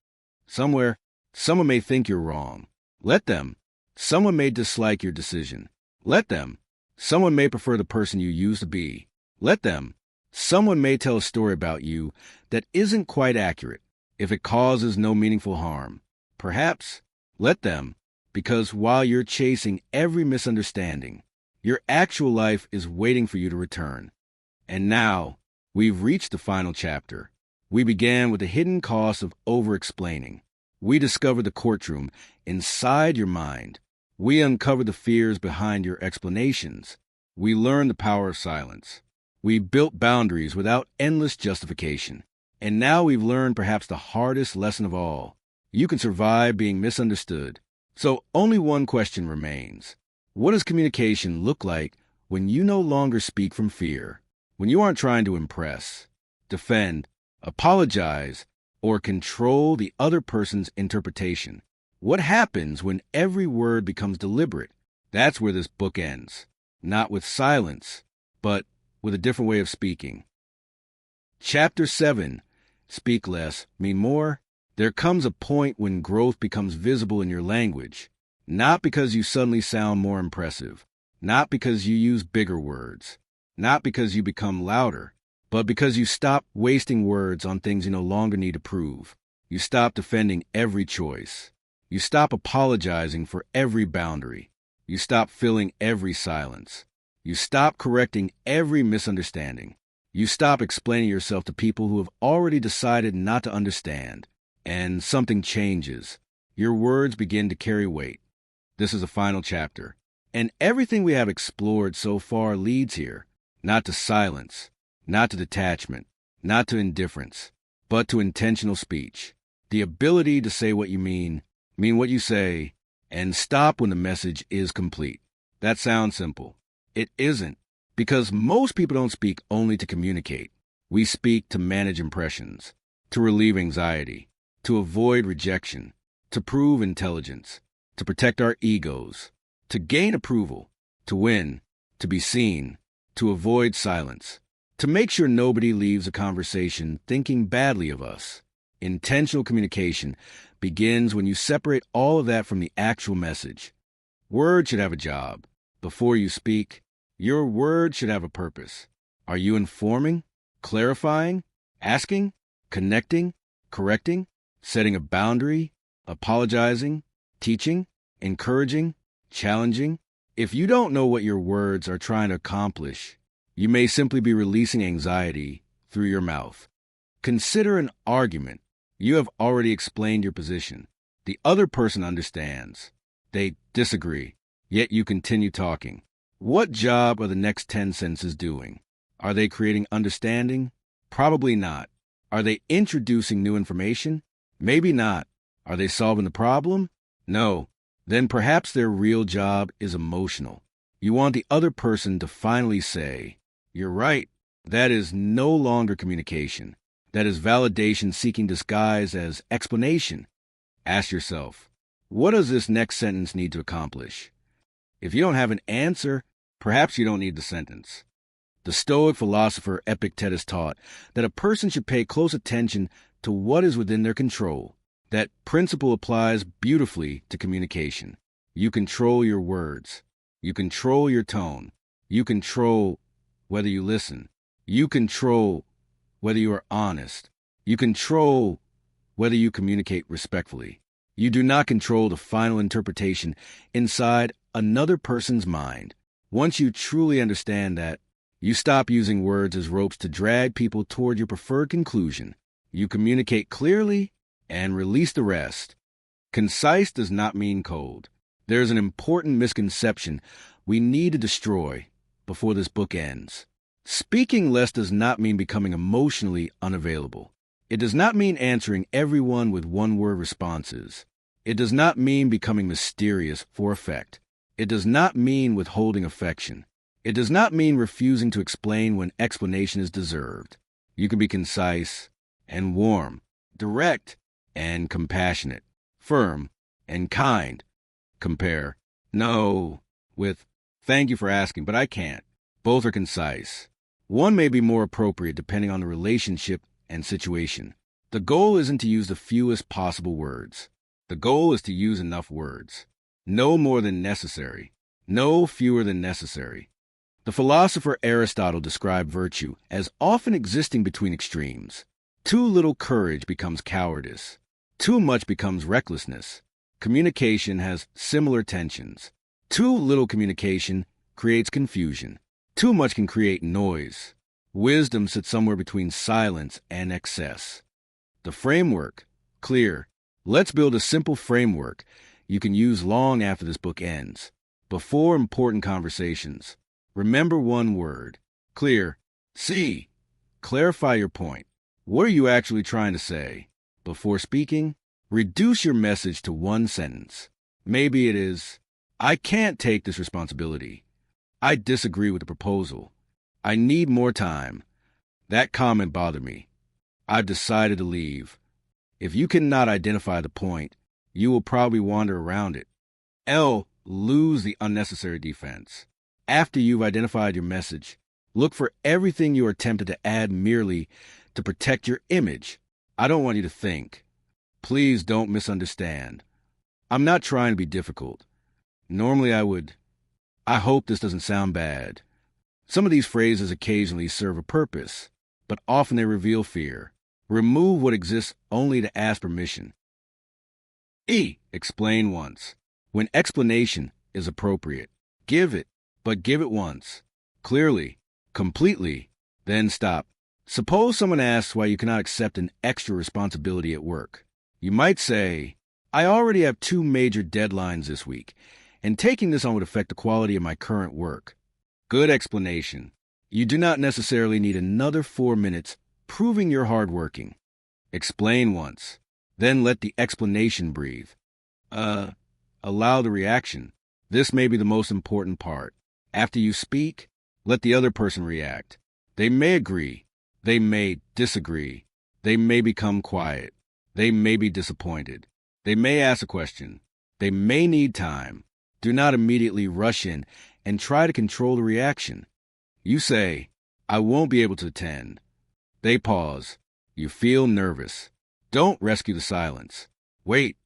Somewhere, someone may think you're wrong. Let them. Someone may dislike your decision. Let them. Someone may prefer the person you used to be. Let them. Someone may tell a story about you that isn't quite accurate if it causes no meaningful harm. Perhaps, let them. Because while you're chasing every misunderstanding, your actual life is waiting for you to return. And now, we've reached the final chapter. We began with the hidden cost of over-explaining. We discovered the courtroom inside your mind. We uncovered the fears behind your explanations. We learned the power of silence. We built boundaries without endless justification. And now we've learned perhaps the hardest lesson of all. You can survive being misunderstood. So only one question remains. What does communication look like when you no longer speak from fear? When you aren't trying to impress, defend, apologize, or control the other person's interpretation? What happens when every word becomes deliberate? That's where this book ends. Not with silence, but with a different way of speaking. Chapter 7. Speak less, mean more. There comes a point when growth becomes visible in your language, not because you suddenly sound more impressive, not because you use bigger words, not because you become louder, but because you stop wasting words on things you no longer need to prove. You stop defending every choice. You stop apologizing for every boundary. You stop filling every silence. You stop correcting every misunderstanding. You stop explaining yourself to people who have already decided not to understand. And something changes. Your words begin to carry weight. This is the final chapter. And everything we have explored so far leads here. not to silence, not to detachment, not to indifference, but to intentional speech. The ability to say what you mean what you say, and stop when the message is complete. That sounds simple. It isn't, because most people don't speak only to communicate. We speak to manage impressions, to relieve anxiety, to avoid rejection, to prove intelligence, to protect our egos, to gain approval, to win, to be seen, to avoid silence, to make sure nobody leaves a conversation thinking badly of us. Intentional communication begins when you separate all of that from the actual message. Words should have a job. Before you speak, your words should have a purpose. Are you informing, clarifying, asking, connecting, correcting, setting a boundary, apologizing, teaching, encouraging, challenging? If you don't know what your words are trying to accomplish, you may simply be releasing anxiety through your mouth. Consider an argument. You have already explained your position. The other person understands. They disagree, yet you continue talking. What job are the next 10 sentences doing? Are they creating understanding? Probably not. Are they introducing new information? Maybe not. Are they solving the problem? No. Then perhaps their real job is emotional. You want the other person to finally say, "You're right." That is no longer communication. That is validation seeking disguised as explanation. Ask yourself, what does this next sentence need to accomplish? If you don't have an answer, perhaps you don't need the sentence. The Stoic philosopher Epictetus taught that a person should pay close attention to what is within their control. That principle applies beautifully to communication. You control your words. You control your tone. You control whether you listen. You control whether you are honest. You control whether you communicate respectfully. You do not control the final interpretation inside another person's mind. Once you truly understand that, you stop using words as ropes to drag people toward your preferred conclusion. You communicate clearly and release the rest. Concise does not mean cold. There is an important misconception we need to destroy before this book ends. Speaking less does not mean becoming emotionally unavailable. It does not mean answering everyone with one-word responses. It does not mean becoming mysterious for effect. It does not mean withholding affection. It does not mean refusing to explain when explanation is deserved. You can be concise and warm, direct and compassionate, firm and kind. Compare "no" with "thank you for asking, but I can't." Both are concise. One may be more appropriate depending on the relationship and situation. The goal isn't to use the fewest possible words. The goal is to use enough words. No more than necessary. No fewer than necessary. The philosopher Aristotle described virtue as often existing between extremes. Too little courage becomes cowardice. Too much becomes recklessness. Communication has similar tensions. Too little communication creates confusion. Too much can create noise. Wisdom sits somewhere between silence and excess. The framework, clear. Let's build a simple framework you can use long after this book ends. Before important conversations, remember one word. Clear. C. Clarify your point. What are you actually trying to say? Before speaking, reduce your message to one sentence. Maybe it is, "I can't take this responsibility. I disagree with the proposal. I need more time. That comment bothered me. I've decided to leave." If you cannot identify the point, you will probably wander around it. L. Lose the unnecessary defense. After you've identified your message, look for everything you are tempted to add merely to protect your image. I don't want you to think. Please don't misunderstand. I'm not trying to be difficult. Normally I would. I hope this doesn't sound bad. Some of these phrases occasionally serve a purpose, but often they reveal fear. Remove what exists only to ask permission. E. Explain once. When explanation is appropriate, give it, but give it once. Clearly, completely, then stop. Suppose someone asks why you cannot accept an extra responsibility at work. You might say, "I already have 2 major deadlines this week, and taking this on would affect the quality of my current work." Good explanation. You do not necessarily need another 4 minutes proving you're hardworking. Explain once, then let the explanation breathe. Allow the reaction. This may be the most important part. After you speak, let the other person react. They may agree. They may disagree. They may become quiet. They may be disappointed. They may ask a question. They may need time. Do not immediately rush in and try to control the reaction. You say, I won't be able to attend. They pause. You feel nervous. Don't rescue the silence. Wait.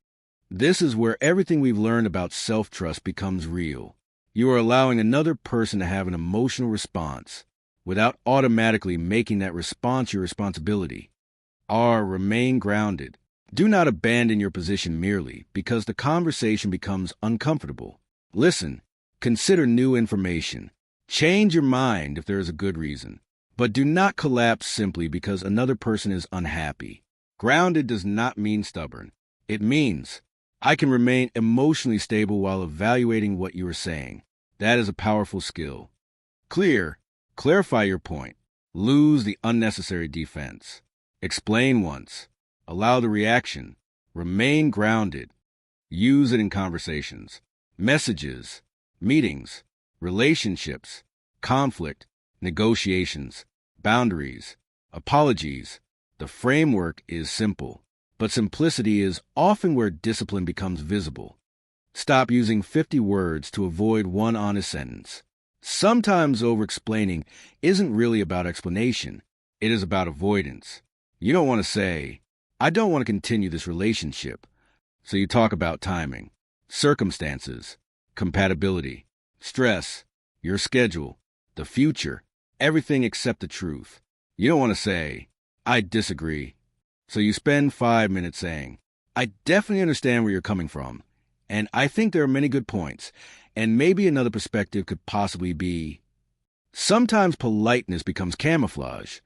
This is where everything we've learned about self-trust becomes real. You are allowing another person to have an emotional response without automatically making that response your responsibility. Remain grounded. Do not abandon your position merely because the conversation becomes uncomfortable. Listen. Consider new information. Change your mind if there is a good reason. But do not collapse simply because another person is unhappy. Grounded does not mean stubborn. It means I can remain emotionally stable while evaluating what you are saying. That is a powerful skill. Clarify your point. Lose the unnecessary defense. Explain once. Allow the reaction. Remain grounded. Use it in conversations, messages, meetings, relationships, conflict, negotiations, boundaries, apologies. The framework is simple, but simplicity is often where discipline becomes visible. Stop using 50 words to avoid one honest sentence. Sometimes over-explaining isn't really about explanation. It is about avoidance. You don't want to say, I don't want to continue this relationship. So you talk about timing, circumstances, compatibility, stress, your schedule, the future, everything except the truth. You don't want to say, I disagree. So you spend 5 minutes saying, I definitely understand where you're coming from, and I think there are many good points, and maybe another perspective could possibly be. Sometimes politeness becomes camouflage.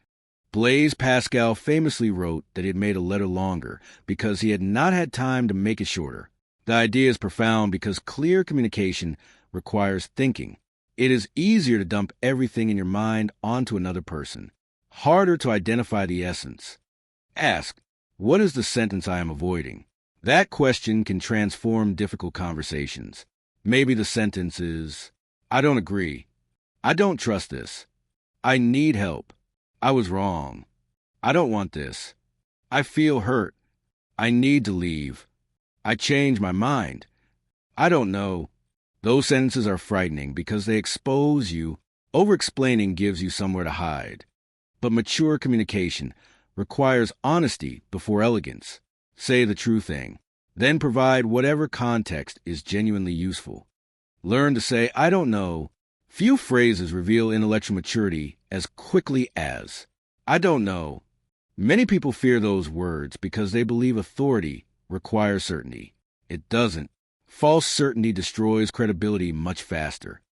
Blaise Pascal famously wrote that he had made a letter longer because he had not had time to make it shorter. The idea is profound because clear communication requires thinking. It is easier to dump everything in your mind onto another person, harder to identify the essence. Ask, what is the sentence I am avoiding? That question can transform difficult conversations. Maybe the sentence is, I don't agree. I don't trust this. I need help. I was wrong. I don't want this. I feel hurt. I need to leave. I changed my mind. I don't know. Those sentences are frightening because they expose you. Over-explaining gives you somewhere to hide. But mature communication requires honesty before elegance. Say the true thing. Then provide whatever context is genuinely useful. Learn to say, I don't know. Few phrases reveal intellectual maturity as quickly as, I don't know. Many people fear those words because they believe authority requires certainty. It doesn't. False certainty destroys credibility much faster.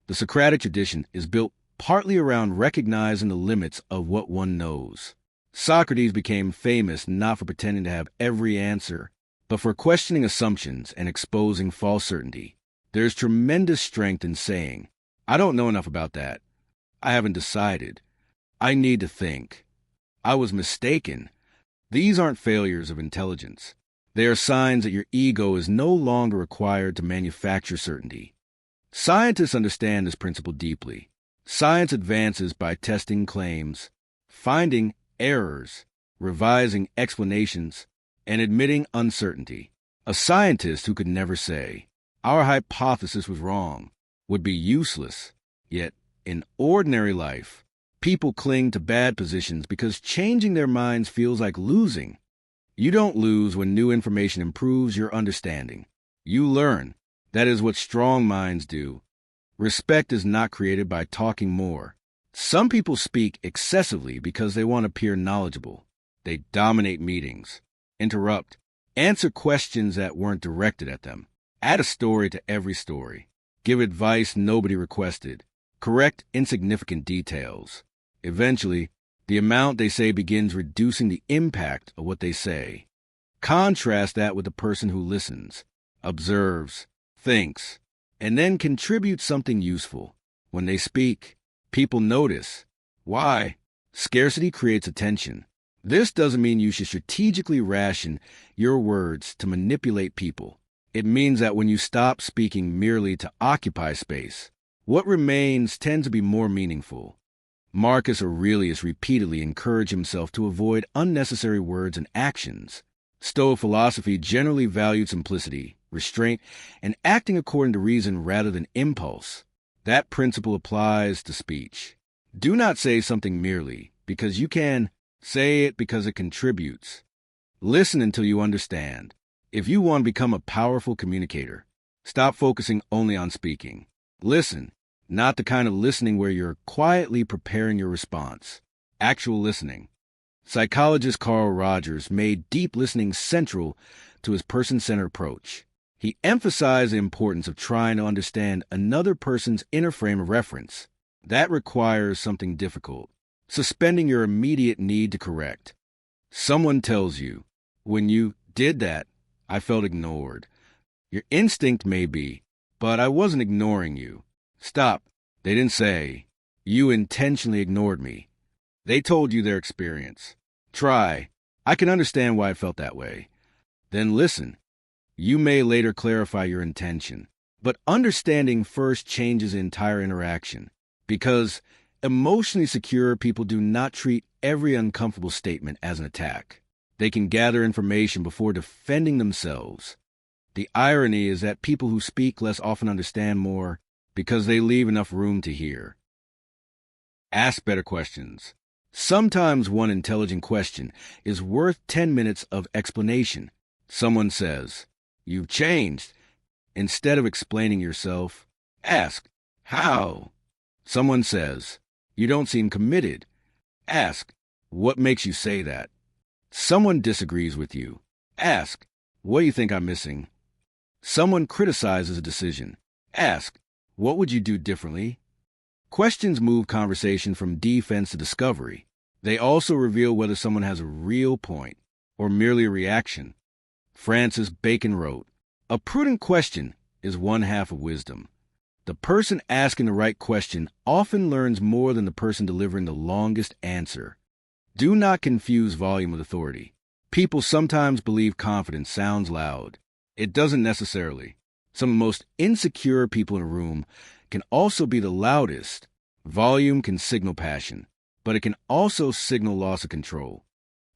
The Socratic tradition is built partly around recognizing the limits of what one knows. Socrates became famous not for pretending to have every answer, but for questioning assumptions and exposing false certainty. There's tremendous strength in saying, I don't know enough about that. I haven't decided. I need to think. I was mistaken. These aren't failures of intelligence. They are signs that your ego is no longer required to manufacture certainty. Scientists understand this principle deeply. Science advances by testing claims, finding errors, revising explanations, and admitting uncertainty. A scientist who could never say, our hypothesis was wrong, would be useless. Yet, in ordinary life, people cling to bad positions because changing their minds feels like losing. You don't lose when new information improves your understanding. You learn. That is what strong minds do. Respect is not created by talking more. Some people speak excessively because they want to appear knowledgeable. They dominate meetings, interrupt, answer questions that weren't directed at them, add a story to every story, give advice nobody requested, correct insignificant details. Eventually, the amount they say begins reducing the impact of what they say. Contrast that with the person who listens, observes, thinks, and then contributes something useful. When they speak, People notice. Why? Scarcity creates attention. This doesn't mean you should strategically ration your words to manipulate people. It means that when you stop speaking merely to occupy space, what remains tends to be more meaningful. Marcus Aurelius repeatedly encouraged himself to avoid unnecessary words and actions. Stoic philosophy generally valued simplicity, restraint, and acting according to reason rather than impulse. That principle applies to speech. Do not say something merely because you can. Say it because it contributes. Listen until you understand. If you want to become a powerful communicator, stop focusing only on speaking. Listen, not the kind of listening where you're quietly preparing your response. Actual listening. Psychologist Carl Rogers made deep listening central to his person-centered approach. He emphasized the importance of trying to understand another person's inner frame of reference. That requires something difficult. Suspending your immediate need to correct. Someone tells you, when you did that, I felt ignored. Your instinct may be, but I wasn't ignoring you. Stop. They didn't say, you intentionally ignored me. They told you their experience. Try. I can understand why I felt that way. Then listen. You may later clarify your intention, but understanding first changes the entire interaction. Because emotionally secure people do not treat every uncomfortable statement as an attack. They can gather information before defending themselves. The irony is that people who speak less often understand more because they leave enough room to hear. Ask better questions. Sometimes one intelligent question is worth 10 minutes of explanation. Someone says, "You've changed." Instead of explaining yourself, ask, "How?" Someone says, "You don't seem committed." Ask, "What makes you say that?" Someone disagrees with you. Ask, "What do you think I'm missing?" Someone criticizes a decision. Ask, "What would you do differently?" Questions move conversation from defense to discovery. They also reveal whether someone has a real point or merely a reaction. Francis Bacon wrote, "A prudent question is one half of wisdom." The person asking the right question often learns more than the person delivering the longest answer. Do not confuse volume with authority. People sometimes believe confidence sounds loud. It doesn't necessarily. Some of the most insecure people in a room can also be the loudest. Volume can signal passion, but it can also signal loss of control.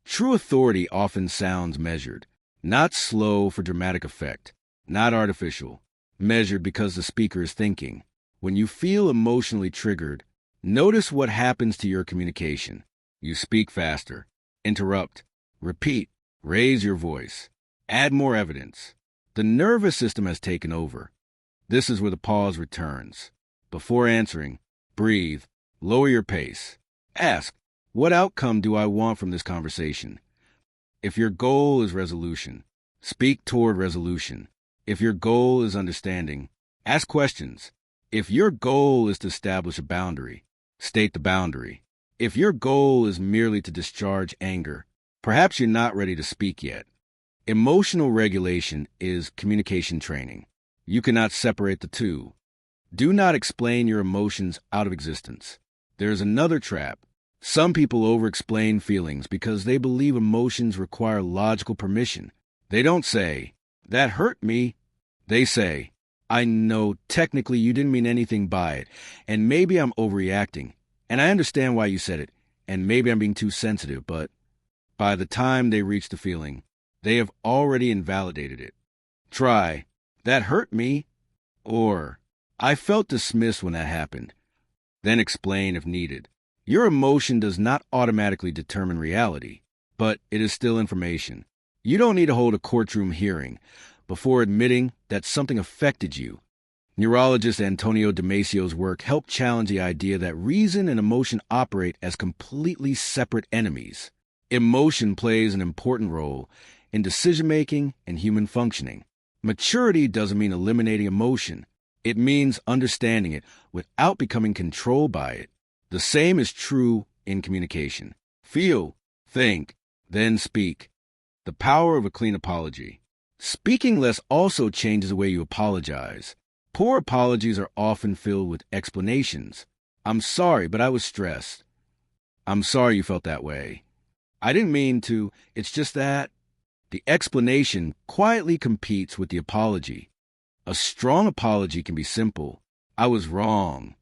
True authority often sounds measured, not slow for dramatic effect, not artificial, measured because the speaker is thinking. When you feel emotionally triggered, notice what happens to your communication. You speak faster, interrupt, repeat, raise your voice, add more evidence. The nervous system has taken over. This is where the pause returns. Before answering, breathe, lower your pace. Ask, what outcome do I want from this conversation? If your goal is resolution, speak toward resolution. If your goal is understanding, ask questions. If your goal is to establish a boundary, state the boundary. If your goal is merely to discharge anger, perhaps you're not ready to speak yet. Emotional regulation is communication training. You cannot separate the two. Do not explain your emotions out of existence. There is another trap. Some people over-explain feelings because they believe emotions require logical permission. They don't say, "That hurt me." They say, "I know technically you didn't mean anything by it, and maybe I'm overreacting, and I understand why you said it, and maybe I'm being too sensitive," but by the time they reach the feeling, they have already invalidated it. Try, "That hurt me," or "I felt dismissed when that happened." Then explain if needed. Your emotion does not automatically determine reality, but it is still information. You don't need to hold a courtroom hearing before admitting that something affected you. Neurologist Antonio Damasio's work helped challenge the idea that reason and emotion operate as completely separate enemies. Emotion plays an important role in decision-making and human functioning. Maturity doesn't mean eliminating emotion. It means understanding it without becoming controlled by it. The same is true in communication. Feel, think, then speak. The power of a clean apology. Speaking less also changes the way you apologize. Poor apologies are often filled with explanations. I'm sorry, but I was stressed. I'm sorry you felt that way. I didn't mean to. It's just that the explanation quietly competes with the apology. A strong apology can be simple. I was wrong.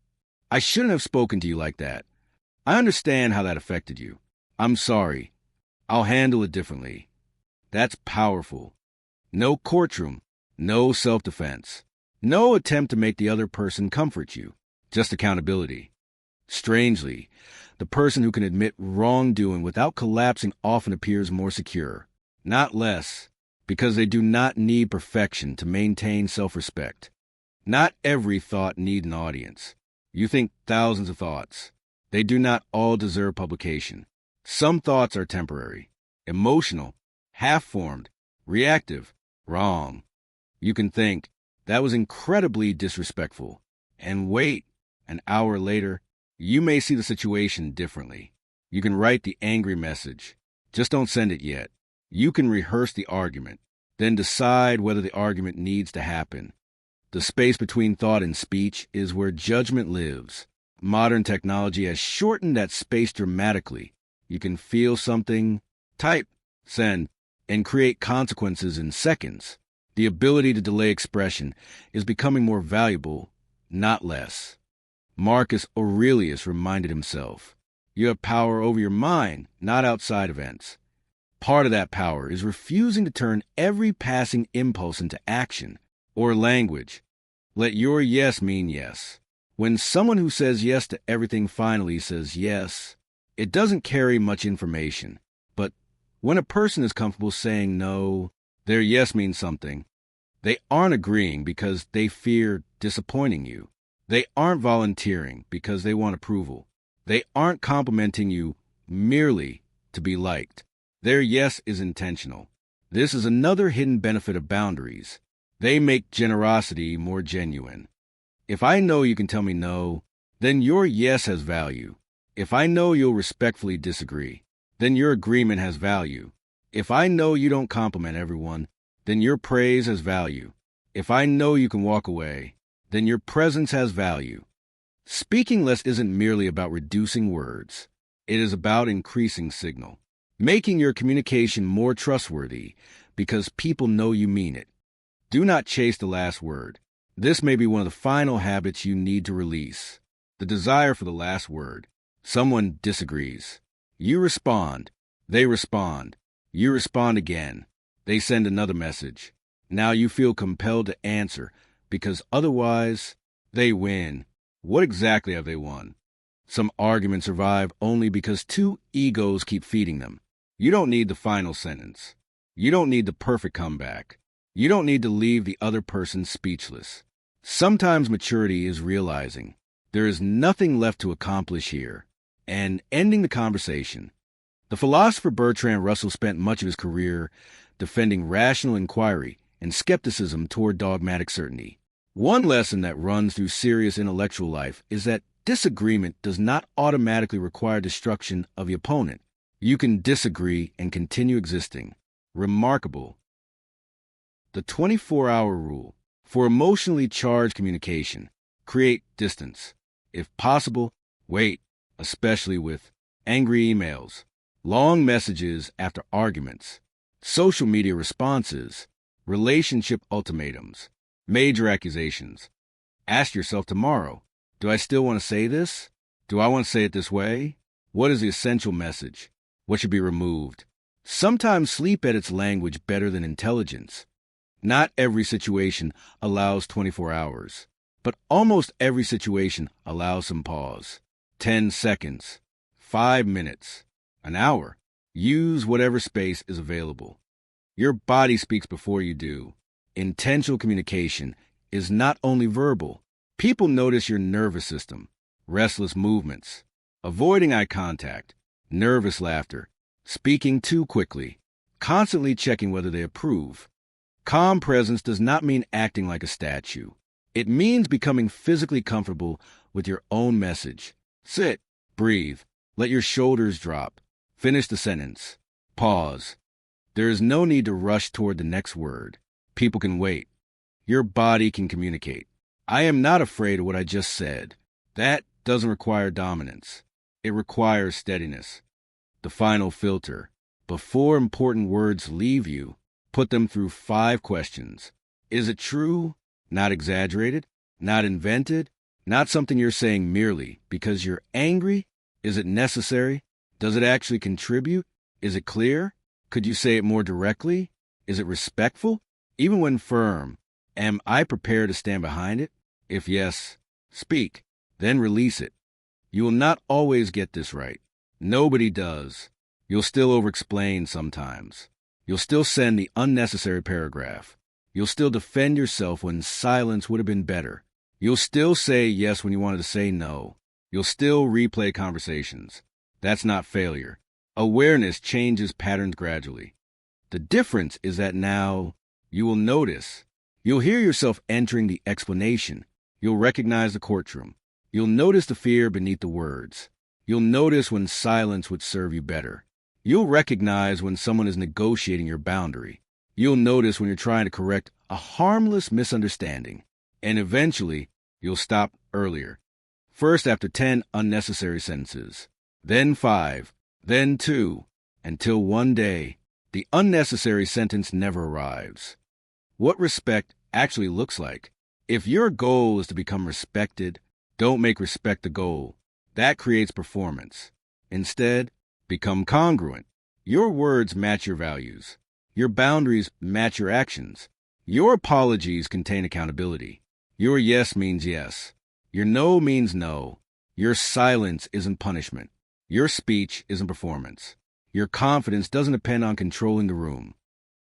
I shouldn't have spoken to you like that. I understand how that affected you. I'm sorry. I'll handle it differently. That's powerful. No courtroom, no self-defense, no attempt to make the other person comfort you, just accountability. Strangely, the person who can admit wrongdoing without collapsing often appears more secure, not less, because they do not need perfection to maintain self-respect. Not every thought needs an audience. You think thousands of thoughts. They do not all deserve publication. Some thoughts are temporary, emotional, half-formed, reactive, wrong. You can think, that was incredibly disrespectful, and wait, an hour later, you may see the situation differently. You can write the angry message. Just don't send it yet. You can rehearse the argument, then decide whether the argument needs to happen. The space between thought and speech is where judgment lives. Modern technology has shortened that space dramatically. You can feel something, type, send, and create consequences in seconds. The ability to delay expression is becoming more valuable, not less. Marcus Aurelius reminded himself, you have power over your mind, not outside events. Part of that power is refusing to turn every passing impulse into action or language. Let your yes mean yes. When someone who says yes to everything finally says yes, it doesn't carry much information. But when a person is comfortable saying no, their yes means something. They aren't agreeing because they fear disappointing you. They aren't volunteering because they want approval. They aren't complimenting you merely to be liked. Their yes is intentional. This is another hidden benefit of boundaries. They make generosity more genuine. If I know you can tell me no, then your yes has value. If I know you'll respectfully disagree, then your agreement has value. If I know you don't compliment everyone, then your praise has value. If I know you can walk away, then your presence has value. Speaking less isn't merely about reducing words. It is about increasing signal, making your communication more trustworthy because people know you mean it. Do not chase the last word. This may be one of the final habits you need to release. The desire for the last word. Someone disagrees. You respond. They respond. You respond again. They send another message. Now you feel compelled to answer because otherwise they win. What exactly have they won? Some arguments survive only because two egos keep feeding them. You don't need the final sentence. You don't need the perfect comeback. You don't need to leave the other person speechless. Sometimes maturity is realizing there is nothing left to accomplish here and ending the conversation. The philosopher Bertrand Russell spent much of his career defending rational inquiry and skepticism toward dogmatic certainty. One lesson that runs through serious intellectual life is that disagreement does not automatically require destruction of the opponent. You can disagree and continue existing. Remarkable. The 24-hour rule. For emotionally charged communication, create distance. If possible, wait, especially with angry emails, long messages after arguments, social media responses, relationship ultimatums, major accusations. Ask yourself tomorrow, do I still want to say this? Do I want to say it this way? What is the essential message? What should be removed? Sometimes sleep edits language better than intelligence. Not every situation allows 24 hours, but almost every situation allows some pause. 10 seconds, 5 minutes, an hour. Use whatever space is available. Your body speaks before you do. Intentional communication is not only verbal. People notice your nervous system, restless movements, avoiding eye contact, nervous laughter, speaking too quickly, constantly checking whether they approve. Calm presence does not mean acting like a statue. It means becoming physically comfortable with your own message. Sit, breathe, let your shoulders drop. Finish the sentence. Pause. There is no need to rush toward the next word. People can wait. Your body can communicate. I am not afraid of what I just said. That doesn't require dominance. It requires steadiness. The final filter. Before important words leave you, put them through 5 questions. Is it true? Not exaggerated? Not invented? Not something you're saying merely because you're angry? Is it necessary? Does it actually contribute? Is it clear? Could you say it more directly? Is it respectful? Even when firm, am I prepared to stand behind it? If yes, speak, then release it. You will not always get this right. Nobody does. You'll still over-explain sometimes. You'll still send the unnecessary paragraph. You'll still defend yourself when silence would have been better. You'll still say yes when you wanted to say no. You'll still replay conversations. That's not failure. Awareness changes patterns gradually. The difference is that now you will notice. You'll hear yourself entering the explanation. You'll recognize the courtroom. You'll notice the fear beneath the words. You'll notice when silence would serve you better. You'll recognize when someone is negotiating your boundary. You'll notice when you're trying to correct a harmless misunderstanding. And eventually, you'll stop earlier. First after 10 unnecessary sentences. Then 5. Then 2. Until one day, the unnecessary sentence never arrives. What respect actually looks like. If your goal is to become respected, don't make respect the goal. That creates performance. Instead, become congruent. Your words match your values. Your boundaries match your actions. Your apologies contain accountability. Your yes means yes. Your no means no. Your silence isn't punishment. Your speech isn't performance. Your confidence doesn't depend on controlling the room.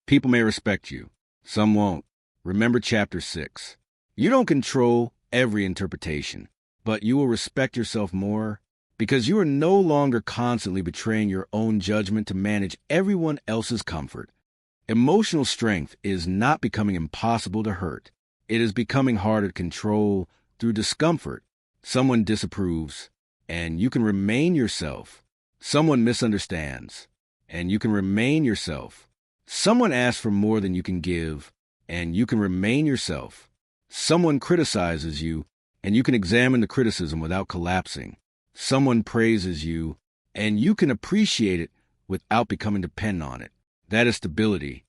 People may respect you. Some won't. Remember chapter 6. You don't control every interpretation, but you will respect yourself more because you are no longer constantly betraying your own judgment to manage everyone else's comfort. Emotional strength is not becoming impossible to hurt. It is becoming harder to control through discomfort. Someone disapproves, and you can remain yourself. Someone misunderstands, and you can remain yourself. Someone asks for more than you can give, and you can remain yourself. Someone criticizes you, and you can examine the criticism without collapsing. Someone praises you, and you can appreciate it without becoming dependent on it. That is stability.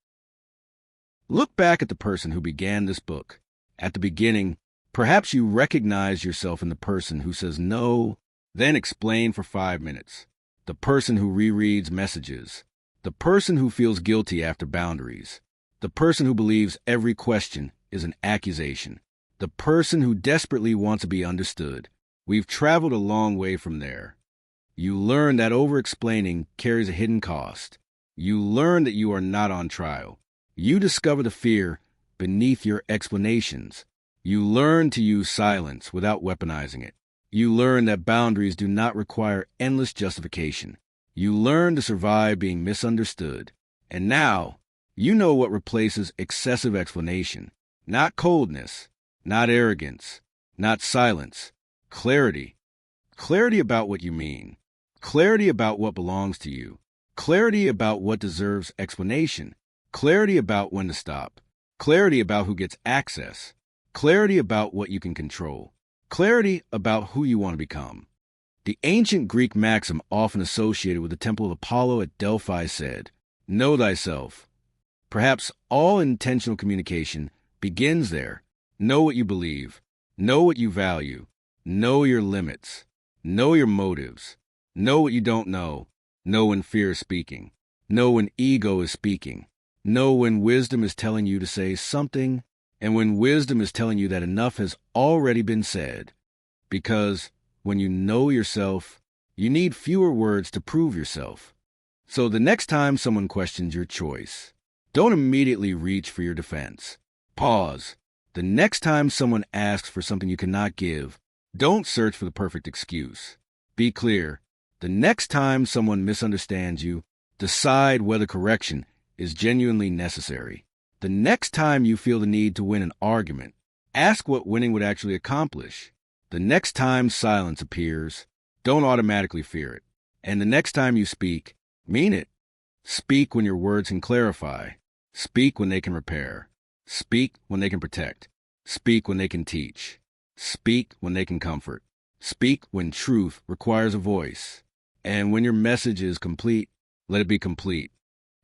Look back at the person who began this book. At the beginning, perhaps you recognize yourself in the person who says no, then explain for 5 minutes. The person who rereads messages. The person who feels guilty after boundaries. The person who believes every question is an accusation. The person who desperately wants to be understood. We've traveled a long way from there. You learn that over-explaining carries a hidden cost. You learn that you are not on trial. You discover the fear beneath your explanations. You learn to use silence without weaponizing it. You learn that boundaries do not require endless justification. You learn to survive being misunderstood. And now, you know what replaces excessive explanation. Not coldness, not arrogance, not silence. Clarity. Clarity about what you mean. Clarity about what belongs to you. Clarity about what deserves explanation. Clarity about when to stop. Clarity about who gets access. Clarity about what you can control. Clarity about who you want to become. The ancient Greek maxim often associated with the Temple of Apollo at Delphi said, "Know thyself." Perhaps all intentional communication begins there. Know what you believe. Know what you value. Know your limits. Know your motives. Know what you don't know. Know when fear is speaking. Know when ego is speaking. Know when wisdom is telling you to say something, and when wisdom is telling you that enough has already been said. Because when you know yourself, you need fewer words to prove yourself. So the next time someone questions your choice, don't immediately reach for your defense. Pause. The next time someone asks for something you cannot give, don't search for the perfect excuse. Be clear. The next time someone misunderstands you, decide whether correction is genuinely necessary. The next time you feel the need to win an argument, ask what winning would actually accomplish. The next time silence appears, don't automatically fear it. And the next time you speak, mean it. Speak when your words can clarify. Speak when they can repair. Speak when they can protect. Speak when they can teach. Speak when they can comfort. Speak when truth requires a voice. And when your message is complete, let it be complete.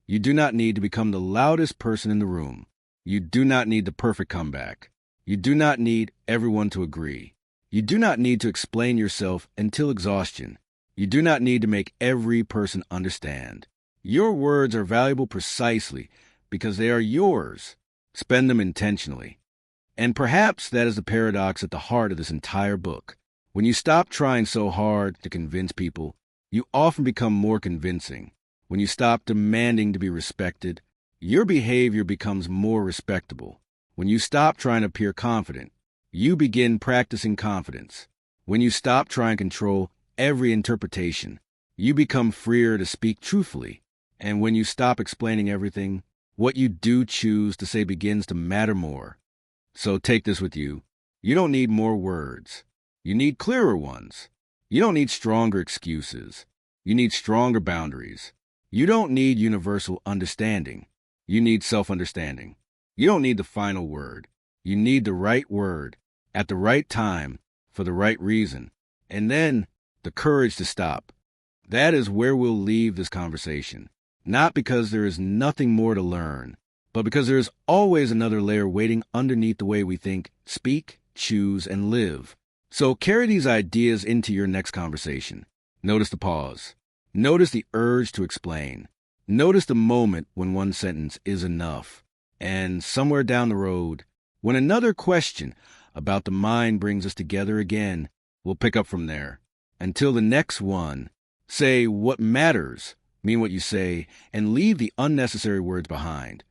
You do not need to become the loudest person in the room. You do not need the perfect comeback. You do not need everyone to agree. You do not need to explain yourself until exhaustion. You do not need to make every person understand. Your words are valuable precisely because they are yours. Spend them intentionally. And perhaps that is the paradox at the heart of this entire book. When you stop trying so hard to convince people, you often become more convincing. When you stop demanding to be respected, your behavior becomes more respectable. When you stop trying to appear confident, you begin practicing confidence. When you stop trying to control every interpretation, you become freer to speak truthfully. And when you stop explaining everything, what you do choose to say begins to matter more. So take this with you. You don't need more words. You need clearer ones. You don't need stronger excuses. You need stronger boundaries. You don't need universal understanding. You need self-understanding. You don't need the final word. You need the right word at the right time for the right reason. And then the courage to stop. That is where we'll leave this conversation. Not because there is nothing more to learn, but because there is always another layer waiting underneath the way we think, speak, choose, and live. So carry these ideas into your next conversation. Notice the pause. Notice the urge to explain. Notice the moment when one sentence is enough. And somewhere down the road, when another question about the mind brings us together again, we'll pick up from there. Until the next one, say what matters, mean what you say, and leave the unnecessary words behind.